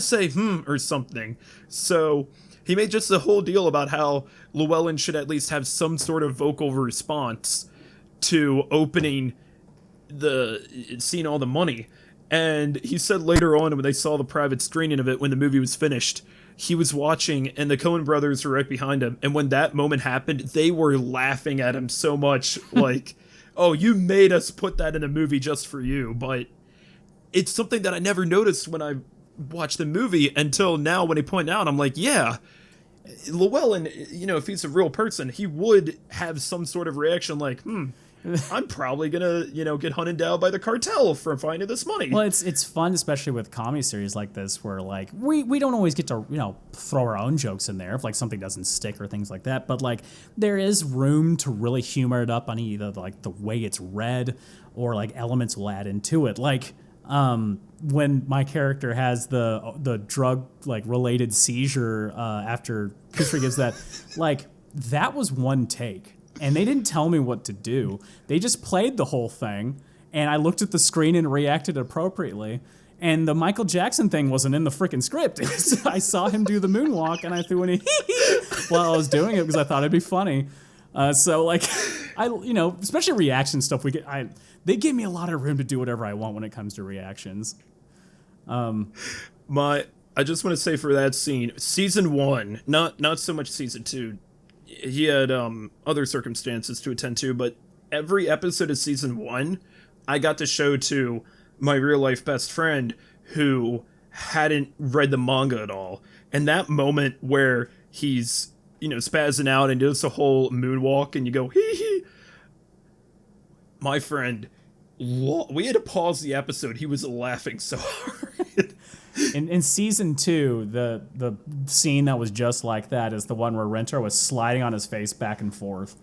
say or something. So he made just a whole deal about how Llewellyn should at least have some sort of vocal response to opening seeing all the money. And he said later on, when they saw the private screening of it, when the movie was finished, he was watching, and the Coen brothers were right behind him. And when that moment happened, they were laughing at him so much, like, oh, you made us put that in a movie just for you. But it's something that I never noticed when I watched the movie until now when he pointed out. I'm like, yeah, Llewellyn, if he's a real person, he would have some sort of reaction like, I'm probably gonna, get hunted down by the cartel for finding this money. Well, it's fun, especially with comedy series like this, where like we don't always get to throw our own jokes in there if like something doesn't stick or things like that. But like there is room to really humor it up on either like the way it's read or like elements will add into it. Like when my character has the drug like related seizure after Kufri gives that, like that was one take. And they didn't tell me what to do. They just played the whole thing, and I looked at the screen and reacted appropriately. And the Michael Jackson thing wasn't in the freaking script. I saw him do the moonwalk, and I threw in a hee while I was doing it because I thought it'd be funny. So like, especially reaction stuff, they give me a lot of room to do whatever I want when it comes to reactions. I just want to say for that scene, season 1, not so much season 2. He had other circumstances to attend to, but every episode of season 1, I got to show to my real life best friend who hadn't read the manga at all. And that moment where he's, spazzing out and does the whole moonwalk and you go, hee hee. My friend, we had to pause the episode. He was laughing so hard. In season 2, the scene that was just like that is the one where Rentarou was sliding on his face back and forth.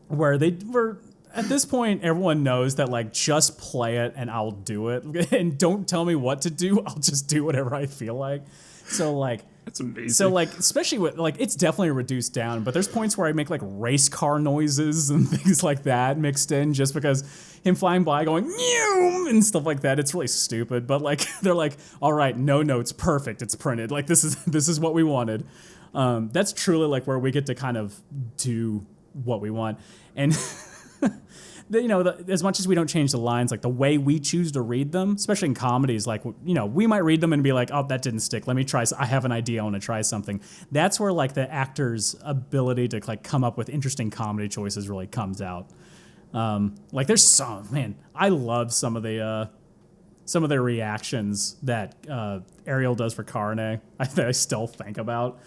Where they were at this point, everyone knows that like just play it and I'll do it, and don't tell me what to do. I'll just do whatever I feel like. So like. That's amazing. So like, especially with like, it's definitely reduced down, but there's points where I make like race car noises and things like that mixed in just because him flying by going Meow! And stuff like that. It's really stupid, but like they're like, all right, no notes, perfect. It's printed. Like this is what we wanted. That's truly like where we get to kind of do what we want. And as much as we don't change the lines, like the way we choose to read them, especially in comedies, like, we might read them and be like, oh, that didn't stick. Let me try. I have an idea. I want to try something. That's where like the actor's ability to like come up with interesting comedy choices really comes out. Like there's I love some of the reactions that Ariel does for Carne. I still think about.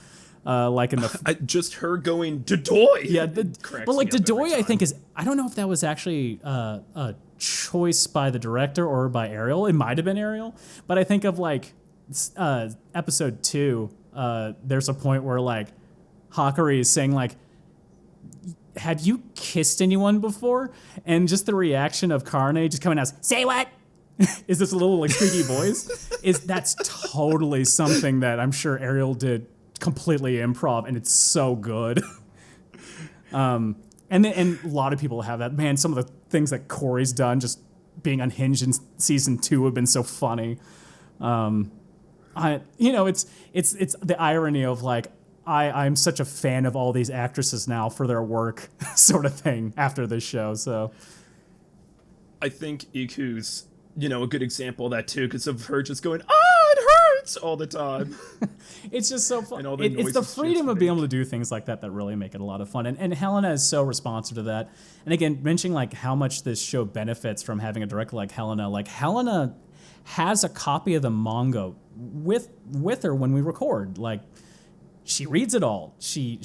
Like in the just her going Dodoy. Yeah, but like Dodoy, I think I don't know if that was actually a choice by the director or by Ariel. It might have been Ariel, but I think of like episode 2. There's a point where like Hakari is saying like, "Have you kissed anyone before?" And just the reaction of Carne just coming out, "Say what?" Is this a little like squeaky voice? That's totally something that I'm sure Ariel did. Completely improv, and it's so good. And a lot of people have that. Man, some of the things that Corey's done, just being unhinged in season 2, have been so funny. It's the irony of like I'm such a fan of all these actresses now for their work, sort of thing. After this show, so I think Iku's a good example of that too, because of her just going, "Oh, it hurts" all the time. It's just so fun. It's the freedom of being able to do things like that really make it a lot of fun. And Helena is so responsive to that. And again, mentioning like how much this show benefits from having a director like Helena. Like Helena has a copy of the manga with her when we record. Like she reads it all. She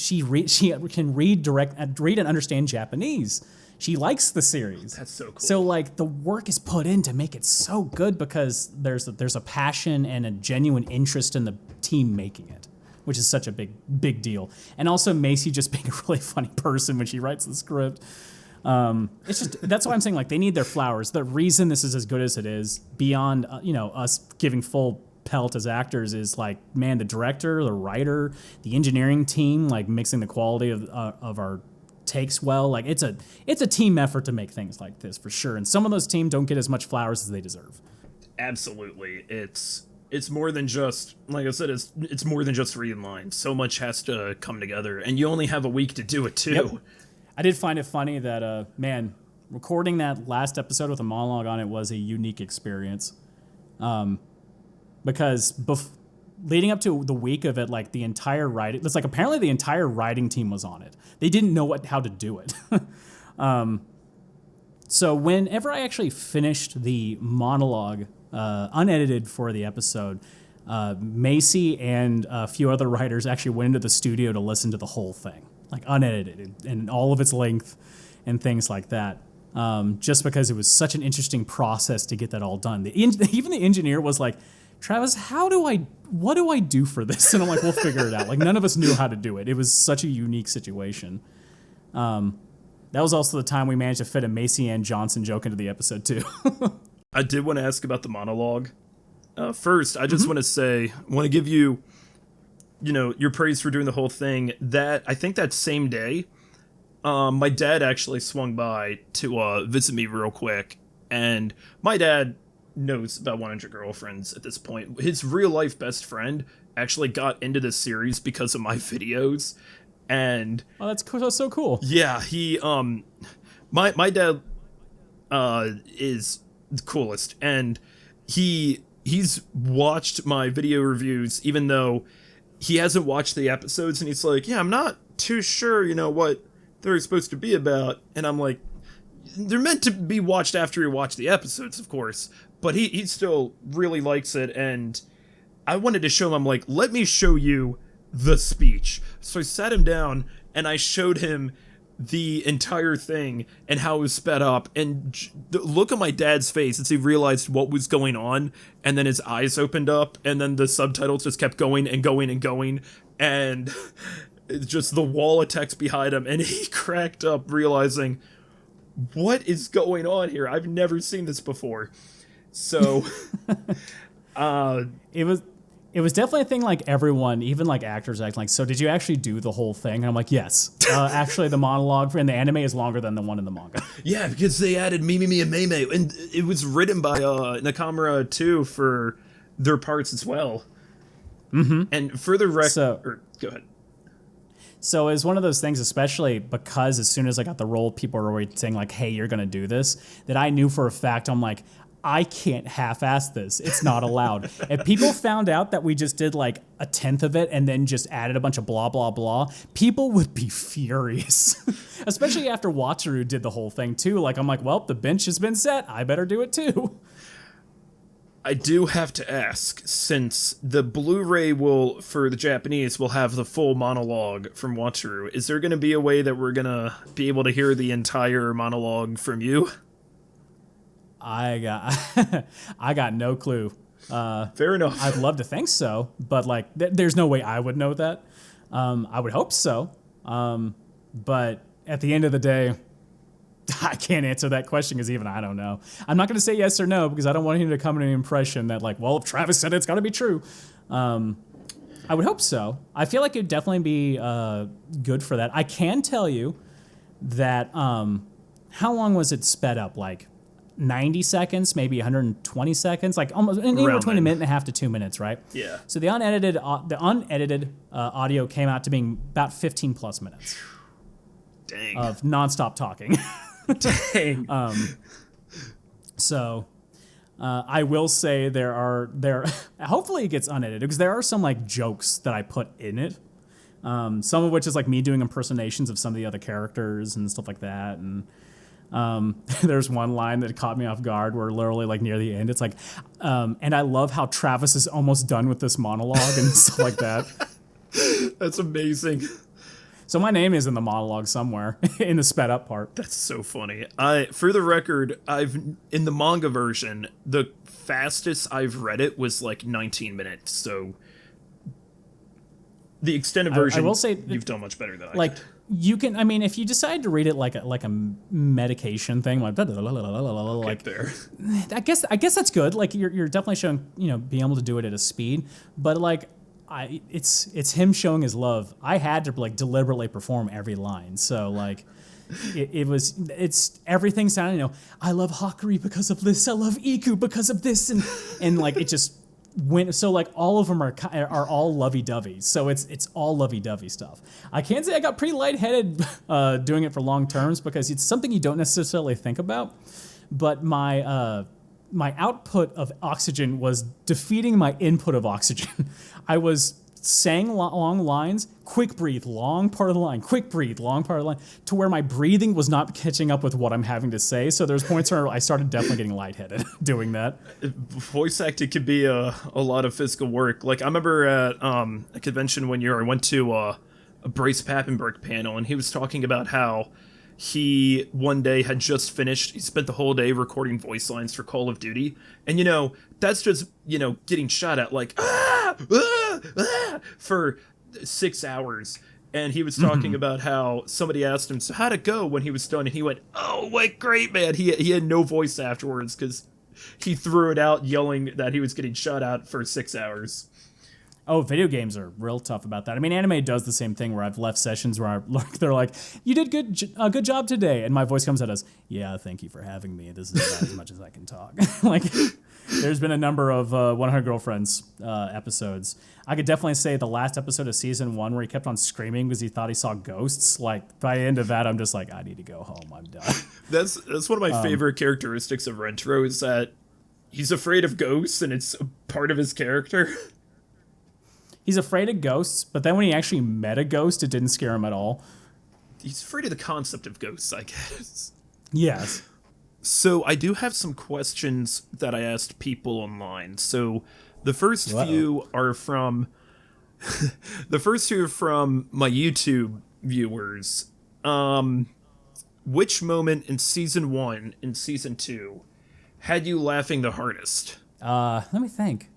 can read and understand Japanese. She likes the series. That's so cool. So like the work is put in to make it so good because there's a passion and a genuine interest in the team making it, which is such a big deal. And also Macy just being a really funny person when she writes the script. It's just that's why I'm saying like they need their flowers. The reason this is as good as it is, beyond us giving full pelt as actors, is like, man, the director, the writer, the engineering team, like mixing the quality of our takes well. Like it's a team effort to make things like this for sure. And some of those teams don't get as much flowers as they deserve. Absolutely. It's more than just, like I said, it's more than just reading lines. So much has to come together, and you only have a week to do it too. Yep. I did find it funny that recording that last episode with a monologue on it was a unique experience. Because leading up to the week of it, like the entire writing, it's like apparently the entire writing team was on it. They didn't know how to do it. So whenever I actually finished the monologue, unedited for the episode, Macy and a few other writers actually went into the studio to listen to the whole thing. like unedited in all of its length and things like that. Just because it was such an interesting process to get that all done. Even the engineer was like, Travis, what do I do for this? And I'm like, we'll figure it out. Like, none of us knew how to do it. It was such a unique situation. That was also the time we managed to fit a Macy Ann Johnson joke into the episode too. I did want to ask about the monologue. First, I just want to give you, your praise for doing the whole thing. That I think that same day, my dad actually swung by to visit me real quick, and my dad knows about 100 Girlfriends at this point. His real life best friend actually got into this series because of my videos, and that's cool. That's so cool. Yeah, he my dad is the coolest, and he's watched my video reviews even though he hasn't watched the episodes, and he's like, yeah, I'm not too sure, what they're supposed to be about. And I'm like, they're meant to be watched after you watch the episodes, of course, but he still really likes it. And I wanted to show him, I'm like, let me show you the speech. So I sat him down and I showed him the entire thing and how it was sped up, and the look on my dad's face as he realized what was going on, and then his eyes opened up, and then the subtitles just kept going and going and going, and just the wall of text behind him, and he cracked up realizing, what is going on here? I've never seen this before. So it was definitely a thing. Like, everyone, even like actors, act like, so did you actually do the whole thing? And I'm like, yes. Actually, the monologue in the anime is longer than the one in the manga. Yeah, because they added Mimi and Meimei, and it was written by Nakamura too for their parts as well. Mm-hmm. And for the go ahead. So it was one of those things, especially because as soon as I got the role, people were already saying like, hey, you're going to do this, that I knew for a fact. I'm like, I can't half-ass this. It's not allowed. If people found out that we just did like a tenth of it and then just added a bunch of blah, blah, blah, people would be furious. Especially after Wataru did the whole thing too. Like, I'm like, well, the bench has been set. I better do it too. I do have to ask, since the Blu-ray for the Japanese, will have the full monologue from Wataru, is there going to be a way that we're going to be able to hear the entire monologue from you? I got no clue. Fair enough. I'd love to think so, but like, there's no way I would know that. I would hope so. But at the end of the day, I can't answer that question because even I don't know. I'm not going to say yes or no because I don't want him to come in an impression that like, well, if Travis said it's got to be true. I would hope so. I feel like it'd definitely be good for that. I can tell you that how long was it sped up? Like 90 seconds, maybe 120 seconds, like almost anywhere between a minute and a half to 2 minutes, right? Yeah. So the unedited audio came out to being about 15 plus minutes. Dang. Of nonstop talking. Dang. So I will say there hopefully it gets unedited because there are some like jokes that I put in it. Some of which is like me doing impersonations of some of the other characters and stuff like that. And there's one line that caught me off guard where literally like near the end, it's like, and I love how Travis is almost done with this monologue and stuff like that. That's amazing. So my name is in the monologue somewhere in the sped up part. That's so funny. For the record, in the manga version, the fastest I've read it was like 19 minutes. So the extended version, I will say you've done much better than I like did. You can. I mean, if you decide to read it like a medication thing, like Get there. I guess that's good. Like you're definitely showing being able to do it at a speed, but like. It's him showing his love. I had to like deliberately perform every line. So like it's everything sounding, I love Hakuri because of this. I love Iku because of this. And like it just went. So like all of them are all lovey-dovey. So it's all lovey-dovey stuff. I can't say I got pretty lightheaded doing it for long terms because it's something you don't necessarily think about. But my output of oxygen was defeating my input of oxygen. I was saying long lines, quick breathe, long part of the line, quick breathe, long part of the line, to where my breathing was not catching up with what I'm having to say. So there's points where I started definitely getting lightheaded doing that. Voice acting could be a lot of physical work. Like I remember at a convention one year, I went to a Bryce Papenbrook panel, and he was talking about how he one day had just finished. He spent the whole day recording voice lines for Call of Duty, and that's just getting shot at like for 6 hours. And he was talking about how somebody asked him, so how'd it go when he was done? And he went, oh, went great, man. He had no voice afterwards because he threw it out yelling that he was getting shot at for 6 hours. Oh, video games are real tough about that. I mean, anime does the same thing where I've left sessions where they're like, you did a good job today. And my voice comes out as, yeah, thank you for having me. This is about as much as I can talk. Like, there's been a number of 100 Girlfriends episodes. I could definitely say the last episode of season 1 where he kept on screaming because he thought he saw ghosts. Like, by the end of that, I'm just like, I need to go home. I'm done. That's one of my favorite characteristics of Rentarou is that he's afraid of ghosts and it's a part of his character. He's afraid of ghosts, but then when he actually met a ghost, it didn't scare him at all. He's afraid of the concept of ghosts, I guess. Yes. So I do have some questions that I asked people online. So the first few are from my YouTube viewers. Which moment in season 1 and season 2 had you laughing the hardest? Let me think.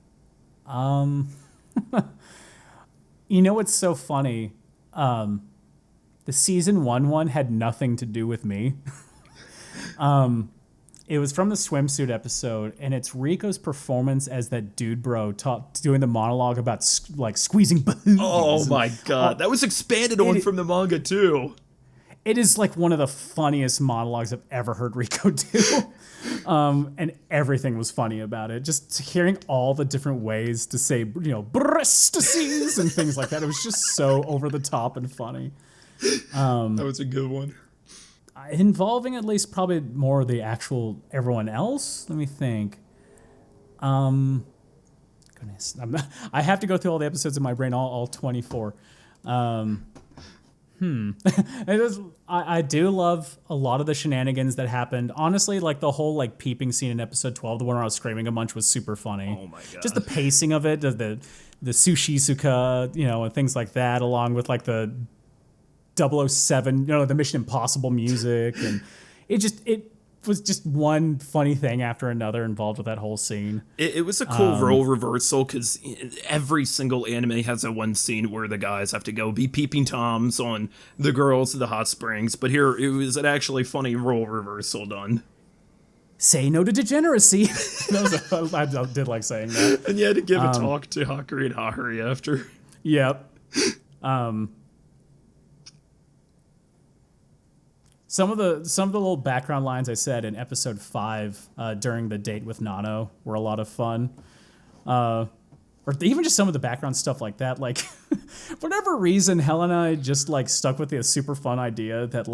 You know what's so funny? The season 1 one had nothing to do with me. It was from the swimsuit episode, and it's Rico's performance as that dude bro doing the monologue about squeezing boobs. Oh my god, that was expanded on from the manga too. It is like one of the funniest monologues I've ever heard Rico do. And everything was funny about it. Just hearing all the different ways to say, breastises and things like that. It was just so over the top and funny. That was a good one. Involving at least probably more of the actual everyone else. Let me think. Goodness. I have to go through all the episodes in my brain, all 24. I do love a lot of the shenanigans that happened. Honestly, like the whole peeping scene in episode 12, the one where I was screaming a bunch, was super funny. Oh my god! Just the pacing of it, the Sushisuka, and things like that, along with like the 007, the Mission Impossible music, and it was just one funny thing after another involved with that whole scene. It was a cool role reversal because every single anime has that one scene where the guys have to go be peeping toms on the girls at the hot springs, but here it was an actually funny role reversal done. Say no to degeneracy. I did like saying that. And you had to give a talk to Hakuri and Hahuri after. Yep. Some of the little background lines I said in episode 5 during the date with Nano were a lot of fun. Or even just some of the background stuff like that. Like, for whatever reason, Helen and I just stuck with the super fun idea that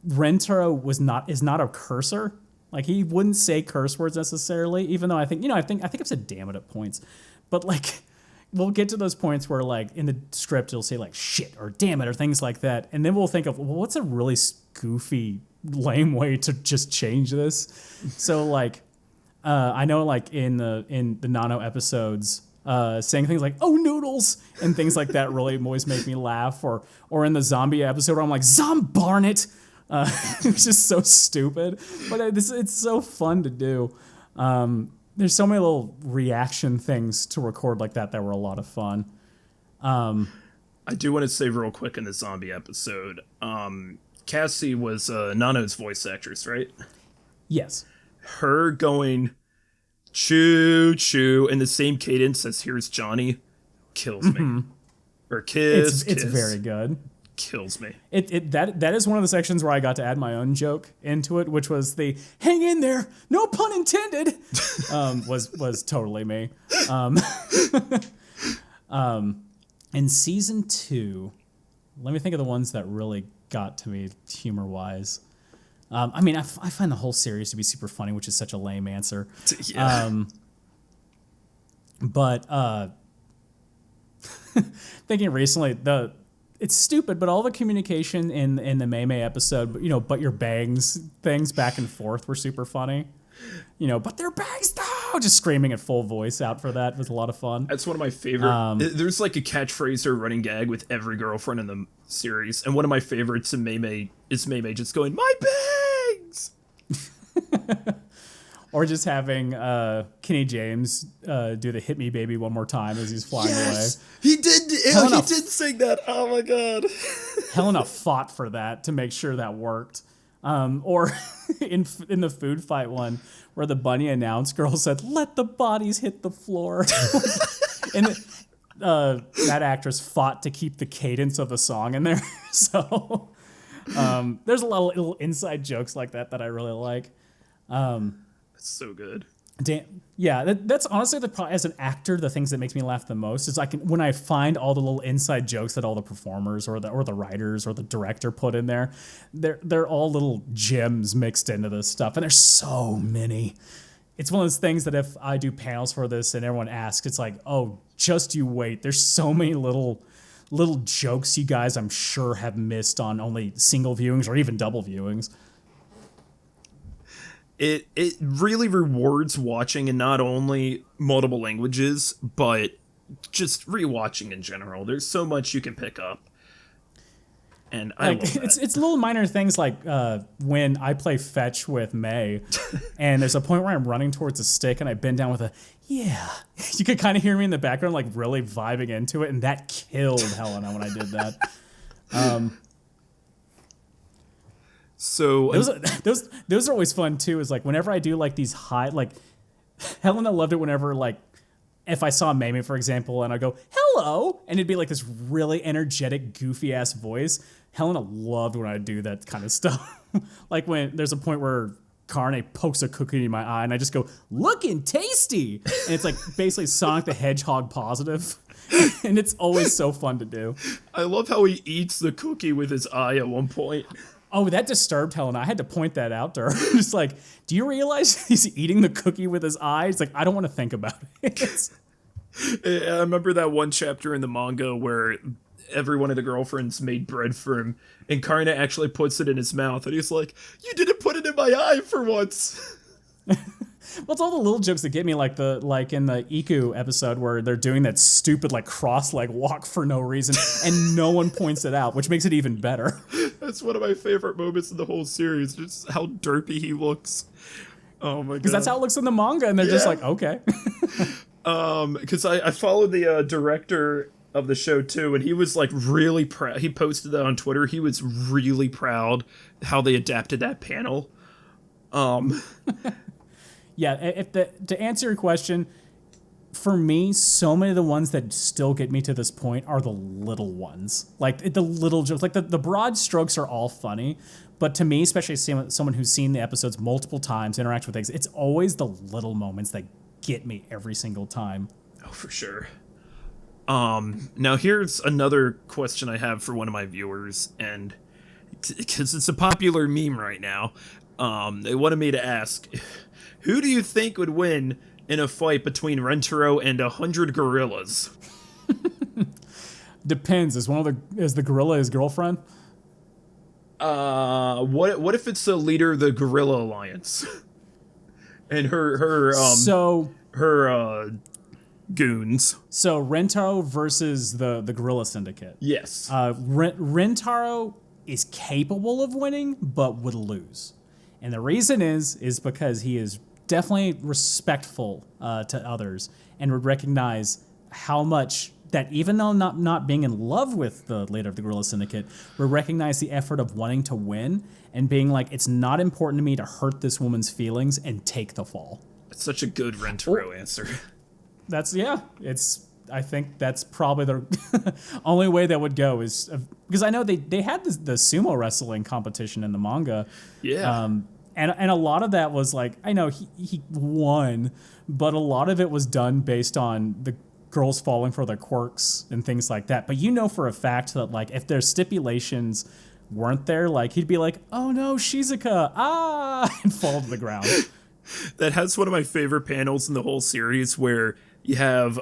Rentarou is not a cursor. Like, he wouldn't say curse words necessarily, even though I think I've said damn it at points. But we'll get to those points where in the script it'll say shit or damn it or things like that, and then we'll think of, well, what's a really goofy, lame way to just change this? So I know in the Nano episodes, saying things like "oh noodles" and things like that really always make me laugh. Or in the zombie episode where I'm like "Zombarnet," it's just so stupid, but it's so fun to do. There's so many little reaction things to record like that were a lot of fun. I do want to say real quick in the zombie episode, Cassie was Nano's voice actress, right? Yes. Her going choo choo in the same cadence as "Here's Johnny" kills me. Or kiss. It's very good. Kills me. That is one of the sections where I got to add my own joke into it, which was the "hang in there, no pun intended," was totally me. In season 2, let me think of the ones that really got to me humor wise. I find the whole series to be super funny, which is such a lame answer. Yeah. But thinking recently, it's stupid, but all the communication in the Mei episode, but your bangs things back and forth were super funny. But their bangs though. was just screaming at full voice out for that. It was a lot of fun. That's one of my favorite. There's like a catchphrase or running gag with every girlfriend in the series, and one of my favorites in Mei is Mei just going, "My bags!" Or just having Kenny James do the "Hit Me, Baby" one more time as he's flying away. He did. He did sing that. Oh my god. Helena fought for that to make sure that worked. Or in the food fight one, where the bunny announce girl said, "Let the bodies hit the floor," and that actress fought to keep the cadence of the song in there. So there's a lot of little inside jokes like that I really like. So good. Damn, yeah, that's honestly as an actor, the things that makes me laugh the most is when I find all the little inside jokes that all the performers or the writers or the director put in there. They're all little gems mixed into this stuff, and there's so many. It's one of those things that if I do panels for this and everyone asks, it's like, oh, just you wait. There's so many little jokes you guys I'm sure have missed on only single viewings or even double viewings. It really rewards watching in not only multiple languages, but just rewatching in general. There's so much you can pick up. And I love that. It's little minor things like when I play fetch with May, and there's a point where I'm running towards a stick and I bend down with a, yeah. You could kind of hear me in the background like really vibing into it, and that killed Helena when I did that. So those are always fun too. Is like whenever I do like these high, like Helena loved it whenever like if I saw Mamie, for example, and I go hello, and it'd be like this really energetic, goofy ass voice. Helena loved when I do that kind of stuff. Like when there's a point where Carne pokes a cookie in my eye, and I just go looking tasty, and it's like basically Sonic the Hedgehog positive. And it's always so fun to do. I love how he eats the cookie with his eye at one point. Oh, that disturbed Helena. I had to point that out to her. Just like, do you realize he's eating the cookie with his eyes? Like, I don't want to think about it. I remember that one chapter in the manga where every one of the girlfriends made bread for him, and Karna actually puts it in his mouth, and he's like, "You didn't put it in my eye for once." Well, it's all the little jokes that get me, like in the Iku episode where they're doing that stupid like cross-leg walk for no reason, and no one points it out, which makes it even better. That's one of my favorite moments in the whole series, just how derpy he looks. Oh my god! Because that's how it looks in the manga, and they're just like, okay. Because I followed the director of the show too, and he was like really proud. He posted that on Twitter. He was really proud how they adapted that panel. Yeah, to answer your question, for me, so many of the ones that still get me to this point are the little ones. Like the little jokes, like the broad strokes are all funny, but to me, especially someone who's seen the episodes multiple times, interacts with things, it's always the little moments that get me every single time. Oh, for sure. Now here's another question I have for one of my viewers, and because it's a popular meme right now, they wanted me to ask, who do you think would win in a fight between Rentarou and 100 gorillas? Depends. Is the gorilla his girlfriend? What if it's the leader of the Gorilla Alliance? And her goons. So Rentarou versus the Gorilla Syndicate. Yes. Rentarou is capable of winning, but would lose. And the reason is because he is definitely respectful to others and would recognize how much that even though not being in love with the leader of the Gorilla Syndicate, would recognize the effort of wanting to win and being like, it's not important to me to hurt this woman's feelings and take the fall. It's such a good Rentarou answer. I think that's probably the only way that would go is because I know they had the sumo wrestling competition in the manga. Yeah. And a lot of that was like, I know he won, but a lot of it was done based on the girls falling for their quirks and things like that. But you know for a fact that like if their stipulations weren't there, like he'd be like, oh no, Shizuka, and fall to the ground. That has one of my favorite panels in the whole series where you have,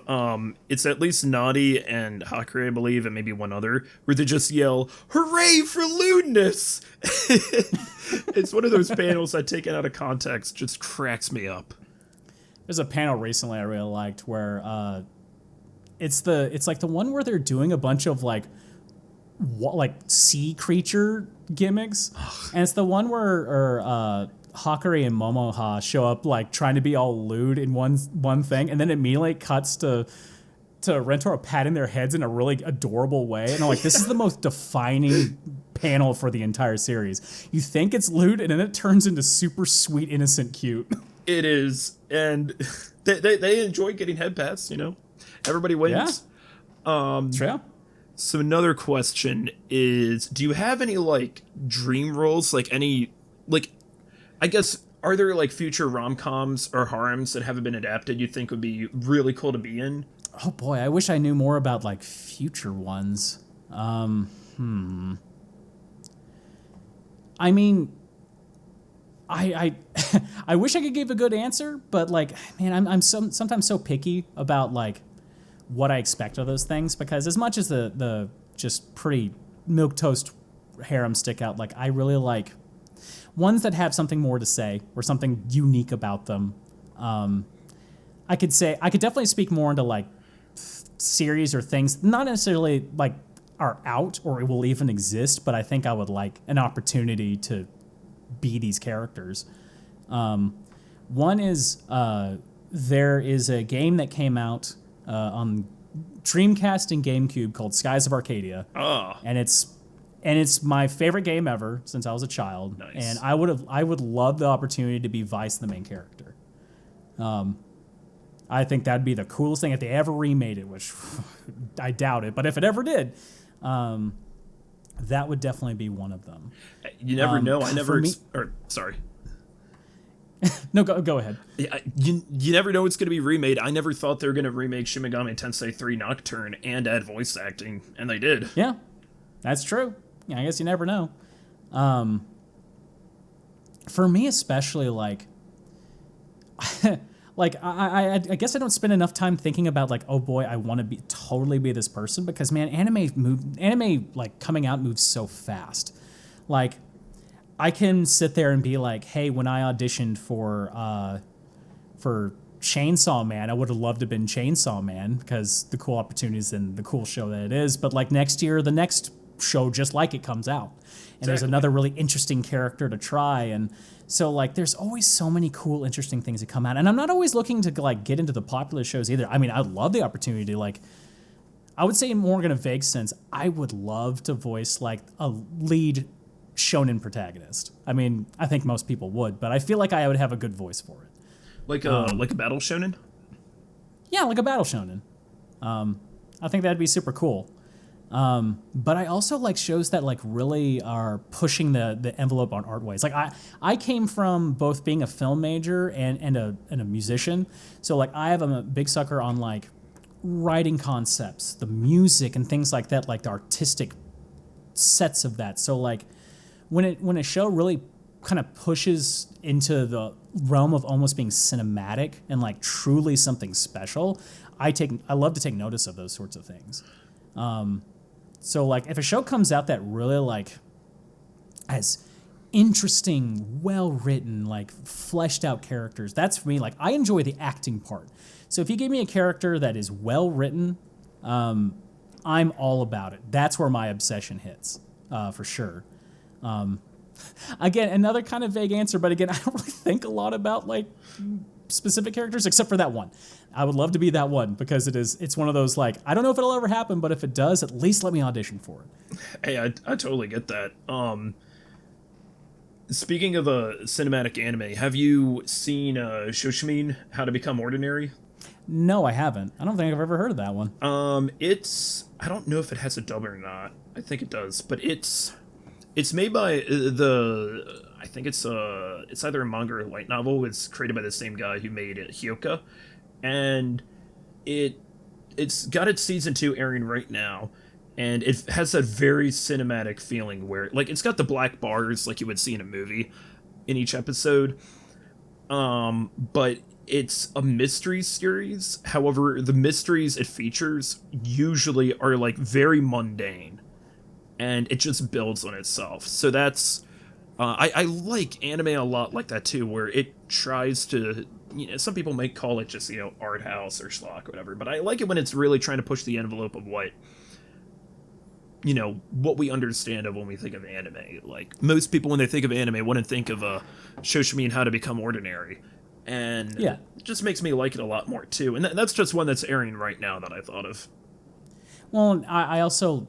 it's at least Nadi and Hakure, I believe, and maybe one other, where they just yell, hooray for lewdness! It's one of those panels that, taken out of context, just cracks me up. there's a panel recently I really liked where it's like the one where they're doing a bunch of like sea creature gimmicks, and it's the one where Hakari and Momoha show up like trying to be all lewd in one thing, and then immediately cuts to Rentarou patting their heads in a really adorable way, and I'm like, this is the most defining panel for the entire series. You think it's lewd, and then it turns into super sweet, innocent, cute. It is, and they enjoy getting head pats. You know, everybody wins. Yeah. True. So another question is, do you have any like dream roles, like any like, I guess, are there like future rom-coms or harems that haven't been adapted you think would be really cool to be in? Oh boy, I wish I knew more about like future ones. I mean, I I wish I could give a good answer, but like, man, I'm sometimes so picky about like what I expect of those things, because as much as the just pretty milquetoast harem stick out, like I really like ones that have something more to say or something unique about them. I could definitely speak more into like series or things not necessarily like are out or will even exist, but I think I would like an opportunity to be these characters. One is there is a game that came out on Dreamcast and GameCube called Skies of Arcadia. And it's my favorite game ever since I was a child. Nice. And I would love the opportunity to be Vice, the main character. I think that'd be the coolest thing if they ever remade it, which I doubt it. But if it ever did, that would definitely be one of them. You never know. I never. Sorry. No, go ahead. Yeah, you never know what's going to be remade. I never thought they were going to remake Shin Megami Tensei 3 Nocturne and add voice acting, and they did. Yeah, that's true. Yeah, I guess you never know. For me especially, like, like I guess I don't spend enough time thinking about like, oh boy, I want to totally be this person, because man, anime like coming out moves so fast. Like, I can sit there and be like, hey, when I auditioned for Chainsaw Man, I would have loved to have been Chainsaw Man because the cool opportunities and the cool show that it is. But like next year, the next show just like it comes out, and there's another really interesting character to try. And so like there's always so many cool, interesting things that come out. And I'm not always looking to like get into the popular shows either. I mean, I'd love the opportunity to like, I would say more in a vague sense, I would love to voice like a lead shonen protagonist. I mean, I think most people would, but I feel like I would have a good voice for it. Like a battle shonen? Yeah, like a battle shonen. I think that'd be super cool. But I also like shows that like really are pushing the envelope on art ways. Like I came from both being a film major and a musician, so like I'm a big sucker on like writing concepts, the music and things like that, like the artistic sets of that. So like when a show really kind of pushes into the realm of almost being cinematic and like truly something special, I love to take notice of those sorts of things. So like if a show comes out that really like has interesting, well-written, like fleshed out characters, that's for me. Like I enjoy the acting part. So if you give me a character that is well-written, I'm all about it. That's where my obsession hits, for sure. Again, another kind of vague answer, but again, I don't really think a lot about like specific characters except for that one. I would love to be that one because it's one of those like, I don't know if it'll ever happen, but if it does, at least let me audition for it. Hey, I totally get that. Speaking of a cinematic anime, have you seen Shoshimin, How to Become Ordinary? No, I haven't. I don't think I've ever heard of that one. I don't know if it has a dub or not. I think it does, but it's made by I think it's either a manga or a light novel. It's created by the same guy who made Hyoka, and it's got its season 2 airing right now, and it has that very cinematic feeling where like it's got the black bars like you would see in a movie in each episode, but it's a mystery series. However, the mysteries it features usually are like very mundane, and it just builds on itself. So that's I like anime a lot like that too, where it tries to, some people may call it just, art house or schlock or whatever, but I like it when it's really trying to push the envelope of what we understand of when we think of anime. Like, most people, when they think of anime, want to think of Shoshimi and How to Become Ordinary. And Yeah. it just makes me like it a lot more too. And that's just one that's airing right now that I thought of. Well, I also,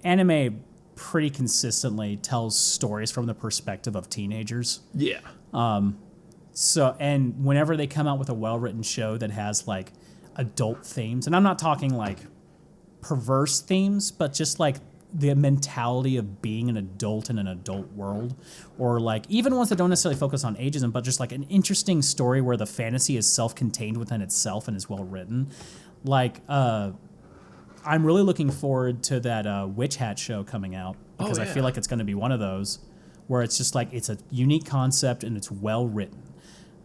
anime pretty consistently tells stories from the perspective of teenagers. Yeah. So, and whenever they come out with a well-written show that has like adult themes, and I'm not talking like perverse themes, but just like the mentality of being an adult in an adult world, or like even ones that don't necessarily focus on ageism, but just like an interesting story where the fantasy is self-contained within itself and is well written. Like, I'm really looking forward to that Witch Hat show coming out, because I feel like it's going to be one of those where it's just like, it's a unique concept and it's well written.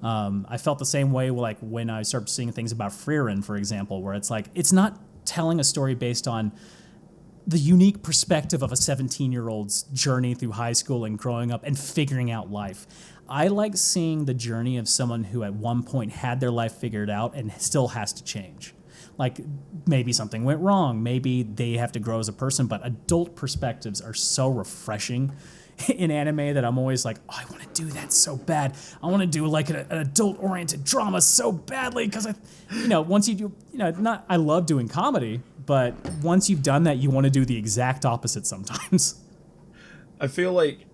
I felt the same way like when I started seeing things about Frieren, for example, where it's like, it's not telling a story based on the unique perspective of a 17-year-old's journey through high school and growing up and figuring out life. I like seeing the journey of someone who at one point had their life figured out and still has to change. Like, maybe something went wrong, maybe they have to grow as a person, but adult perspectives are so refreshing in anime that I'm always like, oh, I want to do that so bad. I want to do like an adult-oriented drama so badly, because once you do, I love doing comedy, but once you've done that, you want to do the exact opposite sometimes. I feel like,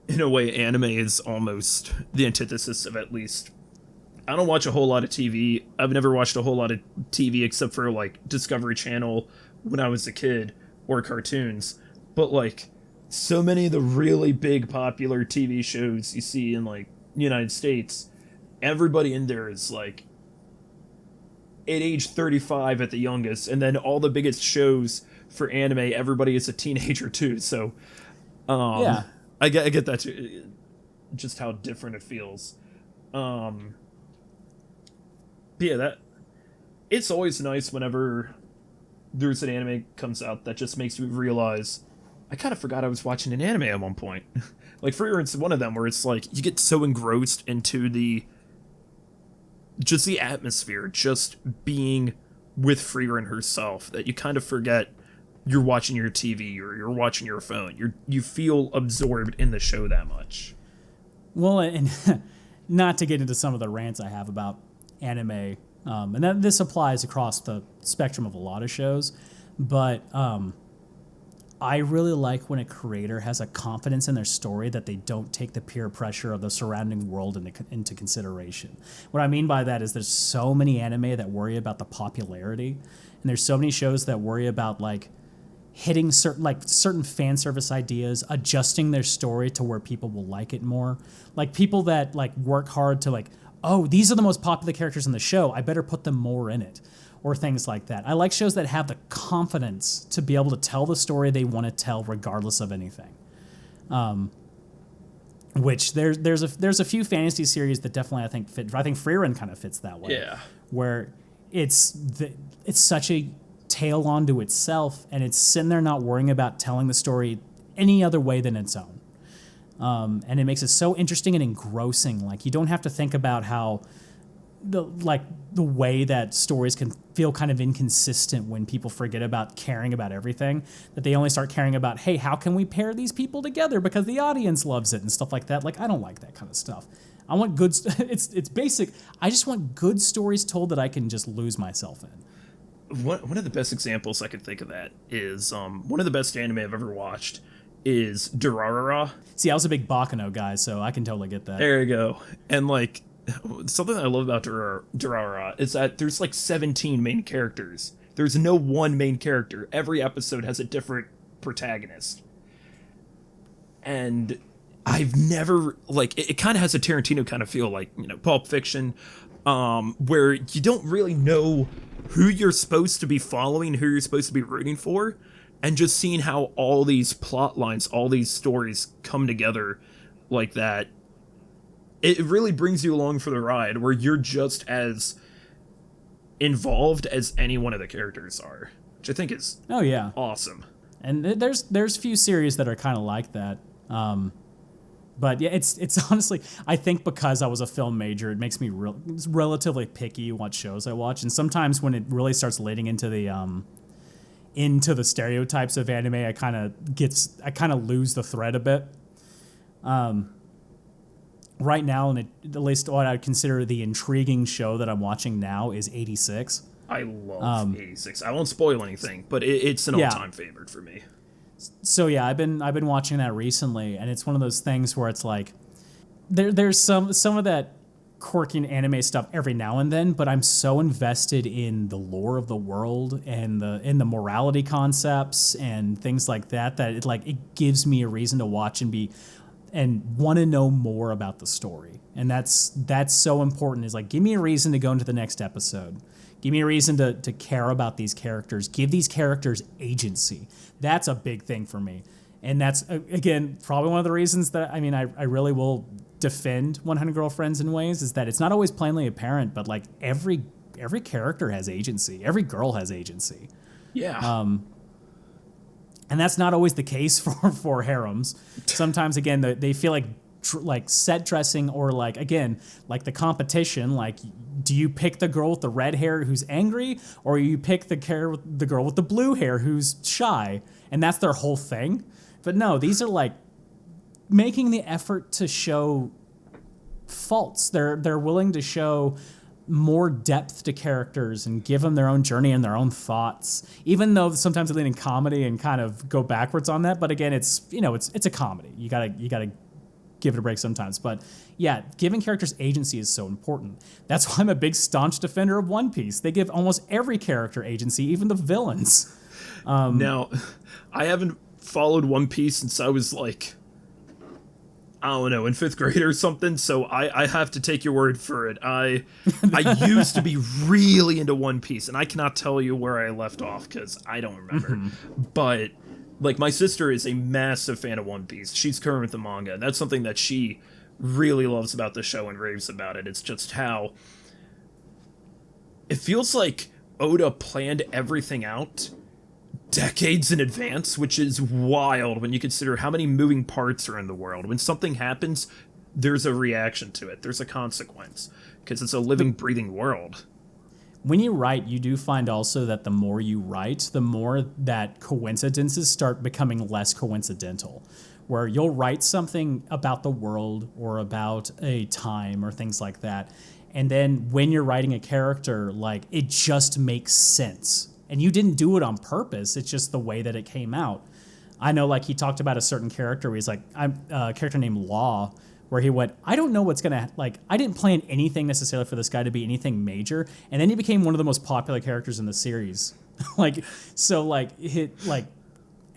in a way, anime is almost the antithesis of, at least, I don't watch a whole lot of TV. I've never watched a whole lot of TV except for like Discovery Channel when I was a kid, or cartoons. But like, so many of the really big popular TV shows you see in like United States, everybody in there is like at age 35 at the youngest, and then all the biggest shows for anime, everybody is a teenager too. So Yeah. I get that too, just how different it feels. But yeah, it's always nice whenever there's an anime comes out that just makes me realize I kind of forgot I was watching an anime at one point. Like, for instance, one of them where it's like you get so engrossed into the atmosphere, just being with Frieren herself, that you kind of forget you're watching your TV or you're watching your phone. You feel absorbed in the show that much. Well, and not to get into some of the rants I have about anime, and this applies across the spectrum of a lot of shows, but I really like when a creator has a confidence in their story that they don't take the peer pressure of the surrounding world into consideration. What I mean by that is there's so many anime that worry about the popularity, and there's so many shows that worry about like hitting certain fan service ideas, adjusting their story to where people will like it more. Like, people that like work hard to like, oh, these are the most popular characters in the show, I better put them more in it, or things like that. I like shows that have the confidence to be able to tell the story they want to tell regardless of anything. Which there's a few fantasy series that definitely I think fit. I think Frieren kind of fits that way. Yeah. Where it's such a tale onto itself, and it's sitting there not worrying about telling the story any other way than its own. And it makes it so interesting and engrossing. Like, you don't have to think about how the way that stories can feel kind of inconsistent when people forget about caring about everything, that they only start caring about, hey, how can we pair these people together because the audience loves it and stuff like that. Like, I don't like that kind of stuff. I want good, it's basic. I just want good stories told that I can just lose myself in. One of the best examples I could think of that is one of the best anime I've ever watched is Durarara. See, I was a big Baccano guy, so I can totally get that. There you go. And like, something I love about Durarara is that there's like 17 main characters. There's no one main character. Every episode has a different protagonist. And I've never, like, it kind of has a Tarantino kind of feel, like, Pulp Fiction, where you don't really know who you're supposed to be following, who you're supposed to be rooting for, and just seeing how all these plot lines, all these stories come together like that, it really brings you along for the ride, where you're just as involved as any one of the characters are, which I think is awesome. And there's few series that are kind of like that. But yeah, it's honestly, I think because I was a film major, it makes me relatively picky what shows I watch. And sometimes when it really starts leading into the stereotypes of anime, I kind of lose the thread a bit. Right now, and at least what I'd consider the intriguing show that I'm watching now is 86. I love 86. I won't spoil anything, but it's an all-time favorite for me. So yeah, I've been watching that recently, and it's one of those things where it's like there's some of that quirky anime stuff every now and then, but I'm so invested in the lore of the world and the morality concepts and things like that it gives me a reason to watch and want to know more about the story. And that's so important, is like, give me a reason to go into the next episode. Give me a reason to care about these characters. Give these characters agency. That's a big thing for me. And that's, again, probably one of the reasons that, I really will defend 100 Girlfriends in ways, is that it's not always plainly apparent, but like every character has agency. Every girl has agency. Yeah. And that's not always the case for harems. Sometimes, again, they feel like set dressing, or like, again, like the competition. Like, do you pick the girl with the red hair who's angry, or you pick the girl with the blue hair who's shy? And that's their whole thing. But no, these are like making the effort to show faults. They're willing to show more depth to characters and give them their own journey and their own thoughts, even though sometimes they lean in comedy and kind of go backwards on that. But again, it's a comedy. You gotta give it a break sometimes. But yeah, giving characters agency is so important. That's why I'm a big staunch defender of One Piece. They give almost every character agency, even the villains. Now, I haven't followed One Piece since I was like, I don't know, in 5th grade or something, so I have to take your word for it. I used to be really into One Piece, and I cannot tell you where I left off because I don't remember. But like, my sister is a massive fan of One Piece. She's current with the manga, and that's something that she really loves about the show and raves about it. It's just how it feels like Oda planned everything out decades in advance, which is wild when you consider how many moving parts are in the world. When something happens, there's a reaction to it. There's a consequence, because it's a living, breathing world. When you write, you do find also that the more you write, the more that coincidences start becoming less coincidental, where you'll write something about the world or about a time or things like that, and then when you're writing a character, like, it just makes sense. And you didn't do it on purpose. It's just the way that it came out. I know, like, he talked about a certain character where he's like, I'm a character named Law, where he went, I don't know what's going to, like, I didn't plan anything necessarily for this guy to be anything major. And then he became one of the most popular characters in the series. And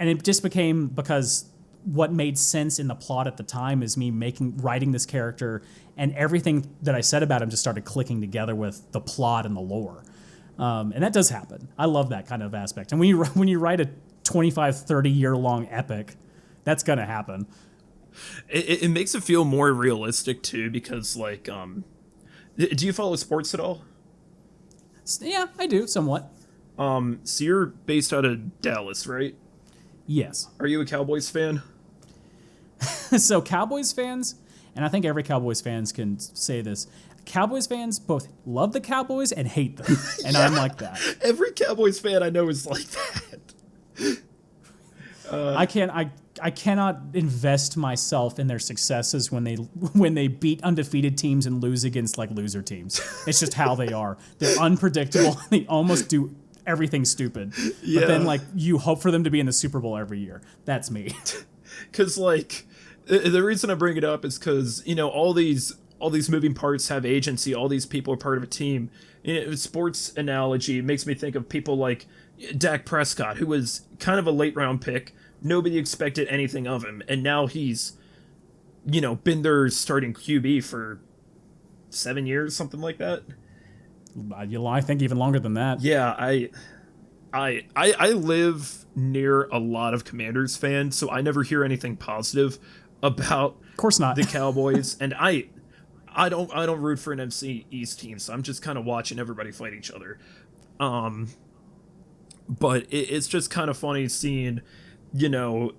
it just became because what made sense in the plot at the time is me writing this character, and everything that I said about him just started clicking together with the plot and the lore. And that does happen. I love that kind of aspect. And when you write a 25, 30-year-long epic, that's going to happen. It makes it feel more realistic, too, because, like, do you follow sports at all? Yeah, I do, somewhat. So you're based out of Dallas, right? Yes. Are you a Cowboys fan? So Cowboys fans, and I think every Cowboys fans can say this, Cowboys fans both love the Cowboys and hate them, and yeah, I'm like that. Every Cowboys fan I know is like that. I cannot invest myself in their successes when they beat undefeated teams and lose against like loser teams. It's just how they are. They're unpredictable. They almost do everything stupid. Yeah. But then like you hope for them to be in the Super Bowl every year. That's me. Because like the reason I bring it up is because, you know, all these moving parts have agency. All these people are part of a team. Sports analogy makes me think of people like Dak Prescott, who was kind of a late round pick. Nobody expected anything of him. And now he's, you know, been their starting QB for 7 years, something like that. I think even longer than that. Yeah, I live near a lot of Commanders fans, so I never hear anything positive about of course not. the Cowboys. And I don't root for an NFC East team, so I'm just kind of watching everybody fight each other. But it's just kind of funny seeing, you know,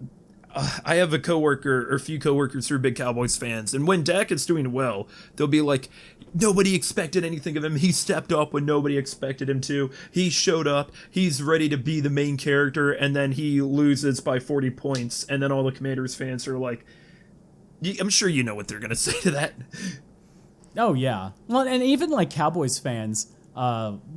I have a coworker or a few coworkers who are big Cowboys fans, and when Dak is doing well, they'll be like, nobody expected anything of him. He stepped up when nobody expected him to. He showed up. He's ready to be the main character, and then he loses by 40 points, and then all the Commanders fans are like, I'm sure you know what they're gonna say to that. Oh yeah. Well, and even like Cowboys fans,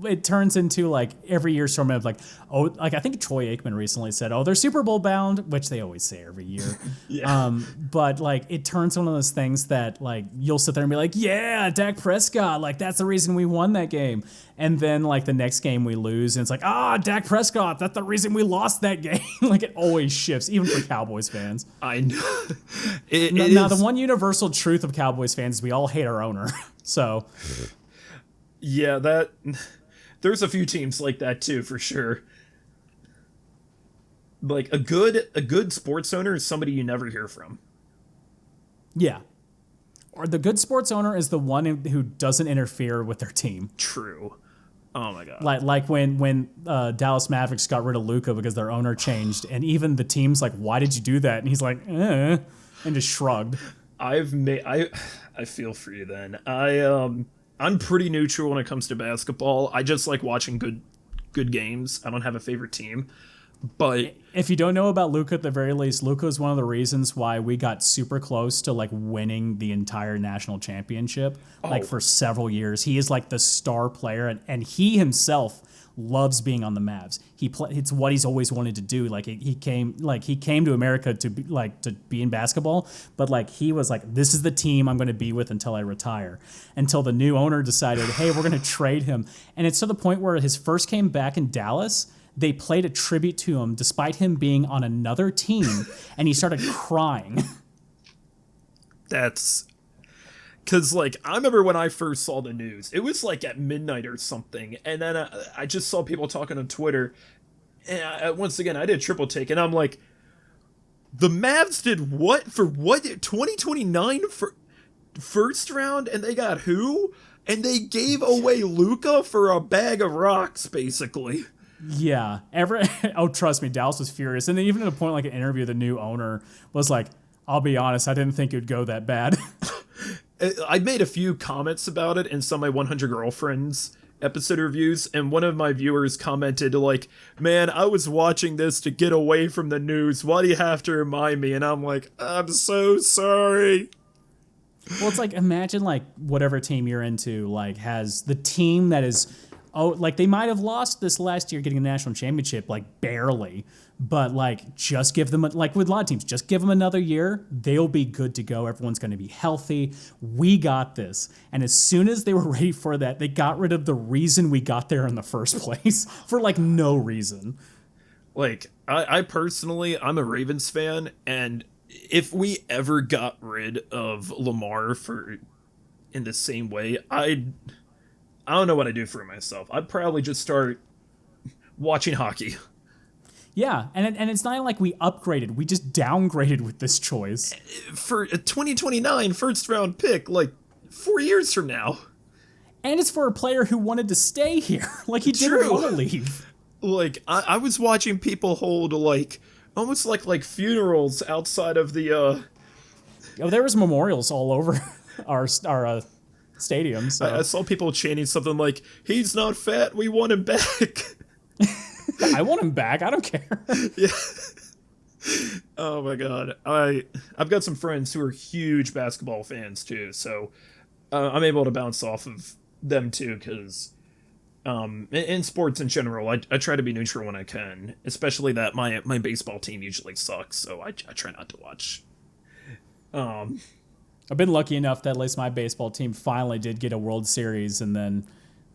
it turns into like every year sort of like, oh, like I think Troy Aikman recently said, oh, they're Super Bowl bound, which they always say every year. Yeah. But like it turns one of those things that like you'll sit there and be like, yeah, Dak Prescott, like that's the reason we won that game. And then like the next game we lose and it's like, Dak Prescott, that's the reason we lost that game. Like it always shifts, even for Cowboys fans. I know. Now the one universal truth of Cowboys fans is we all hate our owner. So yeah, there's a few teams like that too, for sure. Like a good sports owner is somebody you never hear from. yeah. Or the good sports owner is the one who doesn't interfere with their team. True. Oh my god. Like when Dallas Mavericks got rid of Luka because their owner changed, and even the team's like, "Why did you do that?" And he's like, and just shrugged. I feel for you then. I'm pretty neutral when it comes to basketball. I just like watching good games. I don't have a favorite team. But if you don't know about Luka, at the very least, Luka is one of the reasons why we got super close to like winning the entire national championship. Like for several years, he is like the star player, and he himself loves being on the Mavs. It's what he's always wanted to do. Like he came to America to be in basketball, but like he was like, this is the team I'm going to be with until I retire. Until the new owner decided, hey, we're going to trade him, and it's to the point where his first came back in Dallas. They played a tribute to him despite him being on another team, and he started crying. That's because, like, I remember when I first saw the news, it was like at midnight or something, and then I just saw people talking on Twitter, and once again, I did a triple take, and I'm like, the Mavs did what? For what? 2029 for first round, and they got who? And they gave away Luka for a bag of rocks, basically. Yeah, trust me, Dallas was furious, and then even at a point like an interview, the new owner was like, "I'll be honest, I didn't think it would go that bad." I made a few comments about it in some of my 100 Girlfriends episode reviews, and one of my viewers commented like, "Man, I was watching this to get away from the news. Why do you have to remind me?" And I'm like, "I'm so sorry." Well, it's like imagine like whatever team you're into like has the team that is. Oh, like they might have lost this last year getting a national championship, like barely, but like just give them, like with a lot of teams, just give them another year. They'll be good to go. Everyone's going to be healthy. We got this. And as soon as they were ready for that, they got rid of the reason we got there in the first place for like no reason. Like I personally, I'm a Ravens fan. And if we ever got rid of Lamar in the same way, I don't know what I'd do for myself. I'd probably just start watching hockey. Yeah, and it's not like we upgraded. We just downgraded with this choice. For a 2029 first round pick, like 4 years from now. And it's for a player who wanted to stay here. Like he didn't want to leave. Like I was watching people hold like almost like funerals outside of the Oh, there was memorials all over our stadium. So. I saw people chanting something like, "He's not fat, we want him back." I want him back. I don't care. Yeah. Oh my god. I've got some friends who are huge basketball fans too, so I'm able to bounce off of them too, because in sports in general, I try to be neutral when I can, especially that my baseball team usually sucks, so I try not to watch. I've been lucky enough that at least my baseball team finally did get a World Series, and then,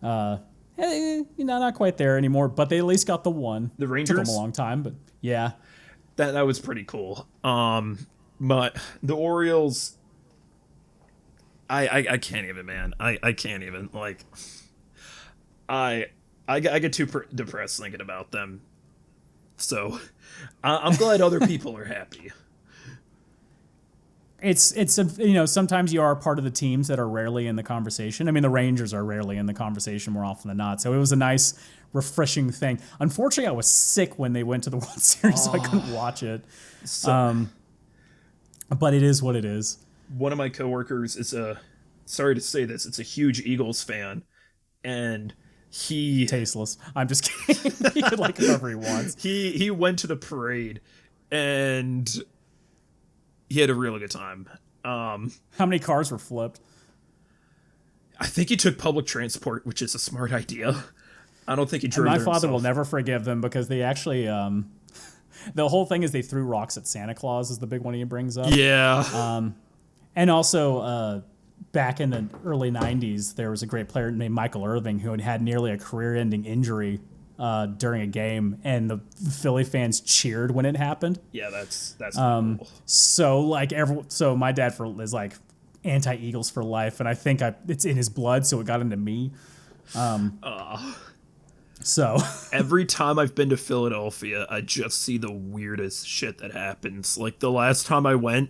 not quite there anymore, but they at least got the one. The Rangers? Took them a long time, but yeah. That was pretty cool. But the Orioles, I can't even, man. I can't even, like, I get too depressed thinking about them. So, I'm glad other people are happy. sometimes you are part of the teams that are rarely in the conversation. I mean, the Rangers are rarely in the conversation more often than not. So it was a nice, refreshing thing. Unfortunately, I was sick when they went to the World Series, so I couldn't watch it. But it is what it is. One of my coworkers is sorry to say this, it's a huge Eagles fan, and tasteless. I'm just kidding. He could like whoever he wants. He went to the parade, and he had a really good time. How many cars were flipped? I think he took public transport, which is a smart idea. I don't think he drove. And my father will never forgive them because they actually, the whole thing is they threw rocks at Santa Claus is the big one he brings up. Yeah. And also, back in the early 90s, there was a great player named Michael Irving who had nearly a career-ending injury during a game, and the Philly fans cheered when it happened. Yeah, that's cool. So my dad is like anti-Eagles for life, and I think it's in his blood, so it got into me. So every time I've been to Philadelphia, I just see the weirdest shit that happens. Like the last time I went,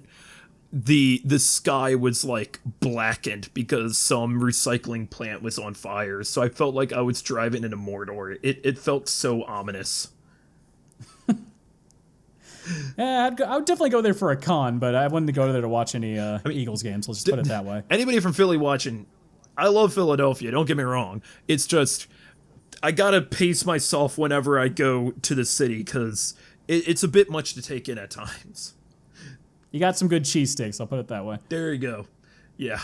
the sky was like blackened because some recycling plant was on fire. So I felt like I was driving into Mordor. It felt so ominous. Yeah, I would definitely go there for a con, but I wouldn't go there to watch any Eagles games. Let's just put it that way. Anybody from Philly watching, I love Philadelphia. Don't get me wrong. It's just I gotta pace myself whenever I go to the city because it's a bit much to take in at times. You got some good cheesesteaks, I'll put it that way. There you go. Yeah.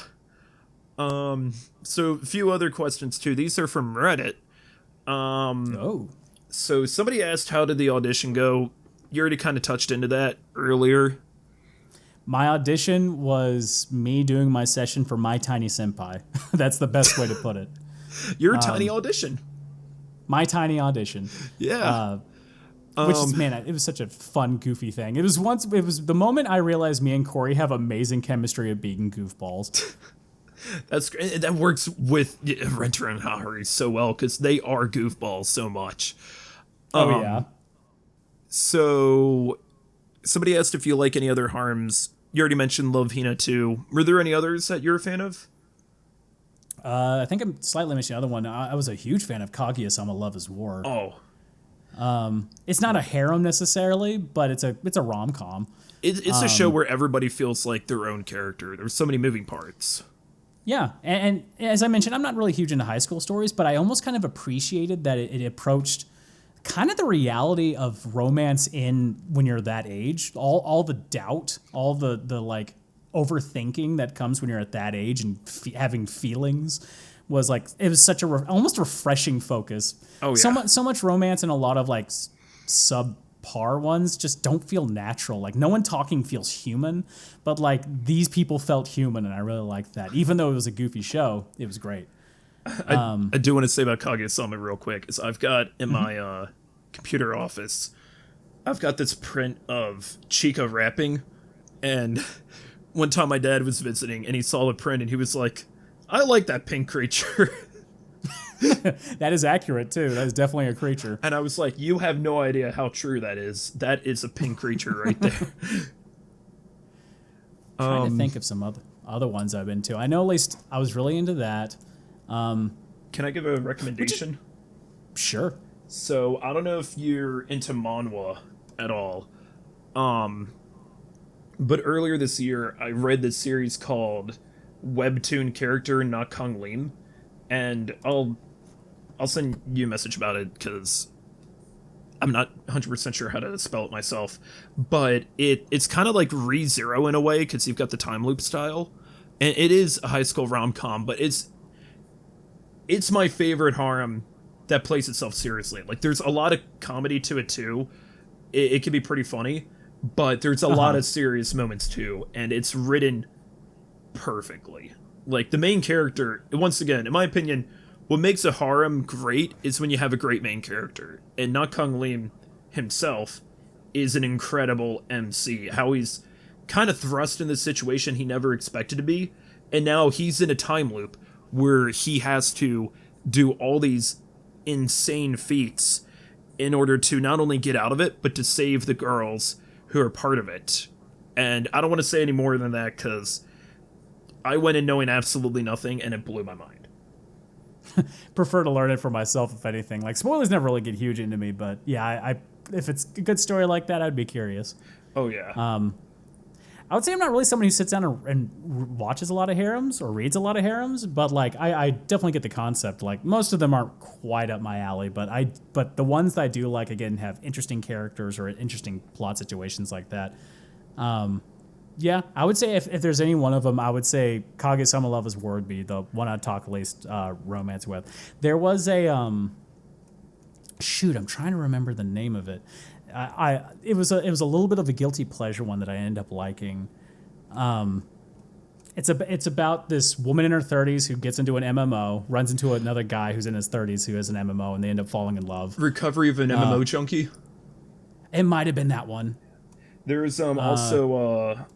So a few other questions too. These are from Reddit. So somebody asked, how did the audition go? You already kind of touched into that earlier. My audition was me doing my session for My Tiny Senpai. That's the best way to put it. Your tiny audition. My tiny audition. Yeah. Which is, man, it was such a fun, goofy thing. It was the moment I realized me and Corey have amazing chemistry of being goofballs. That's great. That works with Rentarou and Hari so well because they are goofballs so much. Oh, yeah. So somebody asked if you like any other harms. You already mentioned Love Hina 2. Were there any others that you're a fan of? I think I'm slightly missing another one. I was a huge fan of Kaguya-sama Love is War. Oh. It's not a harem necessarily, but it's a rom-com. It's a show where everybody feels like their own character. There's so many moving parts. Yeah, and as I mentioned, I'm not really huge into high school stories, but I almost kind of appreciated that it approached kind of the reality of romance in when you're that age. All the doubt, all the like overthinking that comes when you're at that age and having feelings was like, it was such a almost refreshing focus. Oh yeah. So much romance and a lot of like subpar ones just don't feel natural. Like no one talking feels human, but like these people felt human, and I really liked that. Even though it was a goofy show, it was great. I do want to say about Kaguya-sama real quick is I've got in my computer office, I've got this print of Chica rapping, and one time my dad was visiting and he saw the print and he was like, I like that pink creature. That is accurate too. That is definitely a creature. And I was like, you have no idea how true that is. That is a pink creature right there. Trying to think of some other ones I've been to. I know at least I was really into that. Can I give a recommendation? Sure. So I don't know if you're into manhwa at all. But earlier this year, I read this series called Webtoon Character Nakang Lim, and I'll send you a message about it because I'm not 100% sure how to spell it myself. But it's kind of like ReZero in a way because you've got the time loop style, and it is a high school rom-com, but it's my favorite harem that plays itself seriously. Like there's a lot of comedy to it too. It can be pretty funny, but there's a lot of serious moments too, and it's written perfectly. Like the main character, once again, in my opinion, what makes a harem great is when you have a great main character. And Nakang Lim himself is an incredible MC. How he's kind of thrust in the situation he never expected to be, and now he's in a time loop where he has to do all these insane feats in order to not only get out of it, but to save the girls who are part of it. And I don't want to say any more than that because I went in knowing absolutely nothing, and it blew my mind. Prefer to learn it for myself, if anything. Like, spoilers never really get huge into me, but yeah, I if it's a good story like that, I'd be curious. Oh, yeah. I would say I'm not really someone who sits down and watches a lot of harems or reads a lot of harems, but like I definitely get the concept. Like, most of them aren't quite up my alley, but the ones that I do like, again, have interesting characters or interesting plot situations like that. Yeah, I would say if there's any one of them, I would say Kaguya-sama Love is Word be the one I'd talk least romance with. There was a shoot, I'm trying to remember the name of it. It was a little bit of a guilty pleasure one that I ended up liking. It's about this woman in her 30s who gets into an MMO, runs into another guy who's in his 30s who has an MMO, and they end up falling in love. Recovery of an MMO junkie? It might have been that one. There's also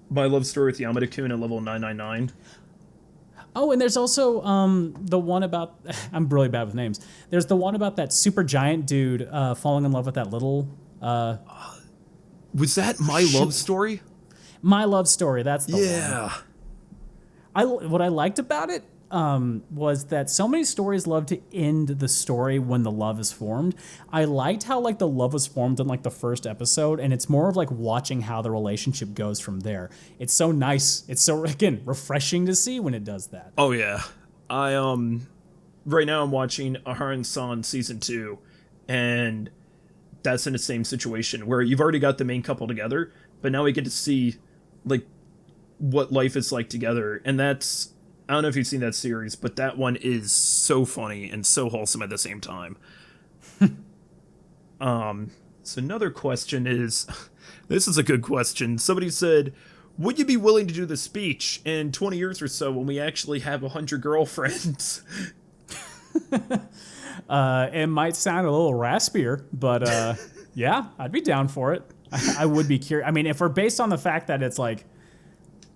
My Love Story with Yamada-kun at level 999. Oh, and there's also the one about... I'm really bad with names. There's the one about that super giant dude falling in love with that little... Was that My Love Story? My Love Story, that's the one. Yeah. What I liked about it was that so many stories love to end the story when the love is formed. I liked how like the love was formed in like the first episode, and it's more of like watching how the relationship goes from there. It's so nice. It's so, again, refreshing to see when it does that. Oh yeah. I right now I'm watching Aharon-san season 2, and that's in the same situation where you've already got the main couple together, but now we get to see like what life is like together, and that's, I don't know if you've seen that series, but that one is so funny and so wholesome at the same time. So another question is, this is a good question. Somebody said, would you be willing to do the speech in 20 years or so when we actually have 100 girlfriends? It might sound a little raspier, but yeah, I'd be down for it. I would be curious. I mean, if we're based on the fact that it's like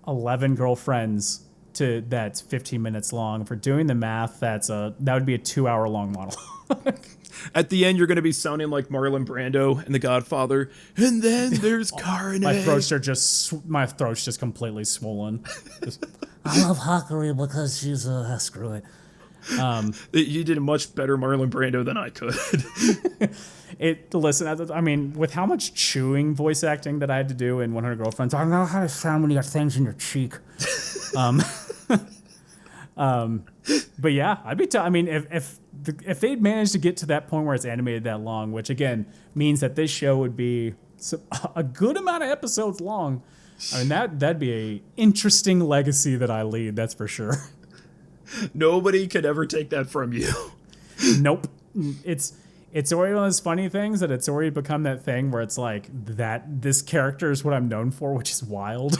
11 girlfriends that's 15 minutes long. If we're doing the math, that would be a 2-hour long monologue. At the end, you're going to be sounding like Marlon Brando in The Godfather. And then there's Carne. My throat's just completely swollen. I love Hakari because she's screw it. You did a much better Marlon Brando than I could. Listen, I mean, with how much chewing voice acting that I had to do in 100 Girlfriends, I know how to sound when you got things in your cheek. But yeah, I'd be. I mean, if they'd managed to get to that point where it's animated that long, which again means that this show would be a good amount of episodes long. I mean, that'd be a interesting legacy that I lead. That's for sure. Nobody could ever take that from you. Nope. It's already one of those funny things that it's already become that thing where it's like that this character is what I'm known for, which is wild.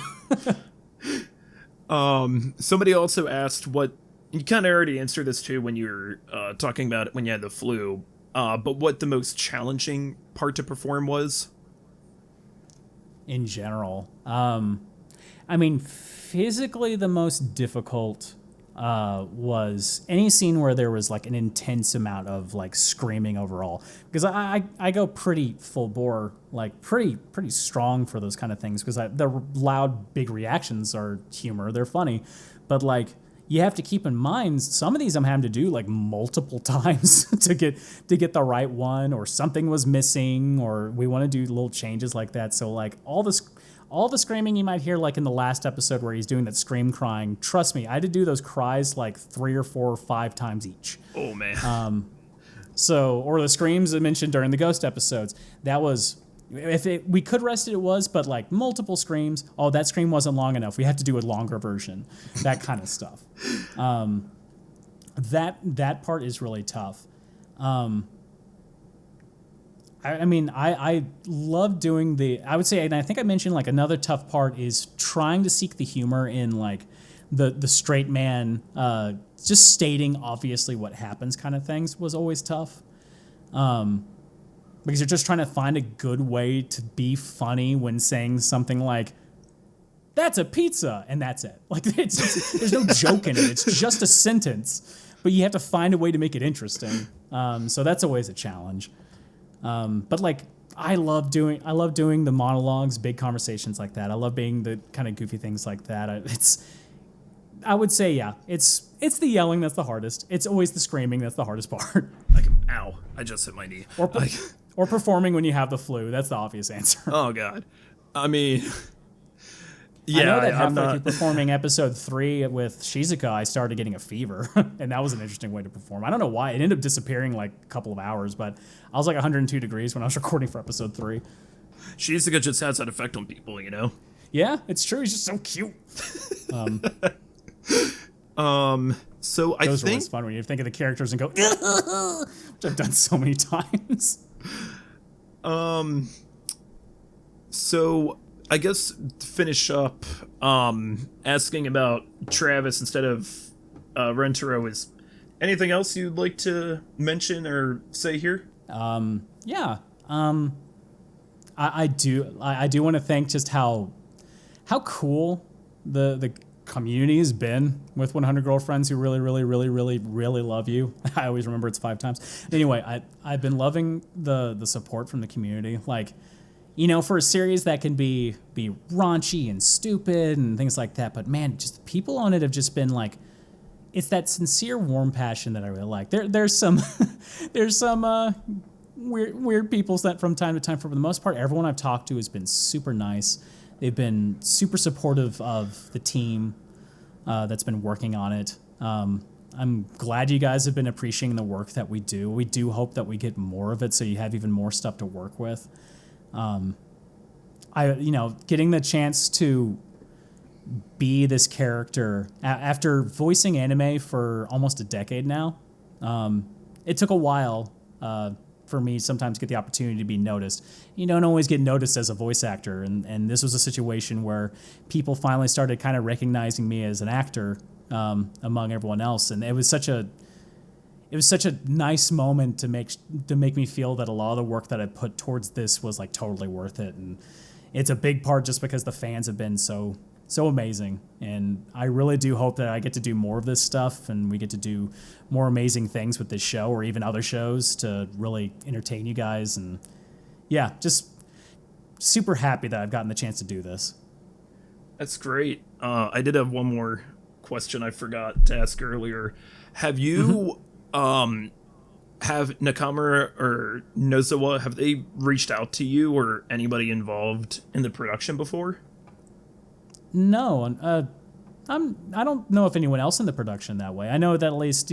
Somebody also asked what, you kind of already answered this too when you were talking about it when you had the flu, but what the most challenging part to perform was? In general. I mean, physically the most difficult was any scene where there was like an intense amount of like screaming overall, because I go pretty full bore, like pretty strong for those kind of things, because the loud big reactions are humor, they're funny, but like you have to keep in mind some of these I'm having to do like multiple times to get the right one, or something was missing, or we want to do little changes like that. So like all the screaming you might hear like in the last episode where he's doing that scream crying, trust me, I had to do those cries like 3 or 4 or 5 times each. Oh man. Or the screams I mentioned during the ghost episodes, that was, we could rest it was, but like multiple screams. Oh, that scream wasn't long enough, we have to do a longer version. That kind of stuff. That part is really tough. I mean, I love doing I would say, and I think I mentioned like another tough part is trying to seek the humor in like the straight man, just stating obviously what happens kind of things was always tough. Because you're just trying to find a good way to be funny when saying something like, that's a pizza, and that's it. Like there's no joke in it. It's just a sentence, but you have to find a way to make it interesting. So that's always a challenge. But like I love doing the monologues, big conversations like that. I love being the kind of goofy things like that. I would say, yeah, it's the yelling that's the hardest. It's always the screaming that's the hardest part. Ow, I just hit my knee. Or performing when you have the flu. That's the obvious answer. Oh, God. I mean, yeah, I know that I'm halfway not... through performing episode 3 with Shizuka, I started getting a fever, and that was an interesting way to perform. I don't know why. It ended up disappearing like a couple of hours, but I was like 102 degrees when I was recording for episode 3. Shizuka just has that effect on people, you know? Yeah, it's true. He's just so cute. So I Those are think... always fun when you think of the characters and go, which I've done so many times. So I guess to finish up, asking about Travis instead of Rentarou, is anything else you'd like to mention or say here? Yeah. I do want to thank just how cool the community has been with 100 Girlfriends who really, really, really, really, really love you. I always remember it's 5 times. Anyway, I've been loving the support from the community. Like, you know, for a series that can be raunchy and stupid and things like that, but man, just the people on it have just been like, it's that sincere, warm passion that I really like. There's some weird people that from time to time. For the most part, everyone I've talked to has been super nice. They've been super supportive of the team that's been working on it. I'm glad you guys have been appreciating the work that we do. We do hope that we get more of it so you have even more stuff to work with. Getting the chance to be this character after voicing anime for almost a decade now, it took a while for me sometimes to get the opportunity to be noticed. You don't always get noticed as a voice actor, and this was a situation where people finally started kind of recognizing me as an actor among everyone else, and it was such a nice moment to make me feel that a lot of the work that I put towards this was like totally worth it. And it's a big part just because the fans have been so amazing, and I really do hope that I get to do more of this stuff and we get to do more amazing things with this show or even other shows to really entertain you guys. And yeah, just super happy that I've gotten the chance to do this. That's great. I did have one more question I forgot to ask earlier. Have you have Nakamura or Nozawa, have they reached out to you or anybody involved in the production before? No, I don't know if anyone else in the production that way. I know that at least,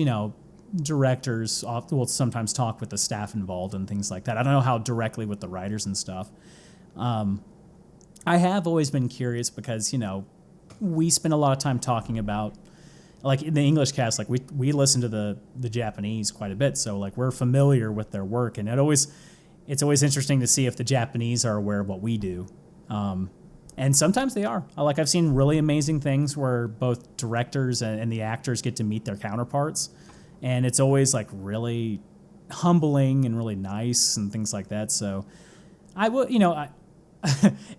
directors will sometimes talk with the staff involved and things like that. I don't know how directly with the writers and stuff. I have always been curious because, we spend a lot of time talking about, like in the English cast, like we listen to the Japanese quite a bit. So like we're familiar with their work, and it's always interesting to see if the Japanese are aware of what we do. And sometimes they are. Like I've seen really amazing things where both directors and the actors get to meet their counterparts. And it's always like really humbling and really nice and things like that. So I will,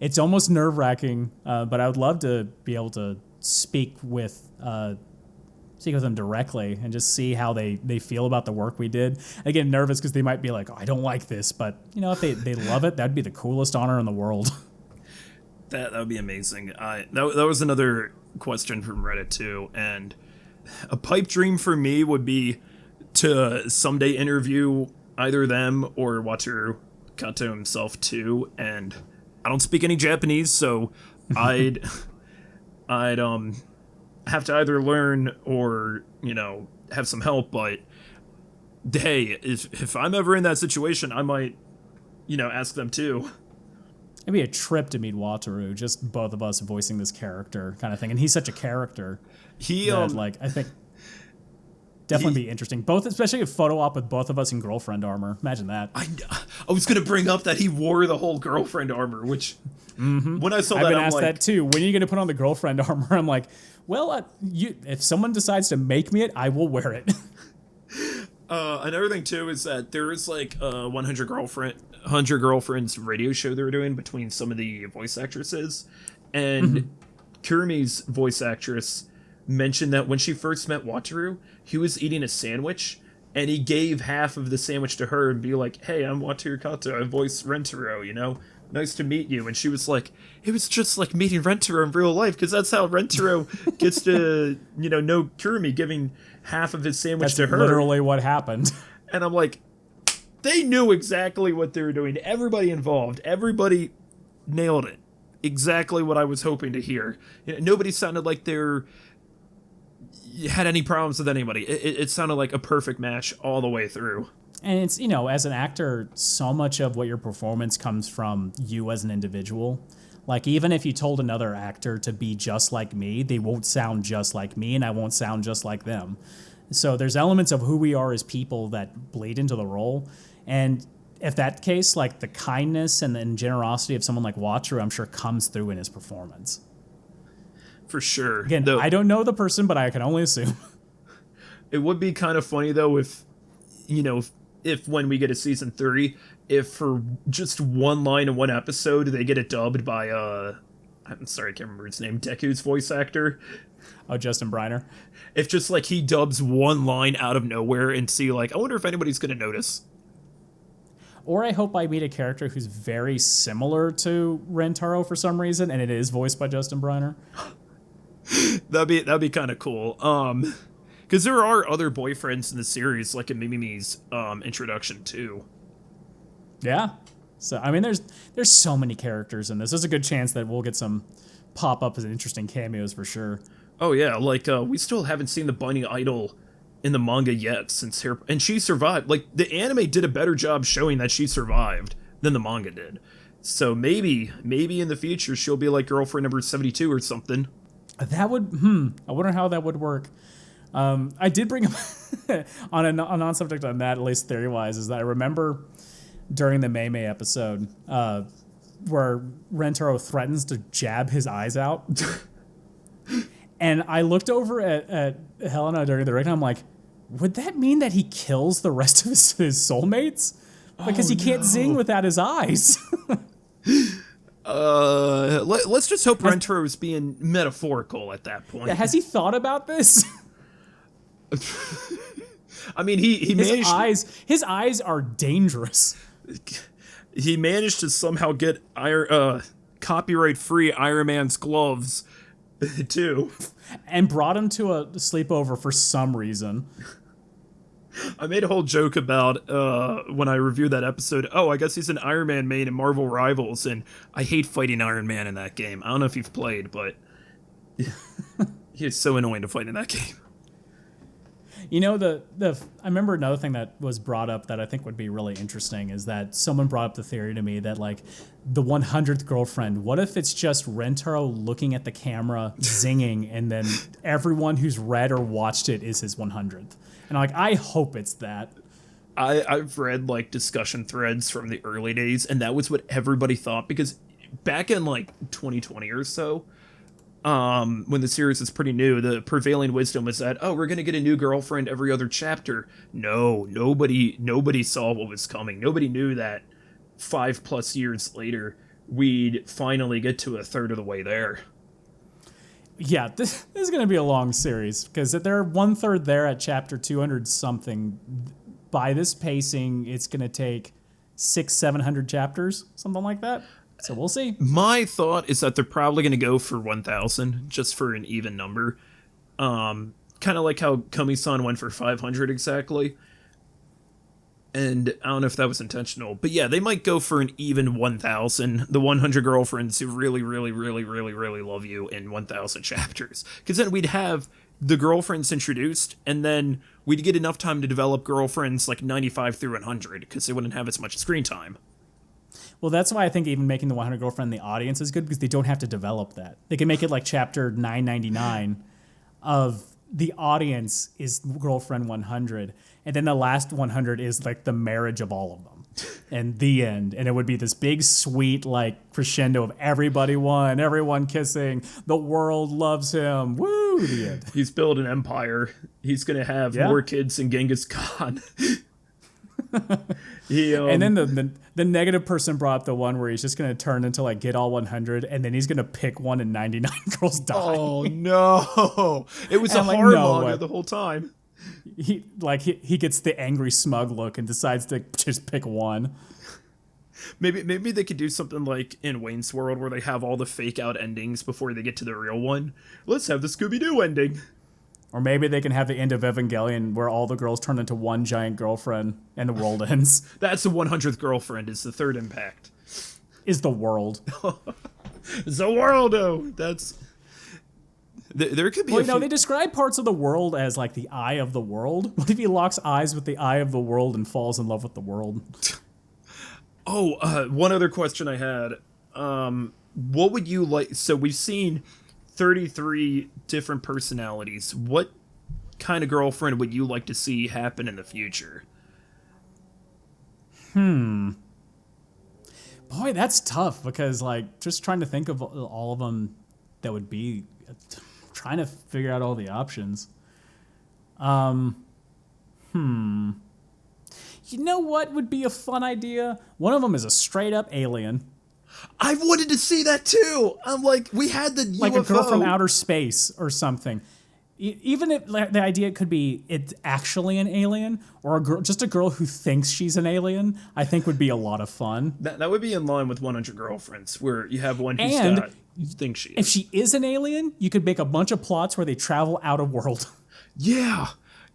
it's almost nerve wracking, but I would love to be able to speak with them directly and just see how they feel about the work we did. I get nervous because they might be like, oh, I don't like this, but if they love it, that'd be the coolest honor in the world. That would be amazing. That was another question from Reddit too, and a pipe dream for me would be to someday interview either them or Wataru Kato himself too. And I don't speak any Japanese, so I'd have to either learn or have some help. But hey, if I'm ever in that situation, I might ask them too. It'd be a trip to meet Wataru, just both of us voicing this character kind of thing. And he's such a character. I think definitely be interesting. Both, especially a photo op with both of us in girlfriend armor. Imagine that. I was going to bring up that he wore the whole girlfriend armor, which when I saw that, I've been asked that too. When are you going to put on the girlfriend armor? I'm like, well, if someone decides to make me it, I will wear it. Another thing too is that there is like a 100 Girlfriends radio show they were doing between some of the voice actresses, and Kurumi's voice actress mentioned that when she first met Wataru, he was eating a sandwich and he gave half of the sandwich to her and be like, "Hey, I'm Wataru Kato. I voice Rentarou. You know, nice to meet you." And she was like, "It was just like meeting Rentarou in real life, because that's how Rentarou gets to know Kurumi, giving half of his sandwich to her." Literally what happened. And I'm like, they knew exactly what they were doing. Everybody involved, everybody nailed it. Exactly what I was hoping to hear. Nobody sounded like they're had any problems with anybody. It sounded like a perfect match all the way through. And it's, as an actor, so much of what your performance comes from you as an individual. Like, even if you told another actor to be just like me, they won't sound just like me, and I won't sound just like them. So there's elements of who we are as people that bleed into the role. And if that case, like, the kindness and generosity of someone like Wataru, I'm sure comes through in his performance. For sure. Again, I don't know the person, but I can only assume. It would be kind of funny, though, if when we get a season 3, if for just one line in one episode, they get it dubbed by, I'm sorry, I can't remember his name, Deku's voice actor. Oh, Justin Briner. If just, like, he dubs one line out of nowhere and see, like, I wonder if anybody's going to notice. Or I hope I meet a character who's very similar to Rentarou for some reason, and it is voiced by Justin Briner. That'd be kind of cool. Because there are other boyfriends in the series, like in Mimimi's introduction too. Yeah. So I mean, there's so many characters in this. There's a good chance that we'll get some pop up as interesting cameos for sure. Oh yeah, like we still haven't seen the bunny idol in the manga yet since her, and she survived. Like, the anime did a better job showing that she survived than the manga did. So maybe in the future she'll be like girlfriend number 72 or something. That would, I wonder how that would work. I did bring up on a non-subject on that, at least theory-wise, is that I remember during the Mei Mei episode where Rentarou threatens to jab his eyes out. And I looked over at Helena during the raid, and I'm like, would that mean that he kills the rest of his soulmates? Because he can't zing without his eyes. Let's just hope Rentarou is being metaphorical at that point. Yeah, has he thought about this? I mean, he managed. His eyes are dangerous. He managed to somehow get copyright-free Iron Man's gloves, too. And brought him to a sleepover for some reason. I made a whole joke about when I reviewed that episode. Oh, I guess he's an Iron Man main in Marvel Rivals, and I hate fighting Iron Man in that game. I don't know if you've played, but he's so annoying to fight in that game. I remember another thing that was brought up that I think would be really interesting is that someone brought up the theory to me that, like, the 100th girlfriend, what if it's just Rentarou looking at the camera, zinging, and then everyone who's read or watched it is his 100th? And I'm like, I hope it's that. I've read, like, discussion threads from the early days, and that was what everybody thought, because back in, like, 2020 or so, when the series is pretty new, the prevailing wisdom was that, oh, we're gonna get a new girlfriend every other chapter. No, nobody saw what was coming. Nobody knew that 5+ years later, we'd finally get to a third of the way there. Yeah, this is going to be a long series because they're 1/3 there at chapter 200 something. By this pacing, it's going to take 600-700 chapters, something like that. So we'll see. My thought is that they're probably going to go for 1,000 just for an even number. Kind of like how Komi-san went for 500 exactly. And I don't know if that was intentional, but yeah, they might go for an even 1,000. The 100 girlfriends who really, really, really, really, really love you in 1,000 chapters. Because then we'd have the girlfriends introduced, and then we'd get enough time to develop girlfriends like 95 through 100, because they wouldn't have as much screen time. Well, that's why I think even making the 100 girlfriend the audience is good, because they don't have to develop that. They can make it like chapter 999 of the audience is girlfriend 100, and then the last 100 is like the marriage of all of them, and the end. And it would be this big, sweet, like, crescendo of everybody won, everyone kissing, the world loves him, woo, the end. He's built an empire. He's gonna have more kids than Genghis Khan. And then the negative person brought up the one where he's just going to turn into, like, get all 100, and then he's going to pick one and 99 girls die. Oh, no. It was a horror manga the whole time. He gets the angry smug look and decides to just pick one. Maybe they could do something like in Wayne's World where they have all the fake out endings before they get to the real one. Let's have the Scooby-Doo ending. Or maybe they can have the end of Evangelion where all the girls turn into one giant girlfriend and the world ends. That's the 100th girlfriend is the third impact. Is the world. Zworldo! That's... There could be they describe parts of the world as like the eye of the world. What if he locks eyes with the eye of the world and falls in love with the world? One other question I had. What would you like... So we've seen 33 different personalities. What kind of girlfriend would you like to see happen in the future? Boy, that's tough because like just trying to think of all of them that would be... Trying to figure out all the options. You know what would be a fun idea? One of them is a straight up alien. I wanted to see that too. I'm like, we had the Like UFO. a girl from outer space or something. Even if the idea could be it's actually an alien or just a girl who thinks she's an alien, I think would be a lot of fun. That would be in line with 100 Girlfriends, where you have one who's thinks she is. If she is an alien, you could make a bunch of plots where they travel out of world. Yeah,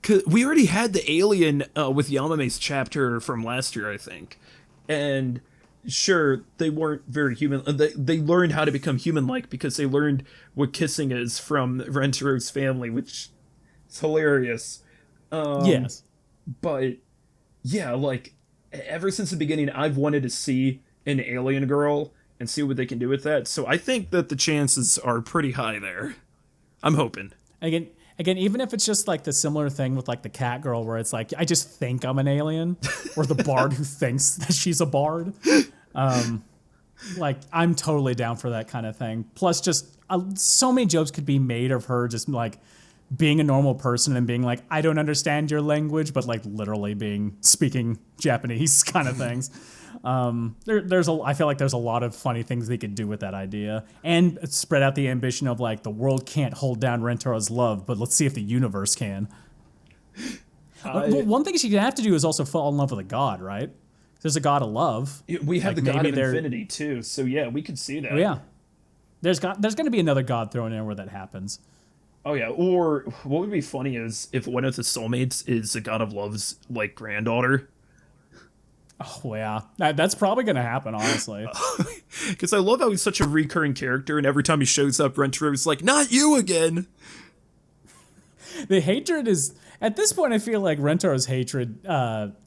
cause we already had the alien with Yamame's chapter from last year, I think, and sure they weren't very human. They learned how to become human-like because they learned what kissing is from Rentarou's family, which is hilarious. Yes, but yeah, like ever since the beginning, I've wanted to see an alien girl and see what they can do with that. So I think that the chances are pretty high there. I'm hoping. Again, even if it's just like the similar thing with like the cat girl where it's like, I just think I'm an alien, or the bard who thinks that she's a bard. Like, I'm totally down for that kind of thing. Plus, just so many jokes could be made of her just like being a normal person and being like, I don't understand your language, but like literally speaking Japanese kind of things. I feel like there's a lot of funny things they could do with that idea and spread out the ambition of like the world can't hold down Rentarou's love, but let's see if the universe can. One thing she'd have to do is also fall in love with a god, right? There's a god of love. We have the god of infinity too, so yeah, we could see that. Oh, yeah. There's going to be another god thrown in where that happens. Oh yeah, or what would be funny is if one of the soulmates is the god of love's like granddaughter. Oh yeah, that's probably gonna happen, honestly. Because I love how he's such a recurring character, and every time he shows up, Rentarou's like, "Not you again." The hatred is at this point. I feel like Rentarou's hatred,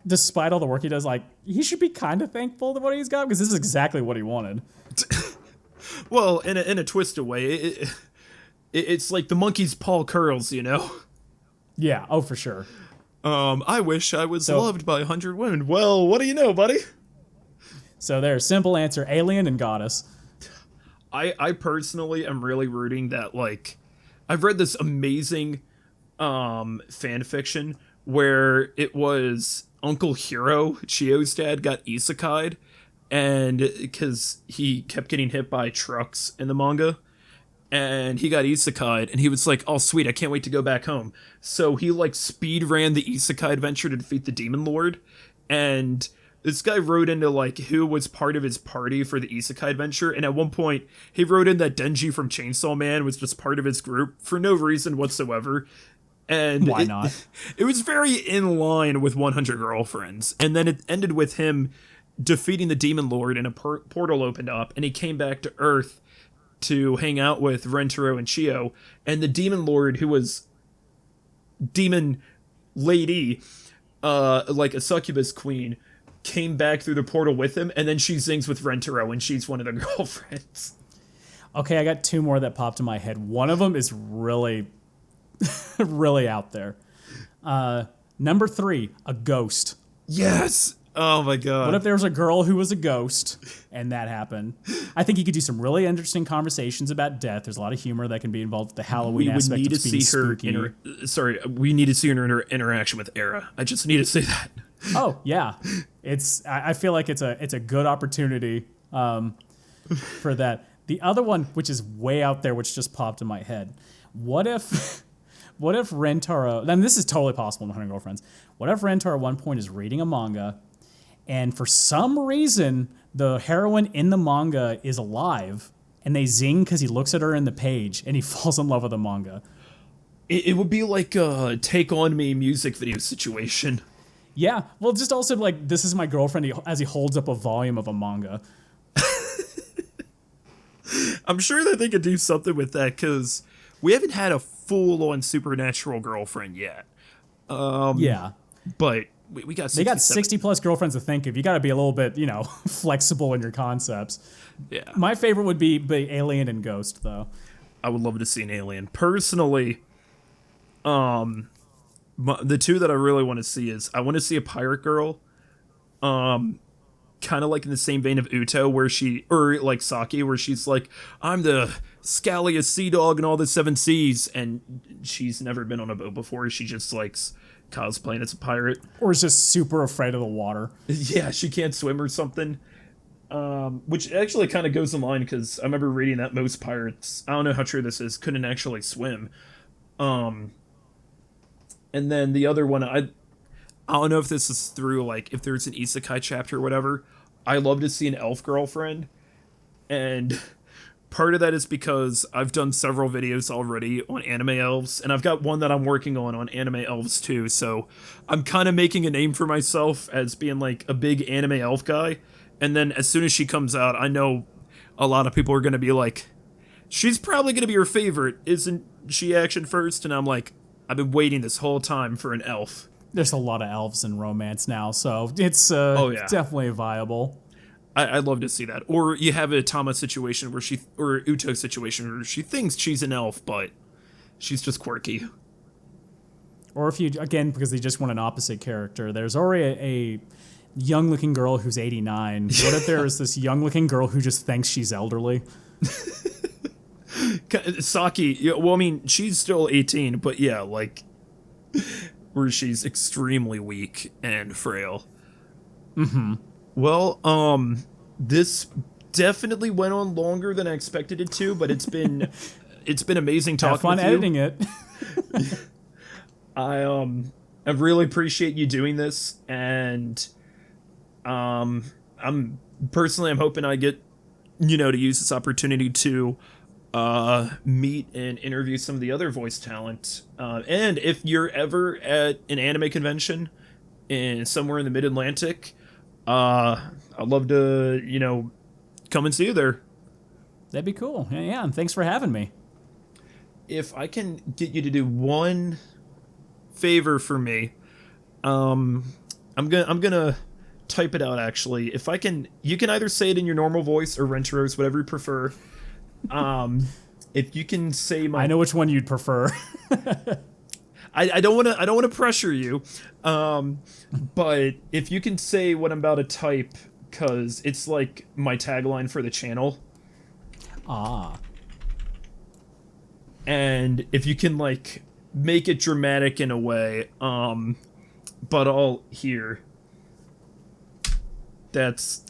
despite all the work he does, like he should be kind of thankful to what he's got because this is exactly what he wanted. Well, in a twisted way, it's like the monkey's paw curls, you know. Yeah. Oh, for sure. I wish I was loved by 100 women. Well, what do you know, buddy? So there's simple answer, alien and goddess. I personally am really rooting that, like, I've read this amazing fan fiction where it was Uncle Hiro, Chio's dad, got isekai'd, and because he kept getting hit by trucks in the manga. And he got isekai'd, and he was like, oh, sweet, I can't wait to go back home. So he, like, speed ran the isekai adventure to defeat the Demon Lord. And this guy wrote into, like, who was part of his party for the isekai adventure. And at one point, he wrote in that Denji from Chainsaw Man was just part of his group for no reason whatsoever. And why not? It was very in line with 100 Girlfriends. And then it ended with him defeating the Demon Lord, and a portal opened up, and he came back to Earth to hang out with Rentarou and Chio, and the Demon Lord, who was Demon Lady, like a succubus queen, came back through the portal with him, and then she zings with Rentarou, and she's one of the girlfriends. Okay, I got two more that popped in my head. One of them is really, really out there. Number 3, a ghost. Yes! Oh my god. What if there was a girl who was a ghost and that happened? I think you could do some really interesting conversations about death. There's a lot of humor that can be involved with the Halloween aspect of being spooky. We need to see her interaction with Era. I just need to say that. Oh, yeah. I feel like it's a good opportunity for that. The other one, which is way out there, which just popped in my head. What if Rentarou, then this is totally possible in 100 Girlfriends. What if Rentarou at one point is reading a manga, and for some reason the heroine in the manga is alive, and they zing because he looks at her in the page and he falls in love with the manga? It would be like a Take On Me music video situation. Yeah, well, just also like, this is my girlfriend as he holds up a volume of a manga. I'm sure that they could do something with that, because we haven't had a full-on supernatural girlfriend yet. Yeah. But we got 60, They got 60 plus girlfriends to think of. You got to be a little bit, flexible in your concepts. Yeah. My favorite would be Alien and Ghost, though. I would love to see an alien. Personally, the two that I really want to see is, I want to see a pirate girl, kind of like in the same vein of Uto, or like Saki, where she's like, I'm the scalliest sea dog in all the 7 seas, and she's never been on a boat before. She just likes cosplaying as a pirate. Or is just super afraid of the water. Yeah, she can't swim or something. Which actually kind of goes in line, because I remember reading that most pirates, I don't know how true this is, couldn't actually swim. And then the other one, I don't know if this is through, like, if there's an isekai chapter or whatever. I love to see an elf girlfriend. And part of that is because I've done several videos already on anime elves, and I've got one that I'm working on anime elves too. So I'm kind of making a name for myself as being like a big anime elf guy. And then as soon as she comes out, I know a lot of people are going to be like, she's probably going to be your favorite. Isn't she action first? And I'm like, I've been waiting this whole time for an elf. There's a lot of elves in romance now, so it's definitely viable. I'd love to see that. Or you have a Tama situation or Uto situation where she thinks she's an elf, but she's just quirky. Or if you, again, because they just want an opposite character, there's already a young-looking girl who's 89. What if there is this young-looking girl who just thinks she's elderly? Saki, well, I mean, she's still 18, but yeah, like, where she's extremely weak and frail. Mm-hmm. Well, this definitely went on longer than I expected it to, but it's been amazing talking Have fun with you. editing it. I really appreciate you doing this, and I'm hoping I get to use this opportunity to meet and interview some of the other voice talent. And if you're ever at an anime convention in somewhere in the Mid-Atlantic, I'd love to, come and see you there. That'd be cool. Yeah, and thanks for having me. If I can get you to do one favor for me, I'm gonna type it out actually. If I can, you can either say it in your normal voice or Rentarou's, whatever you prefer. If you can say my, I know which one you'd prefer. I don't want to pressure you, but if you can say what I'm about to type, because it's like my tagline for the channel. And if you can like make it dramatic in a way, but all here. That's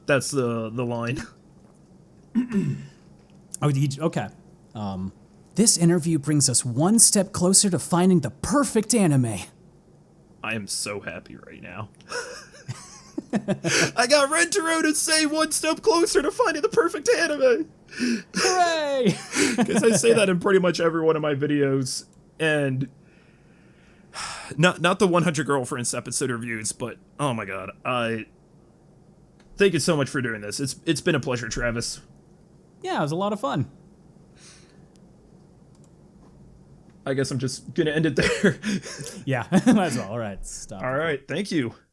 the line. Okay. This interview brings us one step closer to finding the perfect anime. I am so happy right now. I got Rentarou to say one step closer to finding the perfect anime. Hooray! Because I say that in pretty much every one of my videos, and not the 100 Girlfriends episode reviews, but oh my god, I thank you so much for doing this. It's been a pleasure, Travis. Yeah, it was a lot of fun. I guess I'm just gonna end it there. Yeah, might as well. All right, stop. All right, thank you.